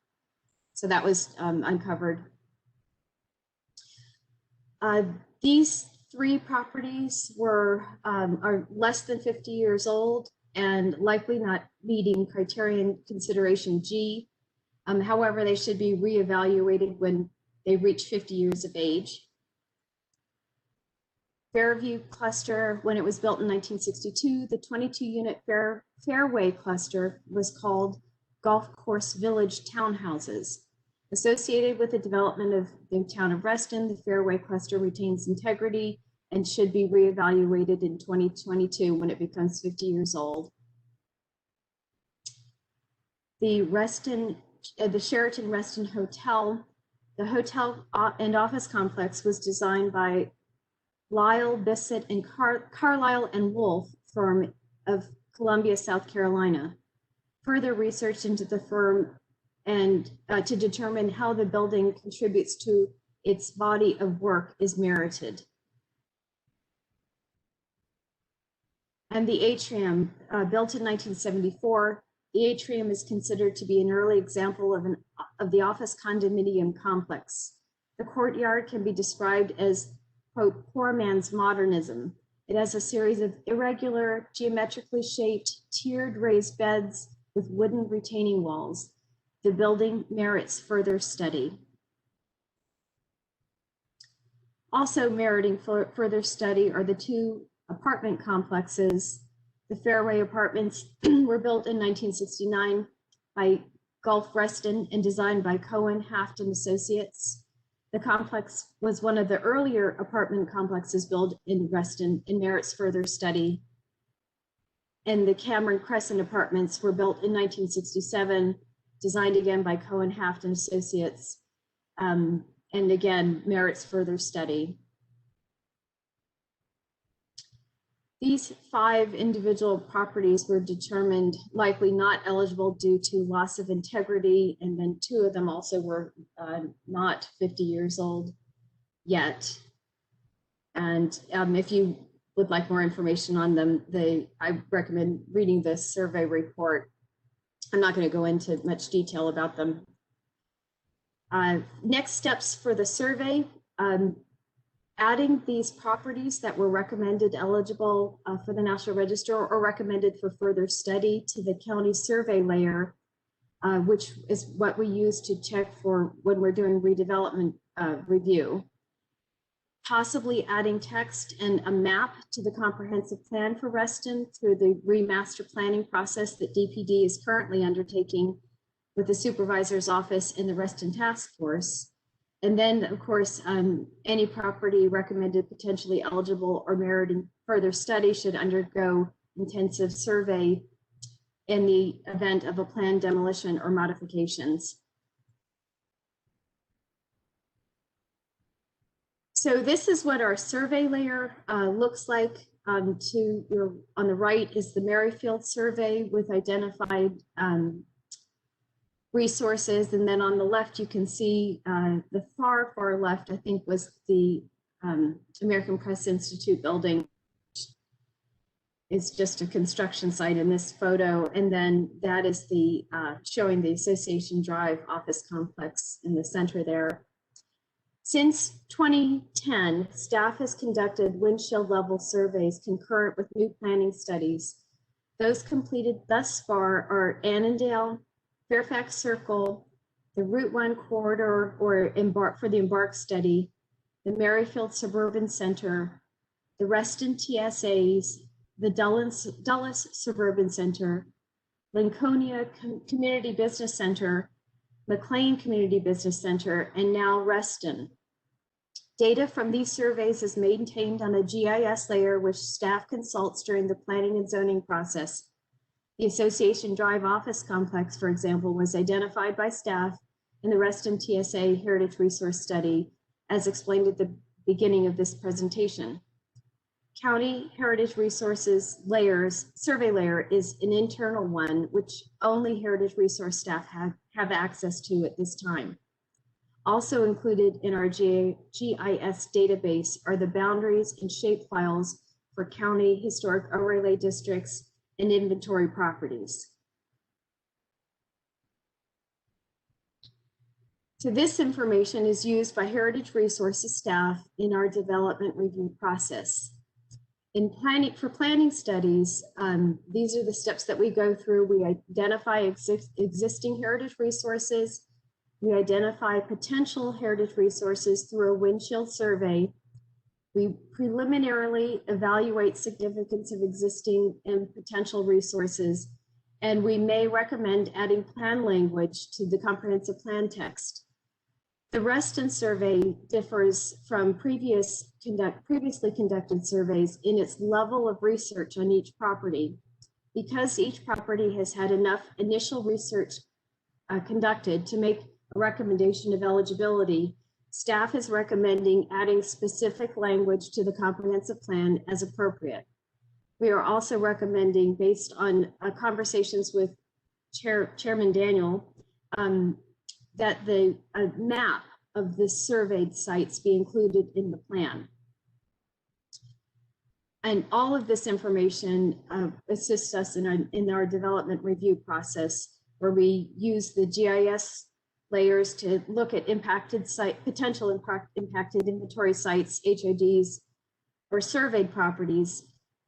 Q: So that was uncovered. These three properties are less than 50 years old and likely not meeting criterion consideration G. However, they should be reevaluated when they reach 50 years of age. Fairview cluster, when it was built in 1962, the 22-unit Fairway cluster was called Golf Course Village Townhouses. Associated with the development of the town of Reston, the Fairway cluster retains integrity and should be reevaluated in 2022 when it becomes 50 years old. The Sheraton Reston Hotel, the hotel and office complex was designed by Lyle, Bissett, and Carlisle and Wolf firm of Columbia, South Carolina. Further research into the firm and to determine how the building contributes to its body of work is merited. And the atrium, built in 1974, the atrium is considered to be an early example of the office condominium complex. The courtyard can be described as, quote, poor man's modernism. It has a series of irregular, geometrically shaped, tiered raised beds with wooden retaining walls. The building merits further study. Also meriting further study are the two apartment complexes. The Fairway Apartments were built in 1969 by Gulf Reston and designed by Cohen, Haft and Associates. The complex was one of the earlier apartment complexes built in Reston and merits further study. And the Cameron Crescent Apartments were built in 1967, designed again by Cohen, Haft and Associates, and again, merits further study. These 5 individual properties were determined likely not eligible due to loss of integrity, and then 2 of them also were not 50 years old yet. And if you would like more information on them, I recommend reading the survey report. I'm not going to go into much detail about them. Next steps for the survey. Adding these properties that were recommended eligible for the National Register or recommended for further study to the county survey layer, which is what we use to check for when we're doing redevelopment review. Possibly adding text and a map to the comprehensive plan for Reston through the remaster planning process that DPD is currently undertaking with the supervisor's office and the Reston Task Force. And then, of course, any property recommended potentially eligible or meriting further study should undergo intensive survey in the event of a planned demolition or modifications. So this is what our survey layer looks like. On the right is the Merrifield survey with identified resources, and then on the left you can see the far left, I think, was the American Press Institute building. It's just a construction site in this photo, and then that is the showing the Association Drive office complex in the center there. Since 2010, staff has conducted windshield level surveys concurrent with new planning studies. Those completed thus far are Annandale, Fairfax Circle, the Route 1 corridor or for the Embark study, the Merrifield Suburban Center, the Reston TSAs, the Dulles Suburban Center, Lincolnia Community Business Center, McLean Community Business Center, and now Reston. Data from these surveys is maintained on a GIS layer which staff consults during the planning and zoning process. The Association Drive office complex, for example, was identified by staff in the Reston TSA Heritage Resource Study, as explained at the beginning of this presentation. County Heritage Resources survey layer is an internal one, which only Heritage Resource staff have access to at this time. Also included in our GIS database are the boundaries and shape files for county historic overlay districts and inventory properties. So this information is used by Heritage Resources staff in our development review process. For planning studies, these are the steps that we go through. We identify existing heritage resources. We identify potential heritage resources through a windshield survey. We preliminarily evaluate significance of existing and potential resources, and we may recommend adding plan language to the comprehensive plan text. The Reston survey differs from previously conducted surveys in its level of research on each property. Because each property has had enough initial research conducted to make a recommendation of eligibility, staff is recommending adding specific language to the comprehensive plan as appropriate. We are also recommending, based on conversations with Chairman Daniel, that the map of the surveyed sites be included in the plan. And all of this information assists us in our development review process, where we use the GIS layers to look at potential impacted inventory sites, HODs, or surveyed properties.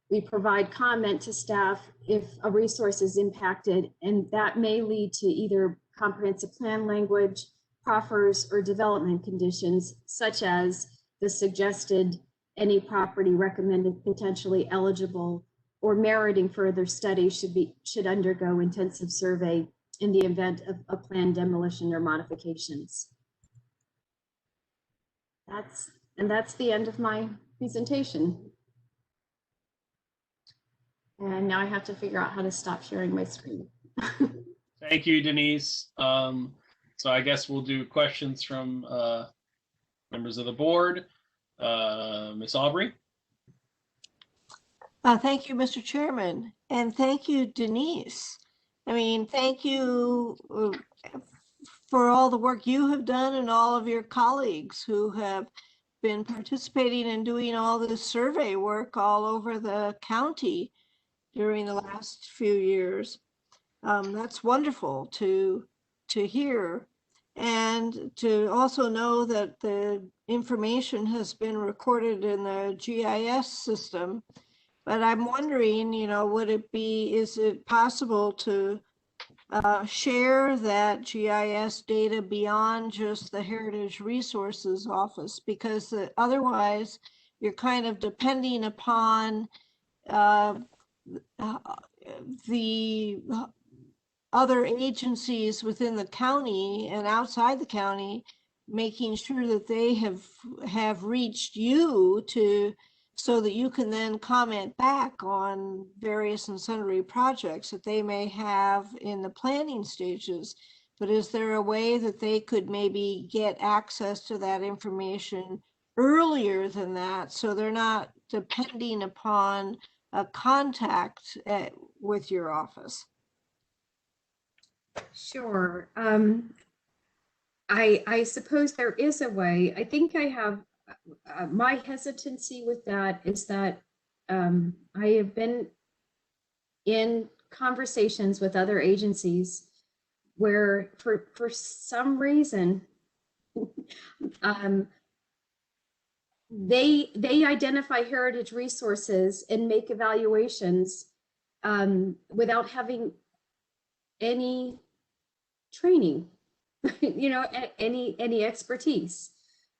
Q: We provide comment to staff if a resource is impacted, and that may lead to either comprehensive plan language, proffers, or development conditions, such as the suggested any property recommended potentially eligible or meriting further study should undergo intensive survey in the event of a planned demolition or modifications. That's the end of my presentation. And now I have to figure out how to stop sharing my screen.
A: Thank you, Denise. So I guess we'll do questions from members of the board. Ms. Aubrey?
C: Thank you, Mr. Chairman, and thank you, Denise. I mean, thank you for all the work you have done and all of your colleagues who have been participating and doing all this survey work all over the county during the last few years. That's wonderful to hear, and to also know that the information has been recorded in the GIS system. But I'm wondering, is it possible to share that GIS data beyond just the Heritage Resources Office? Because otherwise you're kind of depending upon the other agencies within the county and outside the county, making sure that they have reached you so that you can then comment back on various and sundry projects that they may have in the planning stages. But is there a way that they could maybe get access to that information earlier than that, so they're not depending upon a contact with your office?
Q: Sure. I suppose there is a way. I think I have my hesitancy with that is that I have been in conversations with other agencies where for some reason they identify heritage resources and make evaluations without having any training, any expertise.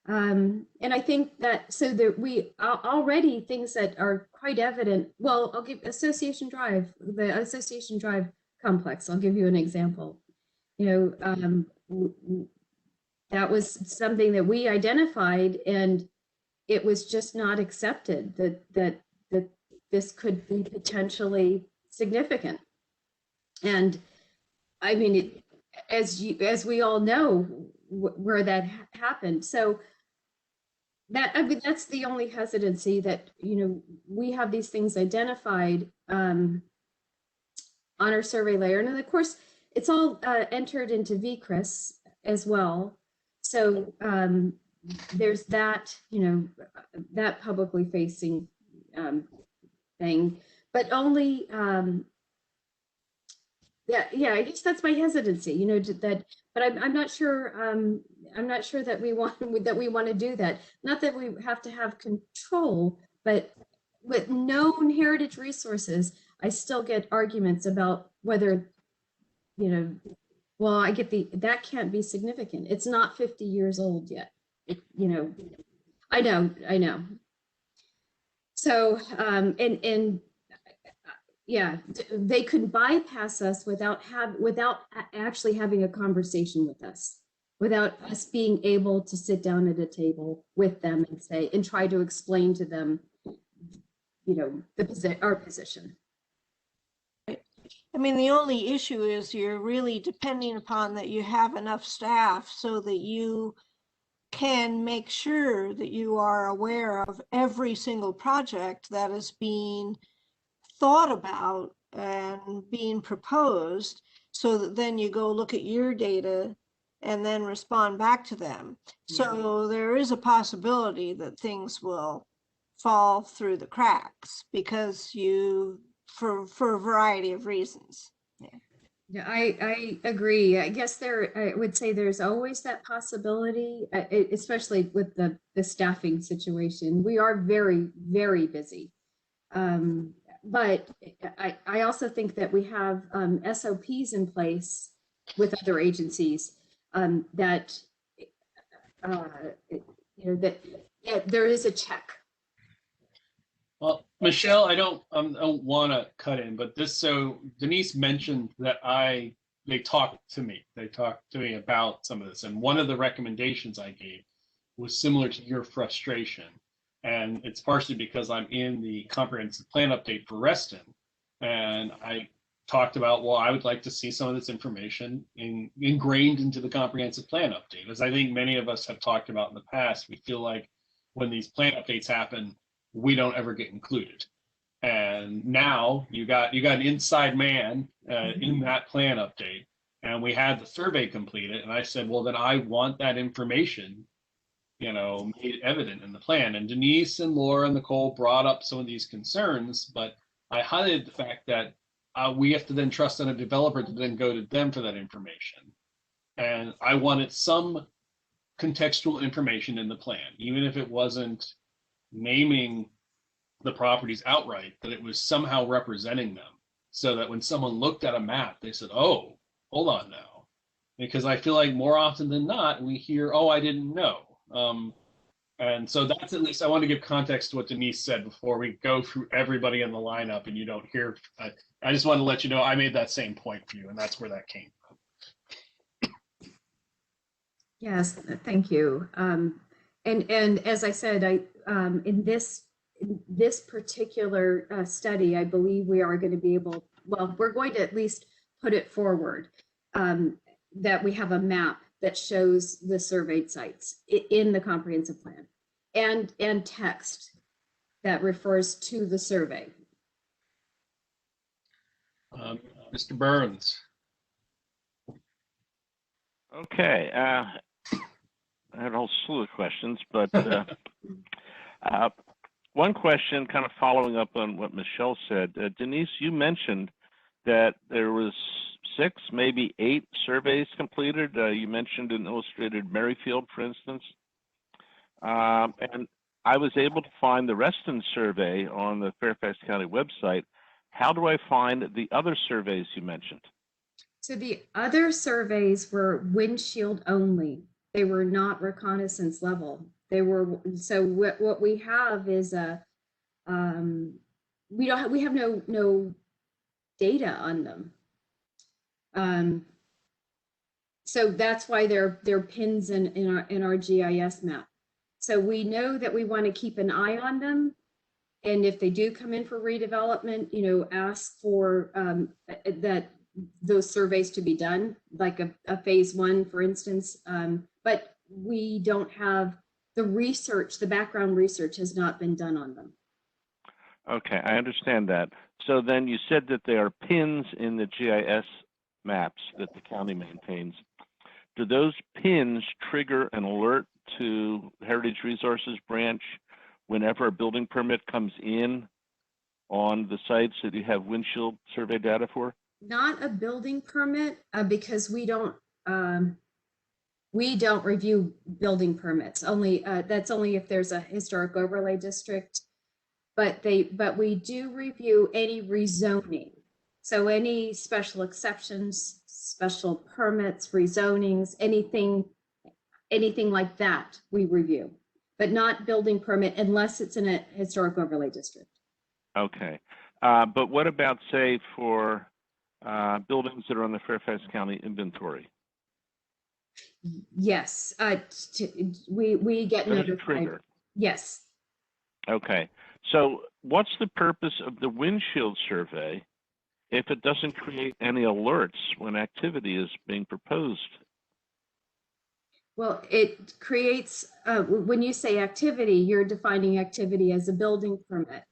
Q: And I think that so that we already things that are quite evident. Well, I'll give the Association Drive complex. I'll give you an example. That was something that we identified, and it was just not accepted that this could be potentially significant. And I mean, as we all know where that happened. So that's the only hesitancy that, we have these things identified on our survey layer. And then of course, it's all entered into VCRIS as well. So there's that, that publicly facing thing, but only, yeah, I guess that's my hesitancy, but I'm not sure, that we want to do that. Not that we have to have control, but with known heritage resources, I still get arguments about whether, well, I get that can't be significant. It's not 50 years old yet. I know. So, yeah, they could bypass us without actually having a conversation with us, without us being able to sit down at a table with them and try to explain to them, our position.
C: I mean, the only issue is you're really depending upon that you have enough staff so that you can make sure that you are aware of every single project that is being thought about and being proposed, so that then you go look at your data and then respond back to them. So there is a possibility that things will fall through the cracks because for a variety of reasons.
Q: Yeah, I agree. I guess I would say there's always that possibility, especially with the staffing situation. We are very, very busy. But I also think that we have SOPs in place with other agencies that, there is a check.
A: Well, Michelle, I don't want to cut in, but so Denise mentioned that they talked to me about some of this. And one of the recommendations I gave was similar to your frustration. And it's partially because I'm in the comprehensive plan update for Reston. And I talked about, well, I would like to see some of this information ingrained into the comprehensive plan update. As I think many of us have talked about in the past, we feel like when these plan updates happen, we don't ever get included. And now you got an inside man in that plan update, and we had the survey completed. And I said, well, then I want that information, made evident in the plan. And Denise and Laura and Nicole brought up some of these concerns, but I highlighted the fact that we have to then trust on a developer to then go to them for that information. And I wanted some contextual information in the plan, even if it wasn't naming the properties outright, that it was somehow representing them, so that when someone looked at a map, they said, oh, hold on now. Because I feel like more often than not, we hear, oh, I didn't know. And so that's, at least I want to give context to what Denise said before we go through everybody in the lineup and you don't hear. I just want to let you know I made that same point for you, and that's where that came from.
Q: Yes, thank you. And as I said, in this particular study, I believe we are going to be able, well, we're going to at least put it forward that we have a map that shows the surveyed sites in the comprehensive plan, and text that refers to the survey.
A: Mr. Burns.
D: Okay. I had a whole slew of questions, but one question kind of following up on what Michelle said. Denise, you mentioned that there was 6, maybe 8 surveys completed. You mentioned an illustrated Merrifield, for instance. And I was able to find the Reston survey on the Fairfax County website. How do I find the other surveys you mentioned?
Q: So the other surveys were windshield only. They were not reconnaissance level. They were, so what we have is we have no data on them. So that's why they're pins in our GIS map. So we know that we want to keep an eye on them. And if they do come in for redevelopment, ask for that those surveys to be done, like a phase 1, for instance. But we don't have the research, the background research has not been done on them.
D: Okay, I understand that. So then you said that there are pins in the GIS maps that the county maintains. Do those pins trigger an alert to Heritage Resources branch whenever a building permit comes in on the sites that you have windshield survey data for?
Q: Not a building permit, because we don't review building permits. Only that's only if there's a historic overlay district. But we do review any rezoning. So any special exceptions, special permits, rezonings, anything like that we review, but not building permit unless it's in a historic overlay district.
D: Okay, but what about, say, for buildings that are on the Fairfax County inventory?
Q: Yes, we get notified.
D: Trigger.
Q: Yes.
D: Okay, so what's the purpose of the windshield survey if it doesn't create any alerts when activity is being proposed?
Q: Well, it creates, when you say activity, you're defining activity as a building permit.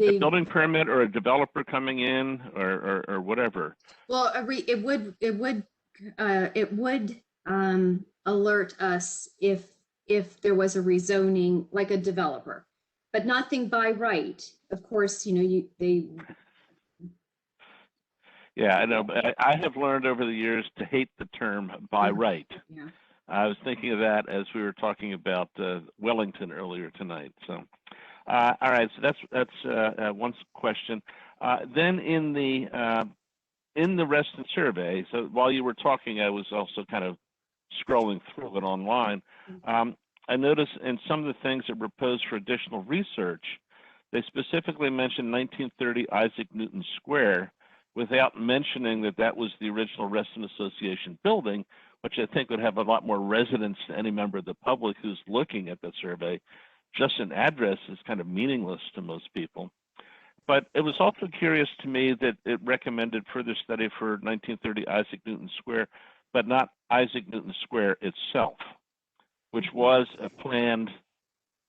D: A building permit or a developer coming in or whatever.
Q: Well, it would alert us if there was a rezoning, like a developer, but nothing by right. Of course, they.
D: Yeah, I know, but I have learned over the years to hate the term by right.
Q: Yeah.
D: I was thinking of that as we were talking about Wellington earlier tonight. So, all right, so that's one question. Then in the Reston survey, so while you were talking, I was also kind of scrolling through it online. I noticed in some of the things that were proposed for additional research, they specifically mentioned 1930 Isaac Newton Square without mentioning that that was the original Reston Association building, which I think would have a lot more resonance to any member of the public who's looking at the survey. Just an address is kind of meaningless to most people. But it was also curious to me that it recommended further study for 1930 Isaac Newton Square, but not Isaac Newton Square itself, which was a planned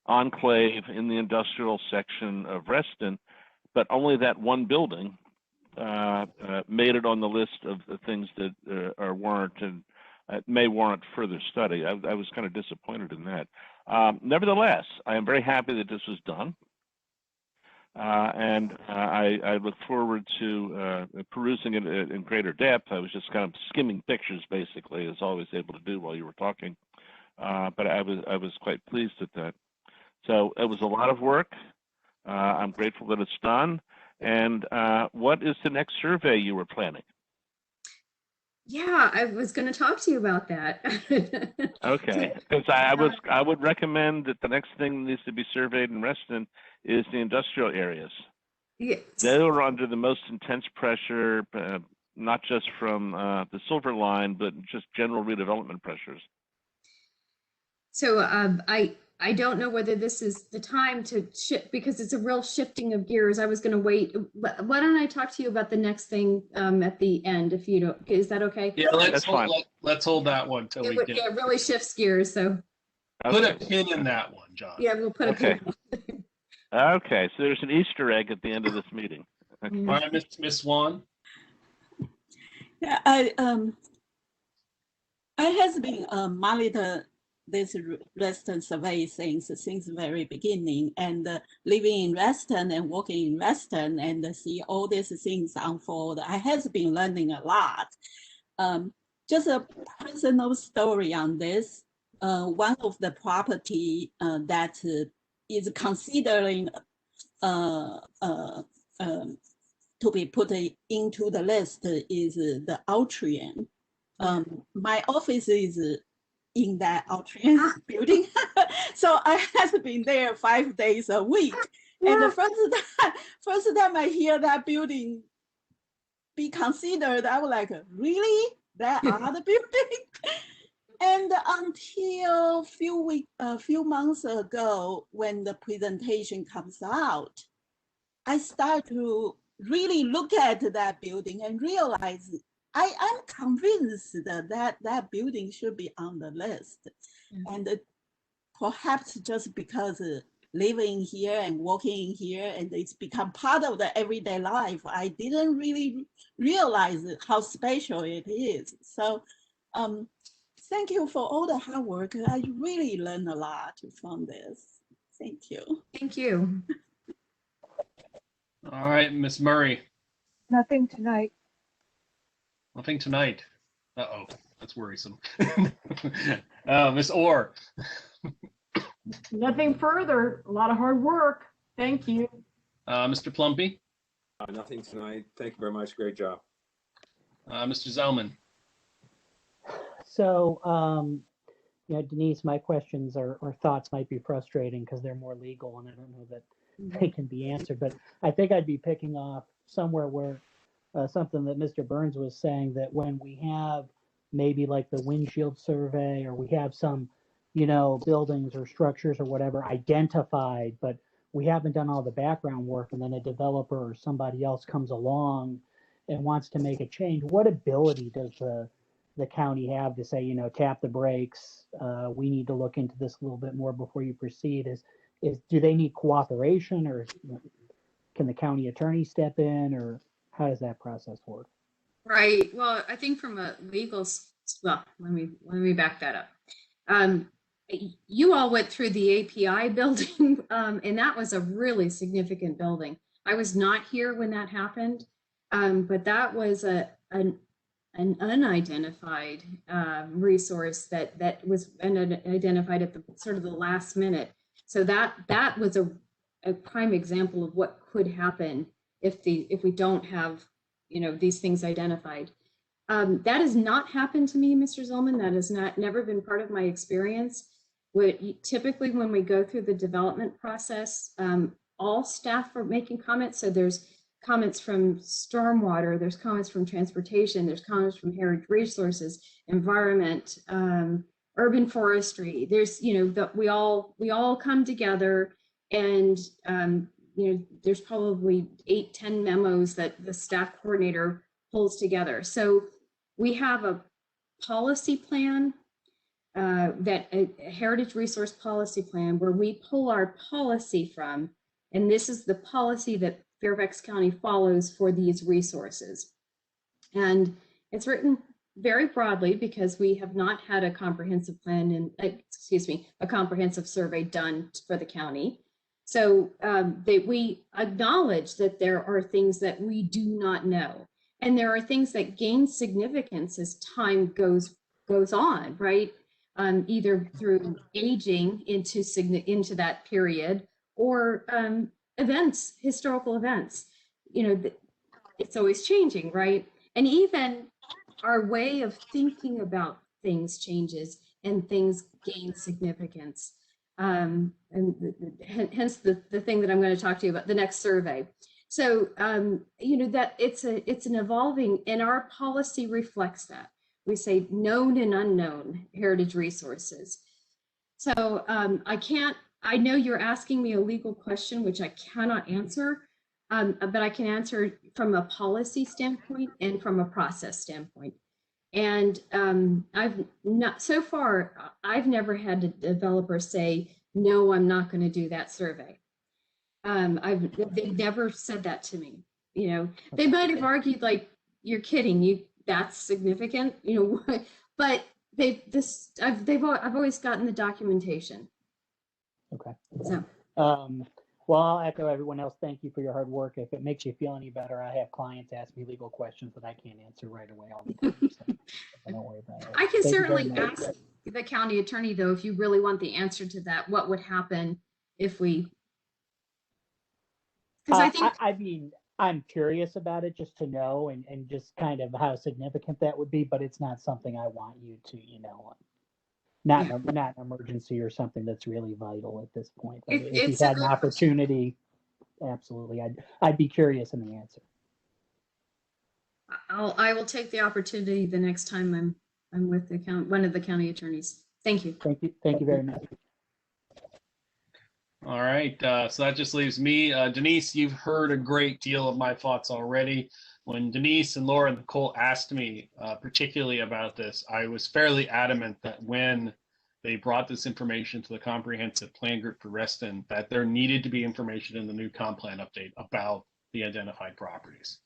D: enclave in the industrial section of Reston, but only that one building made it on the list of the things that are warranted, may warrant further study. I was kind of disappointed in that. Nevertheless, I am very happy that this was done. And I look forward to perusing it in greater depth. I was just kind of skimming pictures, basically, as I was able to do while you were talking. But I was quite pleased at that. So it was a lot of work. I'm grateful that it's done. And what is the next survey you were planning?
Q: Yeah, I was going to talk to you about that.
D: Okay, because I would recommend that the next thing that needs to be surveyed in Reston is the industrial areas.
Q: Yes.
D: They were under the most intense pressure, not just from the Silver Line, but just general redevelopment pressures.
Q: So I don't know whether this is the time to shift, because it's a real shifting of gears. I was going to wait. Why don't I talk to you about the next thing at the end, if you don't, is that okay?
A: Yeah, let's hold that one till we get.
Q: Yeah, it really shifts gears, so.
A: Put a pin in that one, John.
Q: Yeah, we'll put a pin.
D: Okay, so there's an Easter egg at the end of this meeting. Okay.
A: All right, Miss Swan.
E: Yeah, I has been monitor this Reston survey since the very beginning, and living in Reston and working in Reston and see all these things unfold. I has been learning a lot. Just a personal story on this. One of the property that is considering to be put into the list is the Altrian. My office is in that Altrian building. So I have been there 5 days a week. And the first time I hear that building be considered, I was like, really? That other building? And until a few months ago, when the presentation comes out, I start to really look at that building and realize I'm convinced that that building should be on the list. And perhaps just because living here and working here and it's become part of the everyday life, I didn't really realize how special it is. So thank you for all the hard work. I really learned a lot from this. Thank you.
Q: Thank you.
A: All right, Miss Murray.
F: Nothing tonight.
A: Nothing tonight. Uh-oh, that's worrisome. Miss Orr.
G: Nothing further. A lot of hard work. Thank you.
A: Mr. Plumpy.
K: Nothing tonight. Thank you very much. Great job.
A: Mr. Zellman.
H: So, you know, Denise, my questions or thoughts might be frustrating because they're more legal and I don't know that they can be answered. But I think I'd be picking off somewhere where something that Mr. Burns was saying, that when we have maybe like the windshield survey, or we have some, you know, buildings or structures or whatever identified, but we haven't done all the background work, and then a developer or somebody else comes along and wants to make a change, what ability does the county have to say, you know, tap the brakes, we need to look into this a little bit more before you proceed? Do they need cooperation, or can the county attorney step in, or how does that process work?
Q: Right. Well, I think from a legal, well, let me back that up. You all went through the API building, and that was a really significant building. I was not here when that happened, but that was an unidentified resource that was identified at the sort of the last minute. So that was a prime example of what could happen if we don't have, you know, these things identified. That has not happened to me, Mr. Zellman. That has never been part of my experience. Typically, when we go through the development process, all staff are making comments. So there's comments from stormwater, there's comments from transportation, there's comments from heritage resources, environment, urban forestry. There's, you know, we all come together, and you know, there's probably 8-10 memos that the staff coordinator pulls together. So we have a policy plan, that a heritage resource policy plan, where we pull our policy from, and this is the policy that Fairfax County follows for these resources. And it's written very broadly because we have not had a comprehensive plan and, a comprehensive survey done for the county. So we acknowledge that there are things that we do not know. And there are things that gain significance as time goes on, right? Either through aging into that period, or events, historical events. You know, it's always changing, right? And even our way of thinking about things changes, and things gain significance. And hence the thing that I'm going to talk to you about, the next survey. So, you know, that it's an evolving, and our policy reflects that. We say known and unknown heritage resources. So I know you're asking me a legal question, which I cannot answer, but I can answer from a policy standpoint and from a process standpoint. And so far, I've never had a developer say, no, I'm not going to do that survey. They've never said that to me. You know, they might have argued like, you're kidding, that's significant, you know, but I've always gotten the documentation.
H: Okay.
Q: So.
H: Well, I'll echo everyone else. Thank you for your hard work. If it makes you feel any better, I have clients ask me legal questions that I can't answer right away all the time. So don't worry about it.
Q: I can
H: Thank you very
Q: certainly
H: much.
Q: ask the county attorney, though, if you really want the answer to that, what would happen if we? Because I think
H: I mean, I'm curious about it just to know and just kind of how significant that would be, but it's not something I want you to, not an emergency or something that's really vital at this point. But if you've
Q: It's a
H: had an
Q: good question.
H: opportunity, absolutely, I'd be curious in the answer.
Q: I will take the opportunity the next time I'm with one of the county attorneys. Thank you.
H: Thank you very much.
A: All right, so that just leaves me. Denise, you've heard a great deal of my thoughts already. When Denise and Laura and Nicole asked me particularly about this, I was fairly adamant that when they brought this information to the comprehensive plan group for Reston, that there needed to be information in the new comp plan update about the identified properties.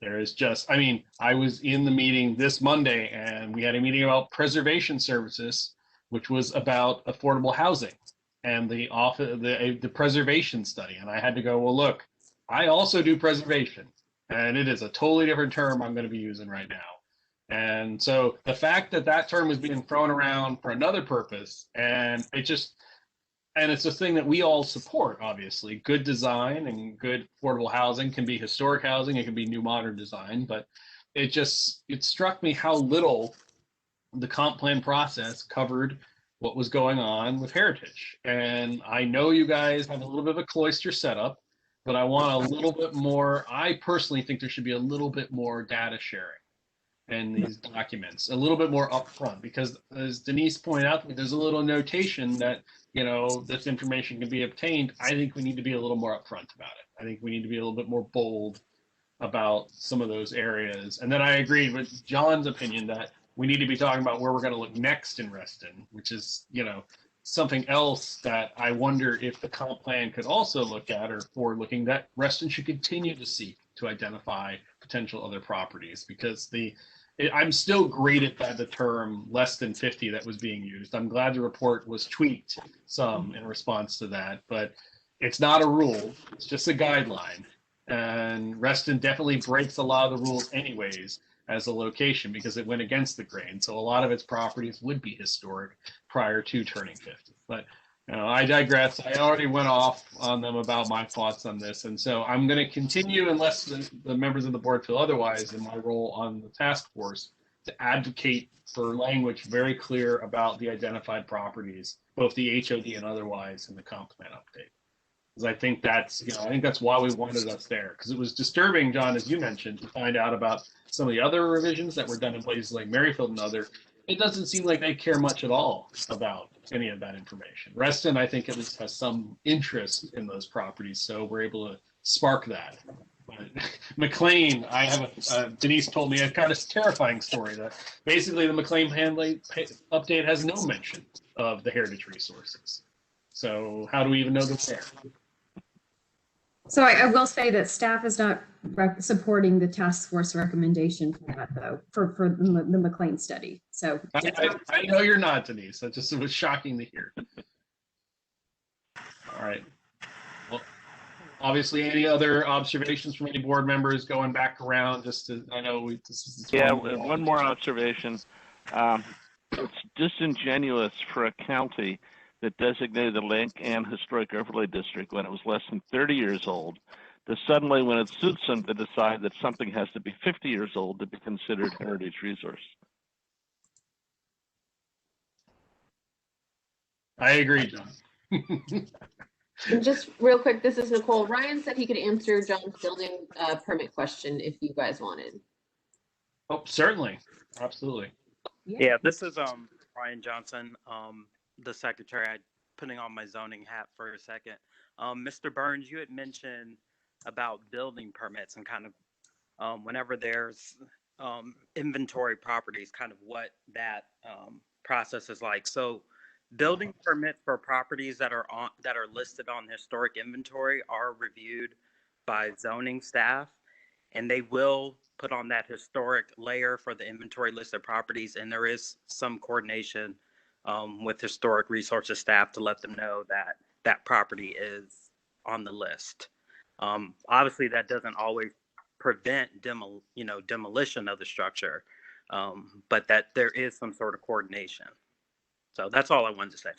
A: There is just, I mean, I was in the meeting this Monday and we had a meeting about preservation services, which was about affordable housing and the preservation study. And I had to go, well, look, I also do preservation and it is a totally different term I'm going to be using right now. And so the fact that that term was being thrown around for another purpose, and it's a thing that we all support, obviously. Good design and good affordable housing can be historic housing, it can be new modern design, but it struck me how little the comp plan process covered what was going on with heritage. And I know you guys have a little bit of a cloister setup, but I want a little bit more. I personally think there should be a little bit more data sharing in these documents, a little bit more upfront, because as Denise pointed out, there's a little notation that, this information can be obtained. I think we need to be a little more upfront about it. I think we need to be a little bit more bold about some of those areas. And then I agree with John's opinion that we need to be talking about where we're going to look next in Reston, which is, something else that I wonder if the comp plan could also look at, or forward looking, that Reston should continue to seek to identify potential other properties, because I'm still grated by the term less than 50 that was being used. I'm glad the report was tweaked some in response to that, but it's not a rule. It's just a guideline. And Reston definitely breaks a lot of the rules anyways as a location because it went against the grain. So a lot of its properties would be historic prior to turning 50. But I digress. I already went off on them about my thoughts on this. And so I'm going to continue, unless the members of the board feel otherwise, in my role on the task force to advocate for language very clear about the identified properties, both the HOD and otherwise, in the comp plan update. Because I think that's why we wanted us there. Because it was disturbing, John, as you mentioned, to find out about some of the other revisions that were done in places like Merrifield and other. It doesn't seem like they care much at all about any of that information. Reston, I think, at least has some interest in those properties, so we're able to spark that. But McLean, Denise told me a kind of terrifying story that basically the McLean update has no mention of the heritage resources. So how do we even know they're there?
Q: So I will say that staff is not supporting the task force recommendation for that, though, for the McLean study. So
A: I know you're not, Denise. It was shocking to hear. All right. Well, obviously, any other observations from any board members going back around?
D: One more observation. It's disingenuous for a county that designated the Lake Ann Historic Overlay District when it was less than 30 years old, to suddenly, when it suits them, to decide that something has to be 50 years old to be considered heritage resource.
A: I agree, John.
B: And just real quick, this is Nicole. Ryan said he could answer John's building permit question if you guys wanted.
A: Oh, certainly. Absolutely.
O: Yeah, this is Ryan Johnson, the secretary. I'm putting on my zoning hat for a second. Mr. Burns, you had mentioned about building permits and kind of whenever there's inventory properties, kind of what that process is like. So building permits for properties that are listed on historic inventory are reviewed by zoning staff, and they will put on that historic layer for the inventory listed properties, and there is some coordination with historic resources staff to let them know that that property is on the list. Obviously, that doesn't always prevent demolition of the structure, but that there is some sort of coordination. So that's all I wanted to say.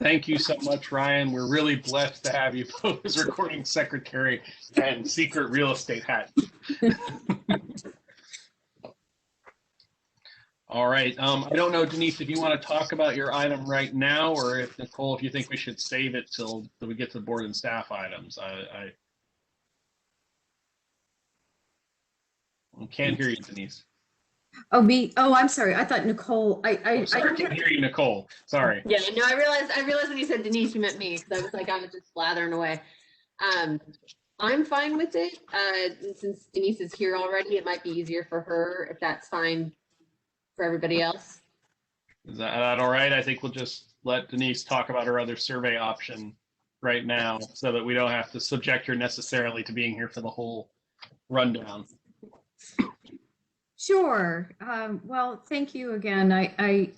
A: Thank you so much, Ryan. We're really blessed to have you both as recording secretary and secret real estate hat. All right. I don't know, Denise, if you want to talk about your item right now, or if Nicole, if you think we should save it till we get to the board and staff items. I can't hear you, Denise.
Q: Oh, me. Oh, I'm sorry. I thought Nicole. I
A: can't hear you, Nicole. Sorry.
B: Yeah, no, I realized when you said Denise, you meant me, because I was like, I was just blathering away. I'm fine with it. Since Denise is here already, it might be easier for her if that's fine for everybody else.
A: Is that all right? I think we'll just let Denise talk about her other survey option right now, so that we don't have to subject her necessarily to being here for the whole rundown.
Q: Sure. Well, thank you again. I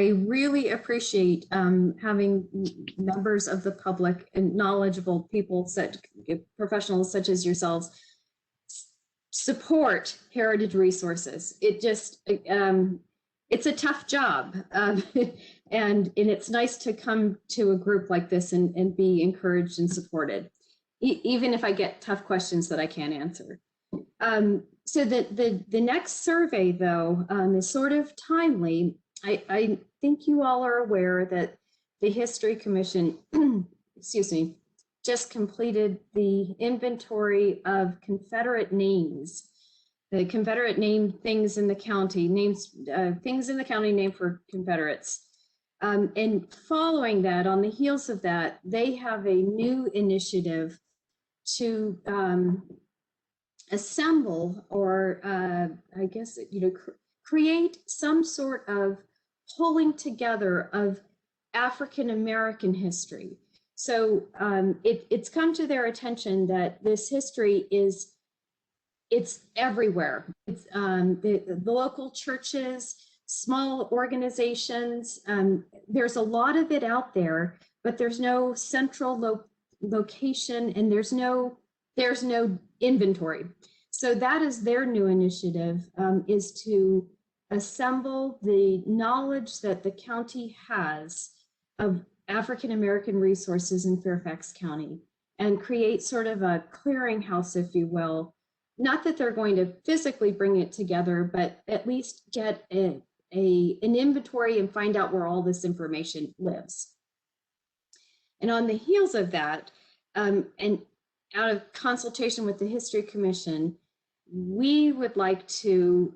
Q: really appreciate having members of the public and knowledgeable people, professionals such as yourselves, support heritage resources. It just it's a tough job, and it's nice to come to a group like this and be encouraged and supported, even if I get tough questions that I can't answer. So the next survey, though, is sort of timely. I think you all are aware that the History Commission, excuse me, just completed the inventory of Confederate names, the Confederate named things in the county, things in the county named for Confederates. And following that, on the heels of that, they have a new initiative to assemble, or I guess, create some sort of pulling together of African American history. So it's come to their attention that this history it's everywhere. It's the local churches, small organizations. There's a lot of it out there, but there's no central location, and there's no inventory. So that is their new initiative, is to assemble the knowledge that the county has of African American resources in Fairfax County, and create sort of a clearinghouse, if you will. Not that they're going to physically bring it together, but at least get an inventory and find out where all this information lives. And on the heels of that, and out of consultation with the History Commission, we would like to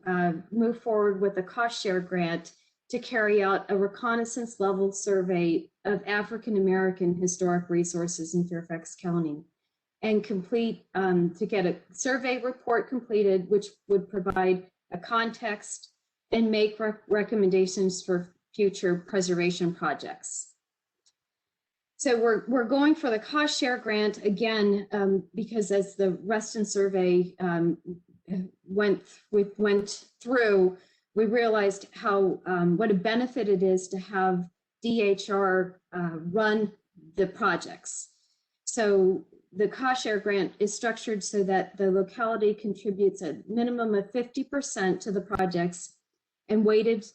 Q: move forward with a cost share grant to carry out a reconnaissance level survey of African American historic resources in Fairfax County, and complete, to get a survey report completed, which would provide a context and make recommendations for future preservation projects. So we're going for the cost share grant again, because as the Reston survey went through, we realized how what a benefit it is to have DHR run the projects. So the cost share grant is structured so that the locality contributes a minimum of 50% to the projects, and weighted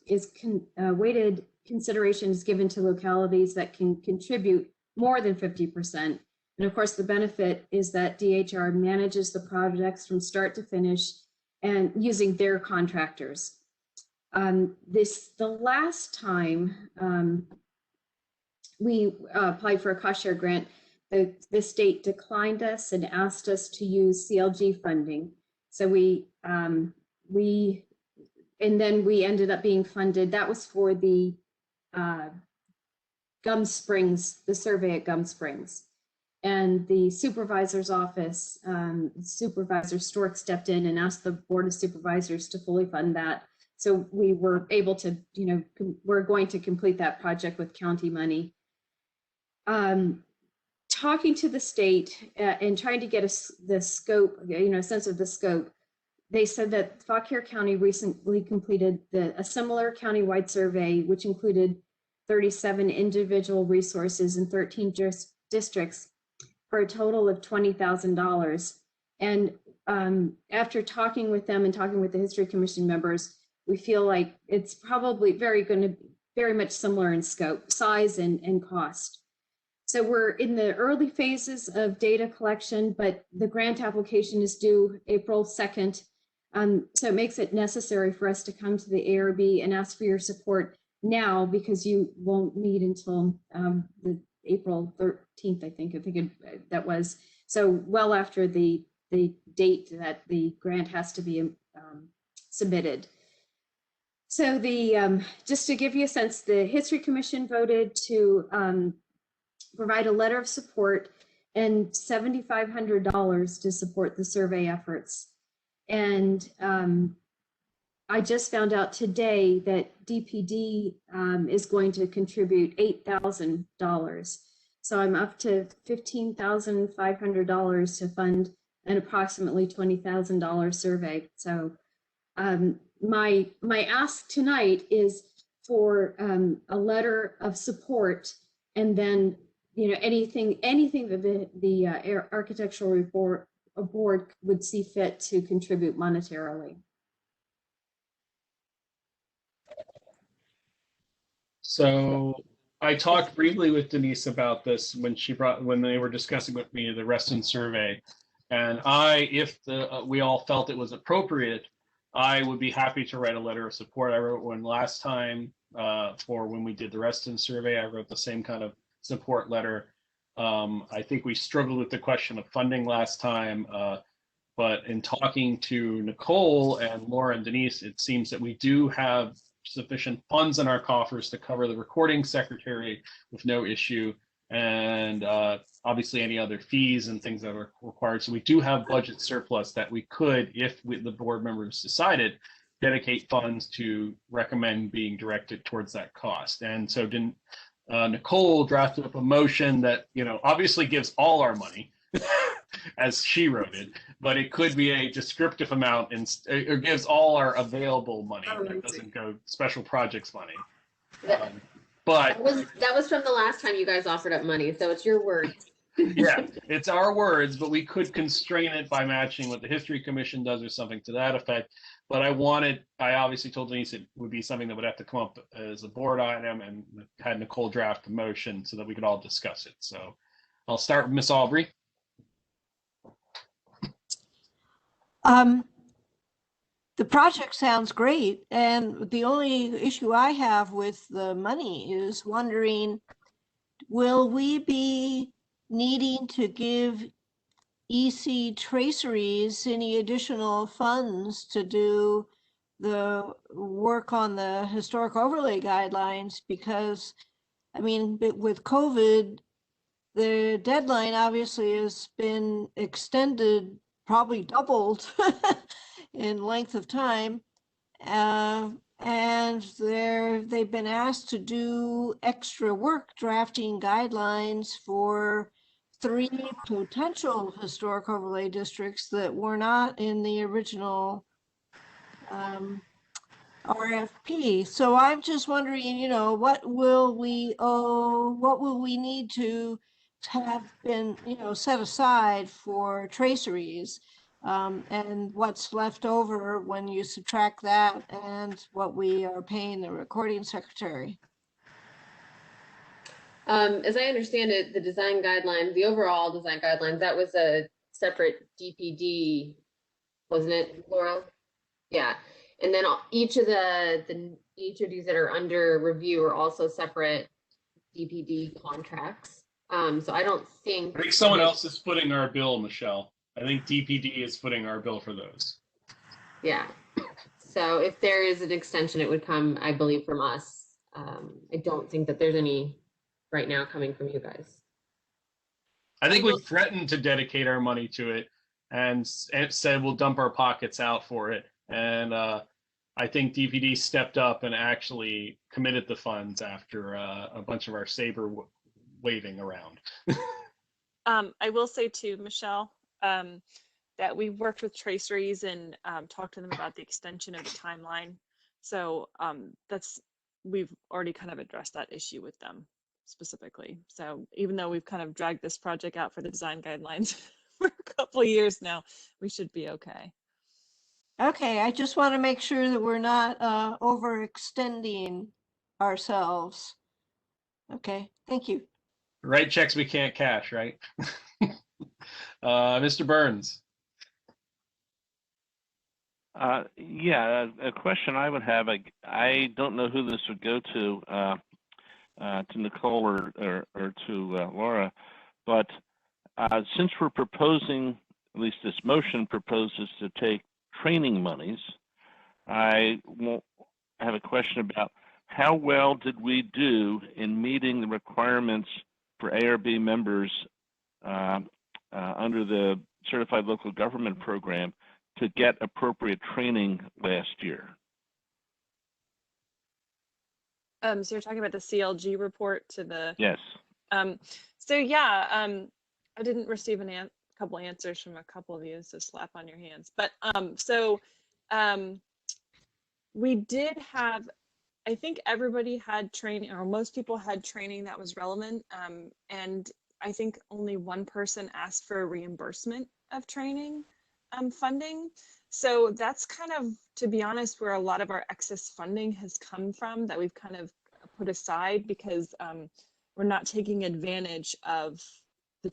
Q: consideration is given to localities that can contribute more than 50%. And of course, the benefit is that DHR manages the projects from start to finish and using their contractors. The last time we applied for a cost share grant, the state declined us and asked us to use CLG funding. So and then we ended up being funded. That was for the Gum Springs, the survey at Gum Springs. And the supervisor's office, Supervisor Stork, stepped in and asked the Board of Supervisors to fully fund that. So we were able to, we're going to complete that project with county money. Talking to the state and trying to get the scope, a sense of the scope, they said that Fauquier County recently completed a similar countywide survey, which included 37 individual resources in 13 districts for a total of $20,000. And after talking with them and talking with the History Commission members, we feel like it's probably very much similar in scope, size, and cost. So we're in the early phases of data collection, but the grant application is due April 2nd. So it makes it necessary for us to come to the ARB and ask for your support now, because you won't meet until the April 13th, I think that was. So well after the date that the grant has to be submitted. So just to give you a sense, the History Commission voted to provide a letter of support and $7,500 to support the survey efforts. And I just found out today that DPD is going to contribute $8,000. So I'm up to $15,500 to fund an approximately $20,000 survey. So my ask tonight is for a letter of support, and then anything that the architectural board would see fit to contribute monetarily.
A: So I talked briefly with Denise about this when they were discussing with me the Reston survey, and if we all felt it was appropriate, I would be happy to write a letter of support. I wrote one last time for when we did the Reston survey. I wrote the same kind of support letter. I think we struggled with the question of funding last time, but in talking to Nicole and Laura and Denise, it seems that we do have sufficient funds in our coffers to cover the recording secretary with no issue, and obviously any other fees and things that are required. So we do have budget surplus that we could, if the board members decided, dedicate funds to recommend being directed towards that cost. And so Nicole drafted up a motion that obviously gives all our money as she wrote it, but it could be a descriptive amount, and it gives all our available money. It doesn't go special projects money. But
B: that was from the last time you guys offered up money, so it's your words.
A: Yeah, it's our words, but we could constrain it by matching what the History Commission does or something to that effect. But I obviously told Denise it would be something that would have to come up as a board item, and had Nicole draft the motion so that we could all discuss it. So I'll start with Ms. Aubrey.
C: The project sounds great, and the only issue I have with the money is wondering, will we be needing to give EC Traceries any additional funds to do the work on the historic overlay guidelines? Because, I mean, with COVID, the deadline obviously has been extended, probably doubled in length of time. And they've been asked to do extra work drafting guidelines for 3 potential historic overlay districts that were not in the original RFP. So I'm just wondering, what will we owe, what will we need to have been, set aside for traceries, and what's left over when you subtract that and what we are paying the recording secretary.
B: As I understand it, the design guidelines, the overall design guidelines, that was a separate DPD, wasn't it, Laura? Yeah. And then each of these that are under review are also separate DPD contracts. So I think
A: someone else is footing our bill, Michelle. I think DPD is footing our bill for those.
B: Yeah. So if there is an extension, it would come, I believe, from us. I don't think that there's any right now coming from you guys.
A: I think we threatened to dedicate our money to it and said we'll dump our pockets out for it. And I think DPD stepped up and actually committed the funds after a bunch of our saber waving around.
M: I will say too, Michelle, that we've worked with traceries and talked to them about the extension of the timeline. So we've already kind of addressed that issue with them specifically. So even though we've kind of dragged this project out for the design guidelines for a couple of years now, we should be okay.
C: Okay, I just want to make sure that we're not overextending ourselves. Okay, thank you.
A: Write checks we can't cash, right? Mr. Burns.
D: Yeah, a question I would have. I don't know who this would go to Nicole or to Laura, but since we're proposing, at least this motion proposes to take training monies, I have a question about how well did we do in meeting the requirements for ARB members under the Certified Local Government Program to get appropriate training last year?
M: So you're talking about the CLG report to the.
D: Yes.
M: So yeah, I didn't receive a couple answers from a couple of you, so slap on your hands. But we did have, I think everybody had training, or most people had training that was relevant. And I think only one person asked for a reimbursement of training funding. So that's kind of, to be honest, where a lot of our excess funding has come from that we've kind of put aside because we're not taking advantage of the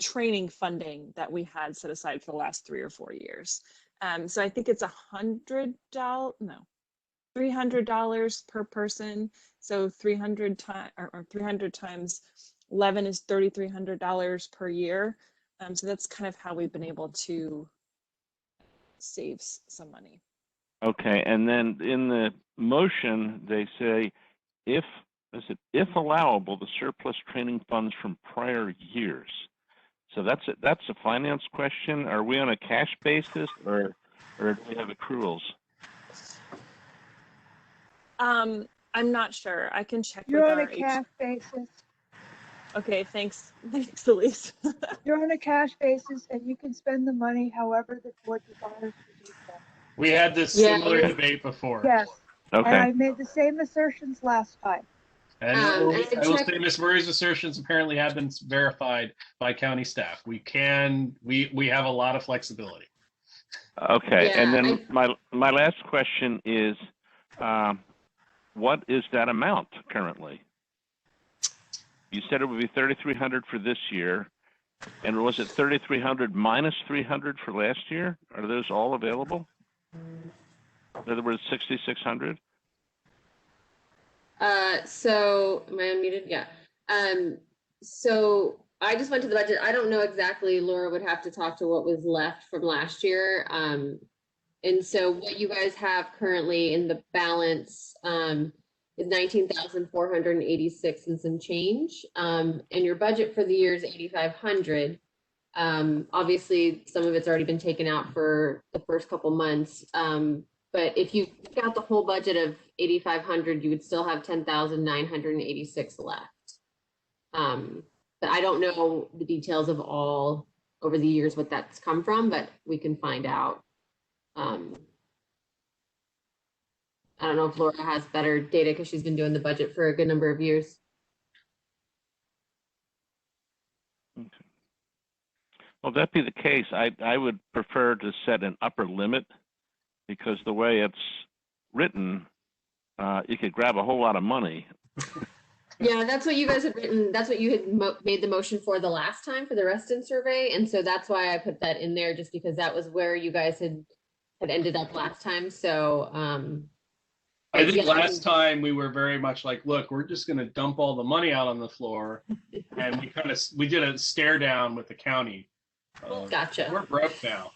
M: training funding that we had set aside for the last 3 or 4 years. So I think it's $300 per person. So 300 times 11 is $3,300 per year. So that's kind of how we've been able to save some money.
D: Okay, and then in the motion they say, if allowable, the surplus training funds from prior years. So that's a finance question. Are we on a cash basis or do we have accruals?
M: I'm not sure. I can check.
F: You're
M: with
F: on
M: our
F: a cash basis.
M: Okay, thanks, Elise.
F: You're on a cash basis, and you can spend the money however the board desires to do so.
A: We had this similar debate before.
F: Yes.
D: Okay.
F: And I made the same assertions last time.
A: And I will say Ms. Murray's assertions apparently have been verified by county staff. We have a lot of flexibility.
D: Okay, and then my last question is, what is that amount currently? You said it would be $3,300 for this year, and was it $3,300 minus $300 for last year? Are those all available? In other words, $6,600.
B: So am I unmuted? Yeah. So I just went to the budget. I don't know exactly. Laura would have to talk to what was left from last year. And so what you guys have currently in the balance is 19,486 and some change. And your budget for the year is 8,500. Obviously, some of it's already been taken out for the first couple months. But if you got the whole budget of 8,500, you would still have 10,986 left. But I don't know the details of all over the years what that's come from, but we can find out. I don't know if Laura has better data because she's been doing the budget for a good number of years.
D: Okay. Well, that be the case, I would prefer to set an upper limit, because the way it's written, you could grab a whole lot of money.
B: Yeah, that's what you guys had written. That's what you had made the motion for the last time for the Reston survey. And so that's why I put that in there, just because that was where you guys had ended up last time. So
A: I think last time we were very much like, look, we're just going to dump all the money out on the floor. And we did a stare down with the county.
B: Gotcha.
A: We're broke now.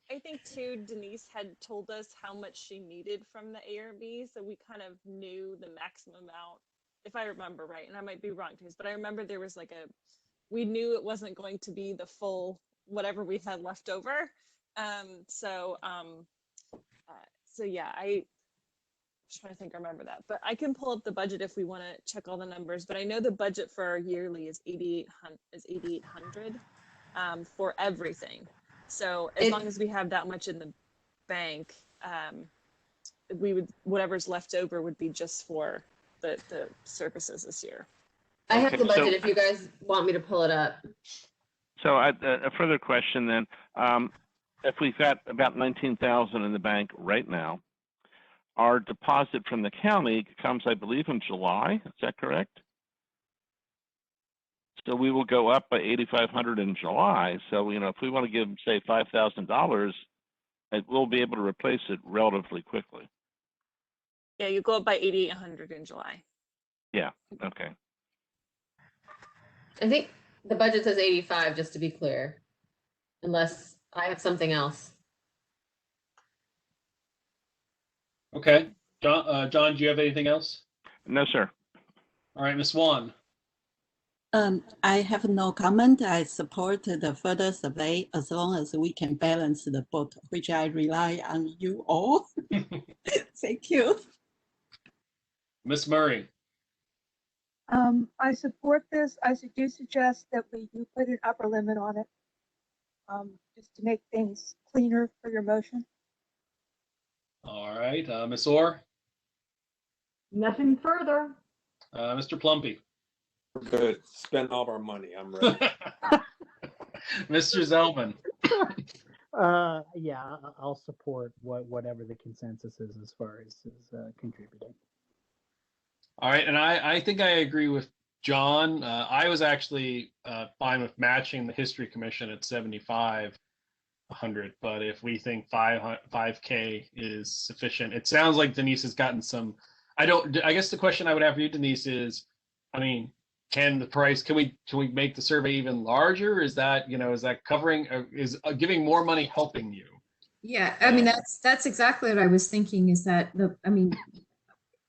M: I think too, Denise had told us how much she needed from the ARB, so we kind of knew the maximum amount, if I remember right, and I might be wrong, but I remember there was we knew it wasn't going to be the full whatever we had left over. So yeah, I'm trying to think I remember that, but I can pull up the budget if we want to check all the numbers. But I know the budget for our yearly is 8,800 for everything. So as long as we have that much in the bank, whatever's left over would be just for the services this year.
B: I have the budget if you guys want me to pull it up.
D: So a further question then, if we've got about 19,000 in the bank right now, our deposit from the county comes, I believe, in July. Is that correct? So we will go up by $8,500 in July. So, you know, if we want to give them, say, $5,000, we'll be able to replace it relatively quickly.
M: Yeah, you go up by 8,800 in July.
D: Yeah, okay.
B: I think the budget says 85, just to be clear, unless I have something else.
A: Okay, John, do you have anything else?
D: No, sir.
A: All right, Ms. Swan.
E: I have no comment. I support the further survey as long as we can balance the boat, which I rely on you all. Thank you.
A: Ms. Murray.
F: I support this. I do suggest that we do put an upper limit on it, just to make things cleaner for your motion.
A: All right, Ms. Orr.
G: Nothing further.
A: Mr. Plumpy.
K: We're good. Spend all of our money. I'm ready.
A: Mr. Zelman.
H: Yeah, I'll support whatever the consensus is as far as contributing.
A: All right, and I think I agree with John. I was actually fine with matching the History Commission at 7,500, but if we think 5K is sufficient, it sounds like Denise has gotten some. I guess the question I would have for you, Denise, is, I mean, can we make the survey even larger? Is that, is that covering, is giving more money helping you?
Q: Yeah, I mean, that's exactly what I was thinking, is that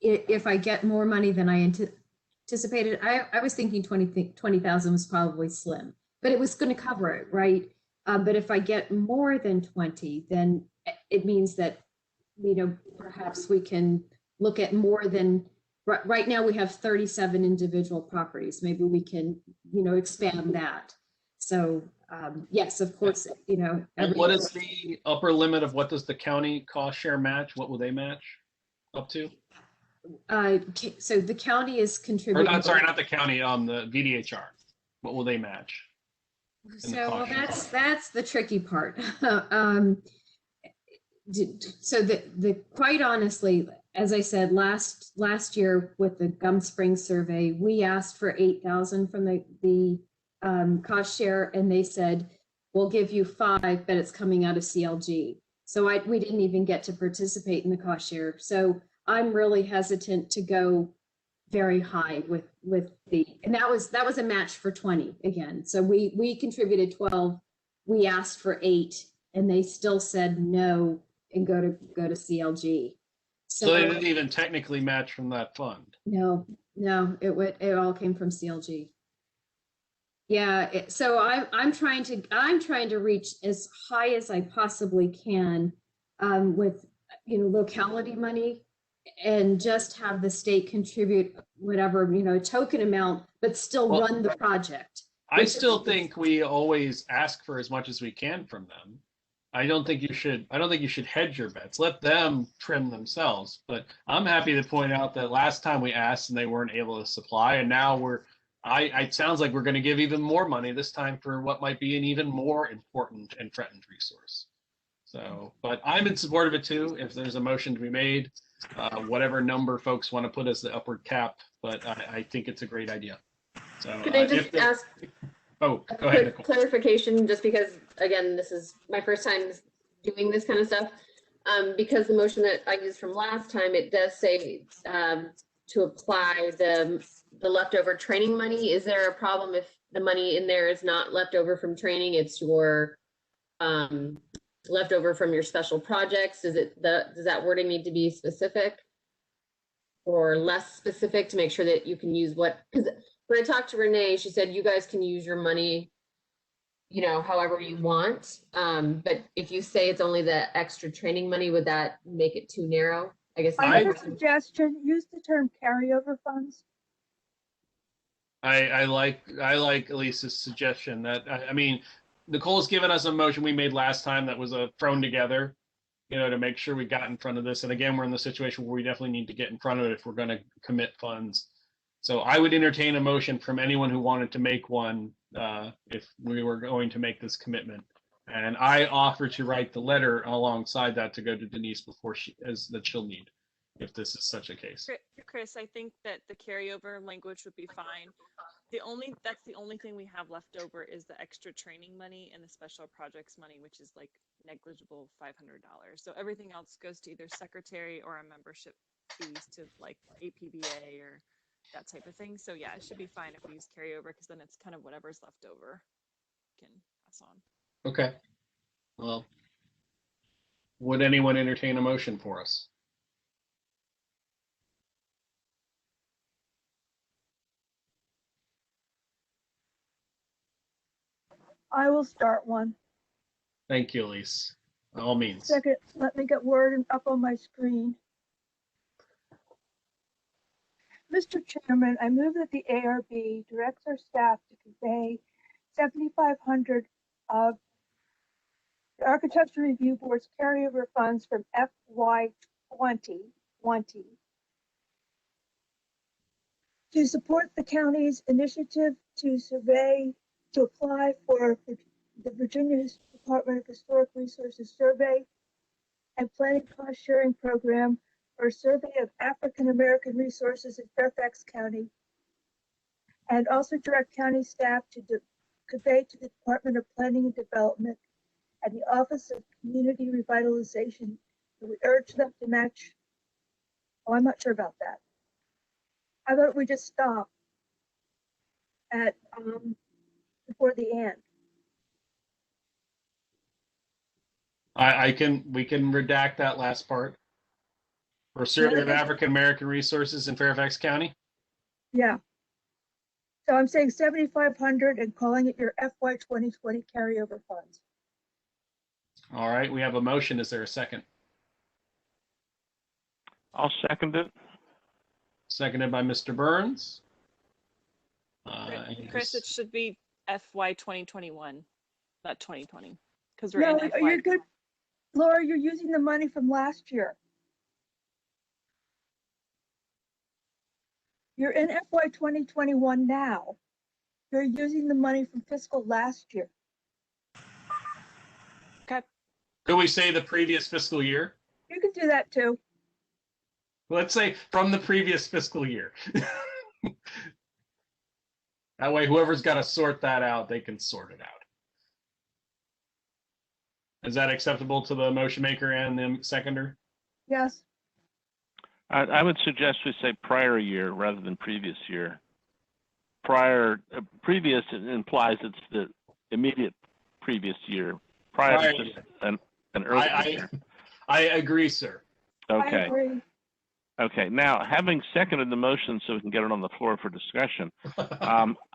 Q: if I get more money than I anticipated, I was thinking 20,000 was probably slim, but it was going to cover it, right? But if I get more than 20, then it means that, perhaps we can look at more than, right now we have 37 individual properties. Maybe we can, expand that. So yes, of course,
A: And what is the upper limit of what does the county cost share match? What will they match up to?
Q: So the county is
A: Or
Q: contributing.
A: not, sorry, not the county, the VDHR. What will they match?
Q: So that's the tricky part. So the quite honestly, as I said, last year with the Gum Springs survey, we asked for 8,000 from the cost share, and they said, we'll give you 5, but it's coming out of CLG. So we didn't even get to participate in the cost share. So I'm really hesitant to go very high with and that was a match for 20 again. So we contributed 12, we asked for 8, and they still said no and go to CLG.
A: So they didn't even technically match from that fund.
Q: No, it all came from CLG. Yeah, so I'm trying to reach as high as I possibly can with locality money, and just have the state contribute whatever, a token amount, but still run the project.
A: I still think we always ask for as much as we can from them. I don't think you should hedge your bets. Let them trim themselves. But I'm happy to point out that last time we asked and they weren't able to supply, and now it sounds like we're going to give even more money this time for what might be an even more important and threatened resource. So, but I'm in support of it too. If there's a motion to be made, whatever number folks want to put as the upward cap, but I think it's a great idea. So
B: Can I just ask
A: go ahead, Nicole.
B: clarification, just because, again, this is my first time doing this kind of stuff. Because the motion that I used from last time, it does say to apply the leftover training money. Is there a problem if the money in there is not leftover from training? It's your leftover from your special projects. Does that wording need to be specific or less specific to make sure that you can use what? Because when I talked to Renee, she said you guys can use your money, however you want. But if you say it's only the extra training money, would that make it too narrow? I guess.
F: I have a suggestion. Use the term carryover funds.
A: I like Elisa's suggestion that I mean, Nicole's given us a motion we made last time that was thrown together, to make sure we got in front of this. And again, we're in the situation where we definitely need to get in front of it if we're going to commit funds. So I would entertain a motion from anyone who wanted to make one if we were going to make this commitment. And I offer to write the letter alongside that to go to Denise before that she'll need. if this is such a case.
M: Chris, I think that the carryover language would be fine. That's the only thing we have left over is the extra training money and the special projects money, which is like negligible $500. So everything else goes to either secretary or a membership fees to like APBA or that type of thing. So yeah, it should be fine if we use carryover because then it's kind of whatever's left over can pass on.
A: Okay. Well, would anyone entertain a motion for us?
F: I will start one.
A: Thank you, Elise. By all means.
F: Second, let me get word up on my screen. Mr. Chairman, I move that the ARB directs our staff to convey $7,500 of the Architecture Review Board's carryover funds from FY 2020 to support the county's initiative to apply for the Virginia Department of Historic Resources Survey and Planning Cost Sharing Program for a survey of African American resources in Fairfax County, and also direct county staff to convey to the Department of Planning and Development and the Office of Community Revitalization that we urge them to match. Oh, I'm not sure about that. How about we just stop at before the end?
A: We can redact that last part. For survey of African American resources in Fairfax County.
F: Yeah. So I'm saying 7,500 and calling it your FY 2020 carryover funds.
A: All right, we have a motion. Is there a second?
D: I'll second it.
A: Seconded by Mr. Burns.
M: Chris, it should be FY 2021, not 2020, because we're
F: No,
M: in FY.
F: you're good. Laura, you're using the money from last year. You're in FY 2021 now. You're using the money from fiscal last year.
M: Okay.
A: Could we say the previous fiscal year?
F: You can do that too.
A: Let's say from the previous fiscal year. That way, whoever's got to sort that out, they can sort it out. Is that acceptable to the motion maker and the seconder?
F: Yes.
D: I would suggest we say prior year rather than previous year. Previous implies it's the immediate previous year. Prior is just an early year.
A: I agree, sir.
D: Okay.
F: I agree.
D: Okay. Now, having seconded the motion so we can get it on the floor for discussion,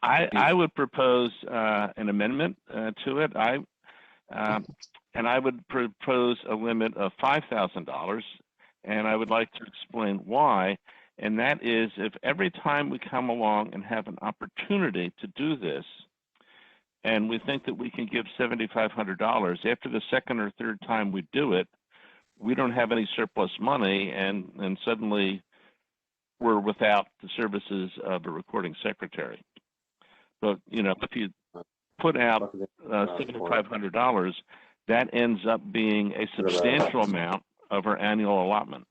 D: I would propose an amendment to it. And I would propose a limit of $5,000. And I would like to explain why. And that is, if every time we come along and have an opportunity to do this, and we think that we can give $7,500, after the second or third time we do it, we don't have any surplus money, and suddenly we're without the services of a recording secretary. But, you know, if you put out $7,500, that ends up being a substantial amount of our annual allotment.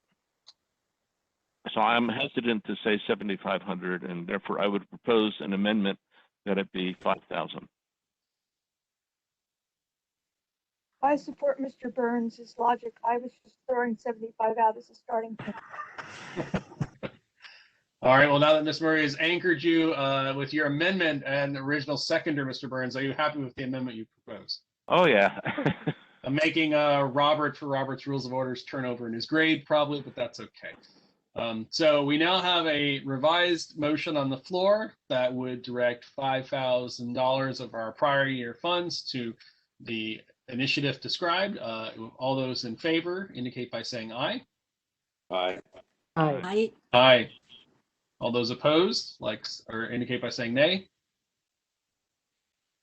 D: So I'm hesitant to say 7,500, and therefore I would propose an amendment that it be 5,000.
F: I support Mr. Burns' logic. I was just throwing 75 out as a starting point.
A: All right, well, now that Ms. Murray has anchored you with your amendment and original seconder, Mr. Burns, are you happy with the amendment you proposed?
D: Oh, yeah.
A: I'm making Robert for Robert's Rules of Orders turnover in his grade, probably, but that's okay. So we now have a revised motion on the floor that would direct $5,000 of our prior year funds to the initiative described. All those in favor indicate by saying aye.
K: Aye.
E: Aye.
A: Aye. All those opposed, or indicate by saying nay.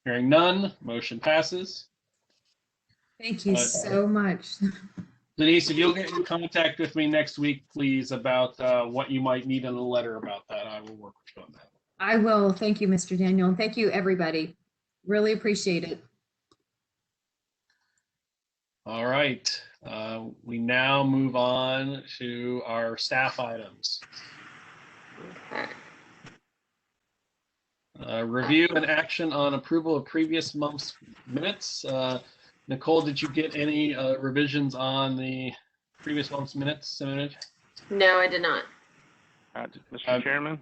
A: Hearing none, motion passes.
N: Thank you so much.
A: Denise, if you'll get in contact with me next week, please, about what you might need in a letter about that, I will work with you on that.
N: I will. Thank you, Mr. Daniel. And thank you, everybody. Really appreciate it.
A: All right. We now move on to our staff items. Review and action on approval of previous month's minutes. Nicole, did you get any revisions on the previous month's minutes submitted?
B: No, I did not.
D: Mr. Chairman?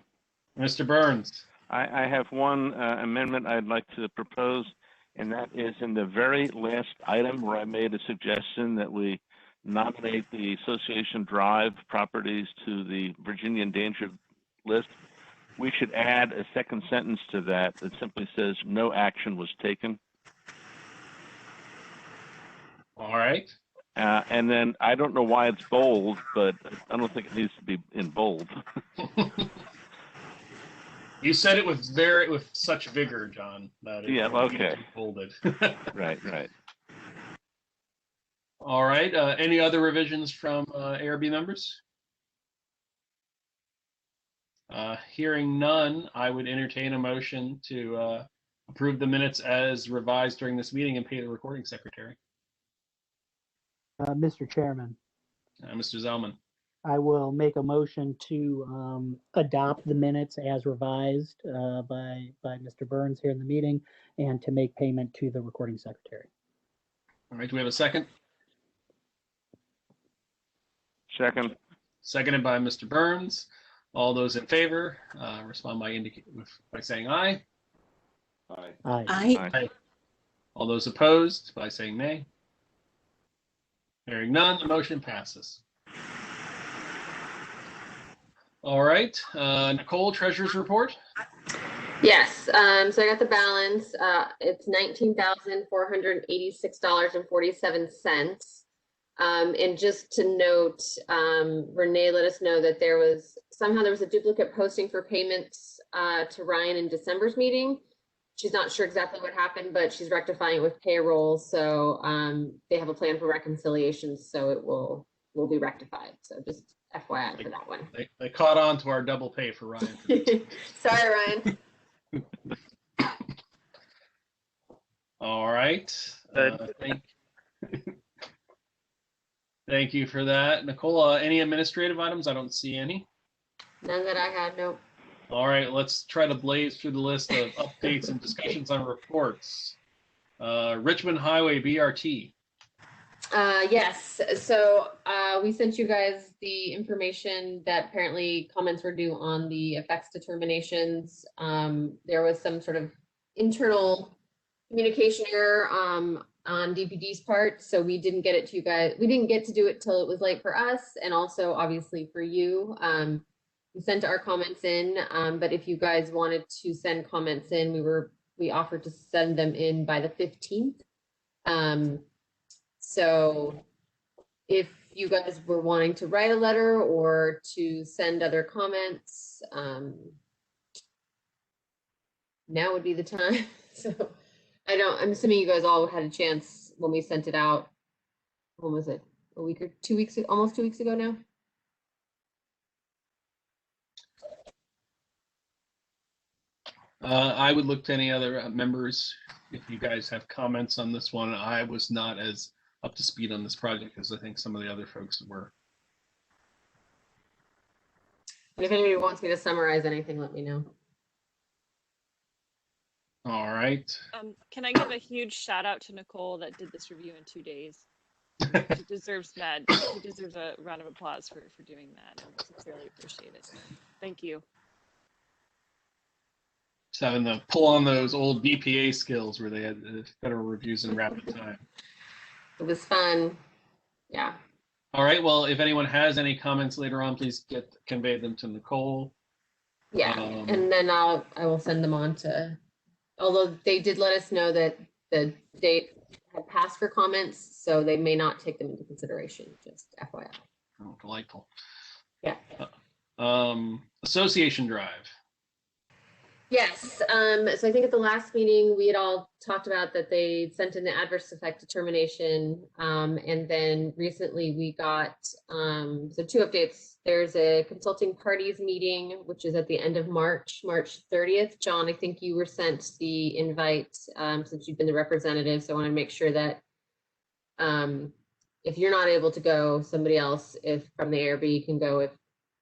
A: Mr. Burns.
D: I have one amendment I'd like to propose, and that is in the very last item where I made a suggestion that we nominate the Association Drive properties to the Virginia endangered list. We should add a second sentence to that that simply says no action was taken.
A: All right.
D: And then I don't know why it's bold, but I don't think it needs to be in bold.
A: You said it with such vigor, John. That it
D: Yeah, okay.
A: Bolded.
D: Right, right.
A: All right. Any other revisions from ARB members? Hearing none, I would entertain a motion to approve the minutes as revised during this meeting and pay the recording secretary.
H: Mr. Chairman,
A: Mr. Zellman.
H: I will make a motion to adopt the minutes as revised by Mr. Burns here in the meeting and to make payment to the recording secretary.
A: All right, do we have a second?
D: Second.
A: Seconded by Mr. Burns. All those in favor, respond by saying aye.
K: Aye.
H: Aye.
A: Aye. All those opposed by saying nay. Hearing none, the motion passes. All right, Nicole, treasurer's report.
B: Yes, so I got the balance. It's $19,486.47. And just to note, Renee let us know that there was a duplicate posting for payments to Ryan in December's meeting. She's not sure exactly what happened, but she's rectifying it with payroll. So they have a plan for reconciliation, so it will be rectified. So just FYI for that one.
A: They caught on to our double pay for Ryan.
B: Sorry, Ryan.
A: All right. Thank you for that. Nicole, any administrative items? I don't see any.
B: None that I had, nope.
A: All right, let's try to blaze through the list of updates and discussions on reports. Richmond Highway BRT.
B: Yes, so we sent you guys the information that apparently comments were due on the effects determinations. There was some sort of internal communication error on DPD's part, so we didn't get it to you guys. We didn't get to do it till it was late for us, and also obviously for you. We sent our comments in, but if you guys wanted to send comments in, we offered to send them in by the 15th. So if you guys were wanting to write a letter or to send other comments, now would be the time. So I'm assuming you guys all had a chance when we sent it out. When was it? A week or 2 weeks, almost 2 weeks ago now?
A: I would look to any other members if you guys have comments on this one. I was not as up to speed on this project as I think some of the other folks were.
B: And if anybody wants me to summarize anything, let me know.
A: All right.
M: Can I give a huge shout out to Nicole that did this review in 2 days? She deserves that. She deserves a round of applause for doing that. I sincerely appreciate it. Thank you.
A: Just having to pull on those old BPA skills where they had federal reviews in rapid time.
B: It was fun. Yeah.
A: All right. Well, if anyone has any comments later on, please convey them to Nicole.
B: Yeah, and then I will send them on to. Although they did let us know that the date had passed for comments, so they may not take them into consideration. Just FYI.
A: Oh, delightful.
B: Yeah.
A: Association Drive.
B: Yes, so I think at the last meeting, we had all talked about that they sent in the adverse effect determination. And then recently we got, so 2 updates. There's a consulting parties meeting, which is at the end of March 30th. John, I think you were sent the invite since you've been the representative. So I want to make sure that if you're not able to go, somebody else if from the ARB can go if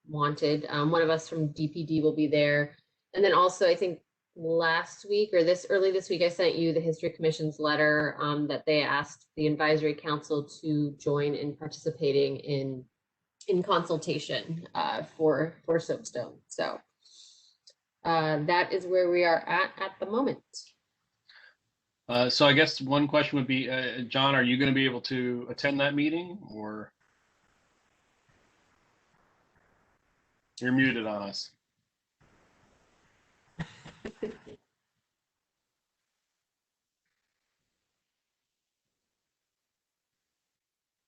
B: wanted. One of us from DPD will be there. And then also, I think last week or early this week, I sent you the History Commission's letter that they asked the advisory council to join in participating in consultation for soapstone. So that is where we are at the moment.
A: So I guess one question would be, John, are you going to be able to attend that meeting, or you're muted on us?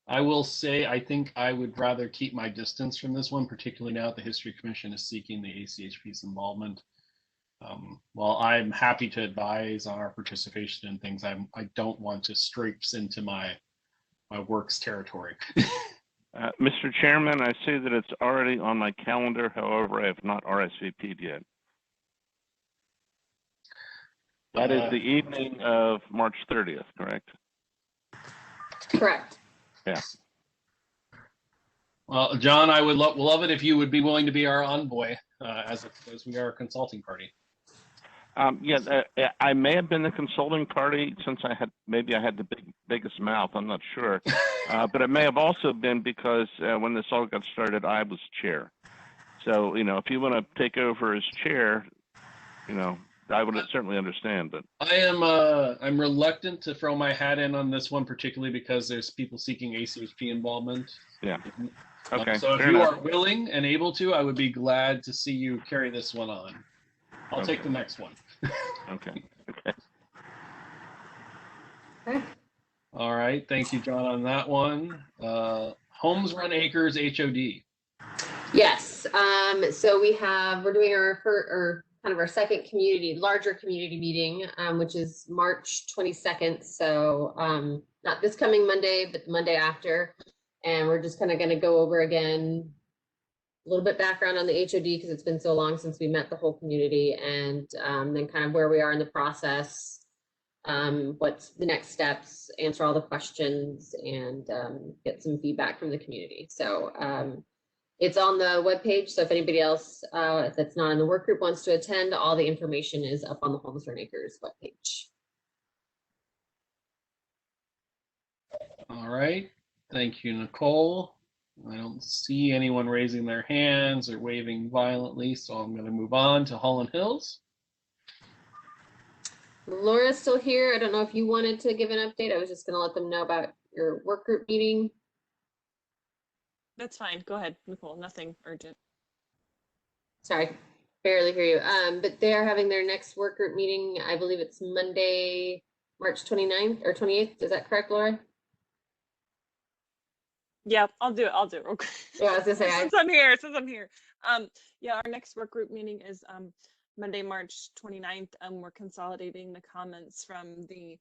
A: I will say, I think I would rather keep my distance from this one, particularly now that the History Commission is seeking the ACHP's involvement. While I'm happy to advise on our participation in things, I don't want to traipse into my work's territory.
D: Mr. Chairman, I see that it's already on my calendar. However, I have not RSVP'd yet. That is the evening of March 30th, correct?
B: Correct.
D: Yeah.
A: Well, John, I would love it if you would be willing to be our envoy, as we are a consulting party.
D: Yeah, I may have been the consulting party since I had the biggest mouth. I'm not sure, but it may have also been because when this all got started, I was chair. So if you want to take over as chair, I would certainly understand. But
A: I'm reluctant to throw my hat in on this one, particularly because there's people seeking ACHP involvement.
D: Yeah. Okay.
A: So if you are willing and able to, I would be glad to see you carry this one on. I'll take the next one.
D: Okay.
B: Okay.
A: All right. Thank you, John, on that one. Homes Run Acres HOD.
B: Yes. So we're doing our second larger community meeting, which is March 22nd. So not this coming Monday, but the Monday after. And we're just kind of going to go over again a little bit background on the HOD because it's been so long since we met the whole community, and then kind of where we are in the process, what's the next steps, answer all the questions, and get some feedback from the community. So it's on the webpage. So if anybody else that's not in the work group wants to attend, all the information is up on the Homes Run Acres webpage.
A: All right. Thank you, Nicole. I don't see anyone raising their hands or waving violently, so I'm going to move on to Holland Hills.
B: Laura's still here. I don't know if you wanted to give an update. I was just going to let them know about your work group meeting.
M: That's fine. Go ahead, Nicole. Nothing urgent.
B: Sorry, barely hear you. But they are having their next work group meeting. I believe it's Monday, March 29th or 28th. Is that correct, Laura?
M: Yeah, I'll do it. Real quick.
B: Yeah, I was gonna say
M: since I'm here. Yeah, our next work group meeting is Monday, March 29th. We're consolidating the comments from the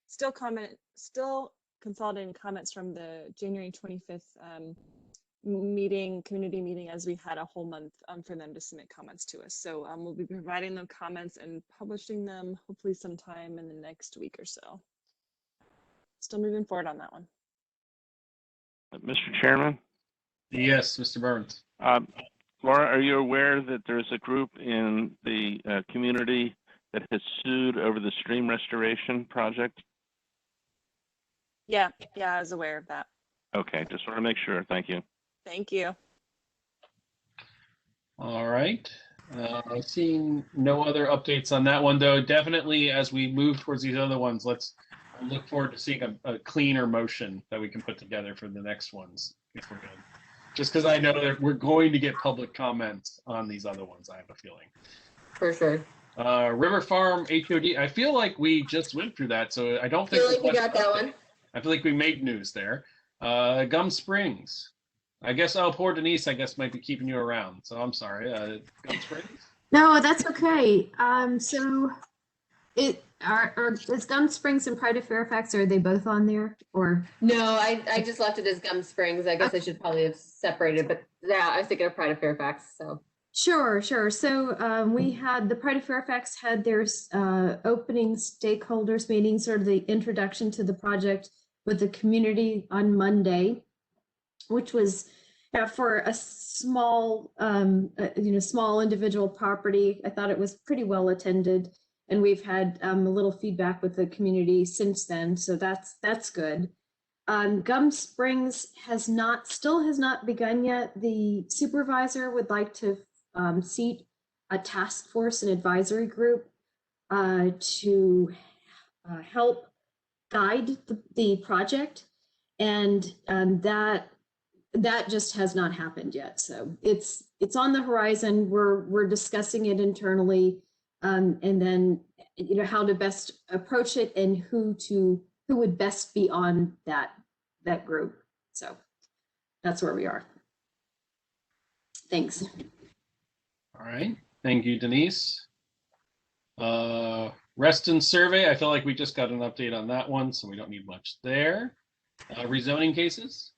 M: still consolidating comments from the January 25th community meeting, as we had a whole month for them to submit comments to us. So we'll be providing them comments and publishing them hopefully sometime in the next week or so. Still moving forward on that one.
D: Mr. Chairman?
A: Yes, Mr. Burns.
D: Laura, are you aware that there's a group in the community that has sued over the stream restoration project?
M: Yeah, I was aware of that.
D: Okay, just want to make sure. Thank you.
M: Thank you.
A: All right. Seeing no other updates on that one, though, definitely as we move towards these other ones, let's look forward to seeing a cleaner motion that we can put together for the next ones if we're good. Just because I know that we're going to get public comments on these other ones, I have a feeling.
B: For sure.
A: River Farm HOD, I feel like we just went through that, so I don't think
B: we got that one.
A: I feel like we made news there. Gum Springs. I guess poor Denise, I guess, might be keeping you around. So I'm sorry. Gum Springs?
Q: No, that's okay. So is Gum Springs and Pride of Fairfax, are they both on there, or?
B: No, I just left it as Gum Springs. I guess I should probably have separated, but yeah, I was thinking of Pride of Fairfax. So
Q: Sure. So we had the Pride of Fairfax had their opening stakeholders meeting, sort of the introduction to the project with the community on Monday, which was for a small, small individual property. I thought it was pretty well attended, and we've had a little feedback with the community since then, so that's good. Gum Springs still has not begun yet. The supervisor would like to seat a task force and advisory group to help guide the project, and that just has not happened yet. So it's on the horizon. We're discussing it internally, and then how to best approach it and who would best be on that group. So that's where we are. Thanks.
A: All right. Thank you, Denise. Reston survey, I feel like we just got an update on that one, so we don't need much there. Rezoning cases?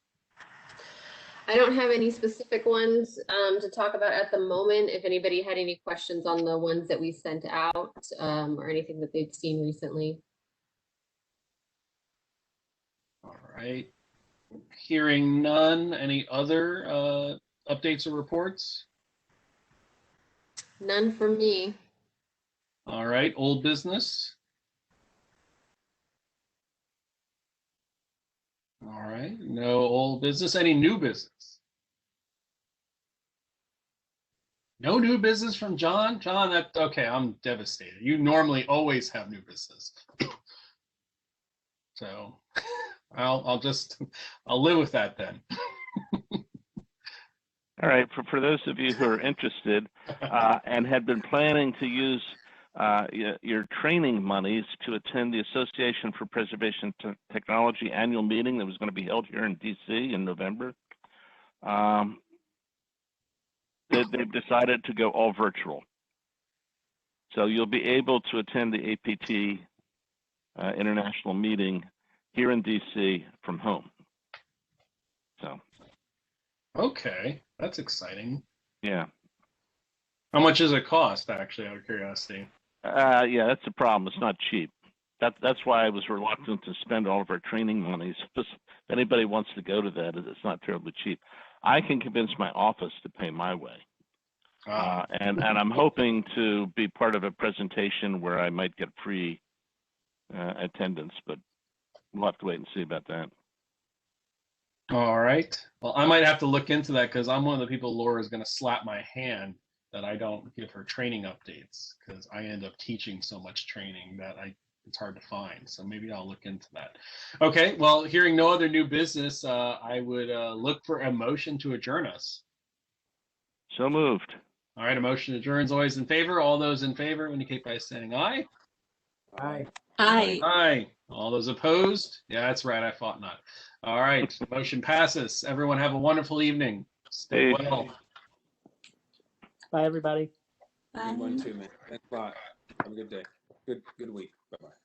B: I don't have any specific ones to talk about at the moment. If anybody had any questions on the ones that we sent out or anything that they've seen recently.
A: All right. Hearing none, any other updates or reports?
B: None from me.
A: All right, old business. All right, no old business. Any new business? No new business from John? John, okay, I'm devastated. You normally always have new business. So I'll live with that then.
D: All right, for those of you who are interested and had been planning to use your training monies to attend the Association for Preservation Technology annual meeting that was going to be held here in DC in November, they've decided to go all virtual. So you'll be able to attend the APT international meeting here in DC from home. So.
A: Okay, that's exciting.
D: Yeah.
A: How much does it cost, actually, out of curiosity?
D: Yeah, that's the problem. It's not cheap. That's why I was reluctant to spend all of our training monies. If anybody wants to go to that, it's not terribly cheap. I can convince my office to pay my way. And I'm hoping to be part of a presentation where I might get free attendance, but we'll have to wait and see about that.
A: All right. Well, I might have to look into that because I'm one of the people Laura is going to slap my hand that I don't give her training updates because I end up teaching so much training that it's hard to find. So maybe I'll look into that. Okay. Well, hearing no other new business, I would look for a motion to adjourn us.
D: So moved.
A: All right. A motion to adjourn is always in favor. All those in favor indicate by saying aye.
E: Aye.
A: Aye. All those opposed? Yeah, that's right. I fought not. All right. Motion passes. Everyone have a wonderful evening. Stay well.
H: Bye, everybody.
K: Good one too, man. Thanks a lot. Have a good day. Good week. Bye-bye.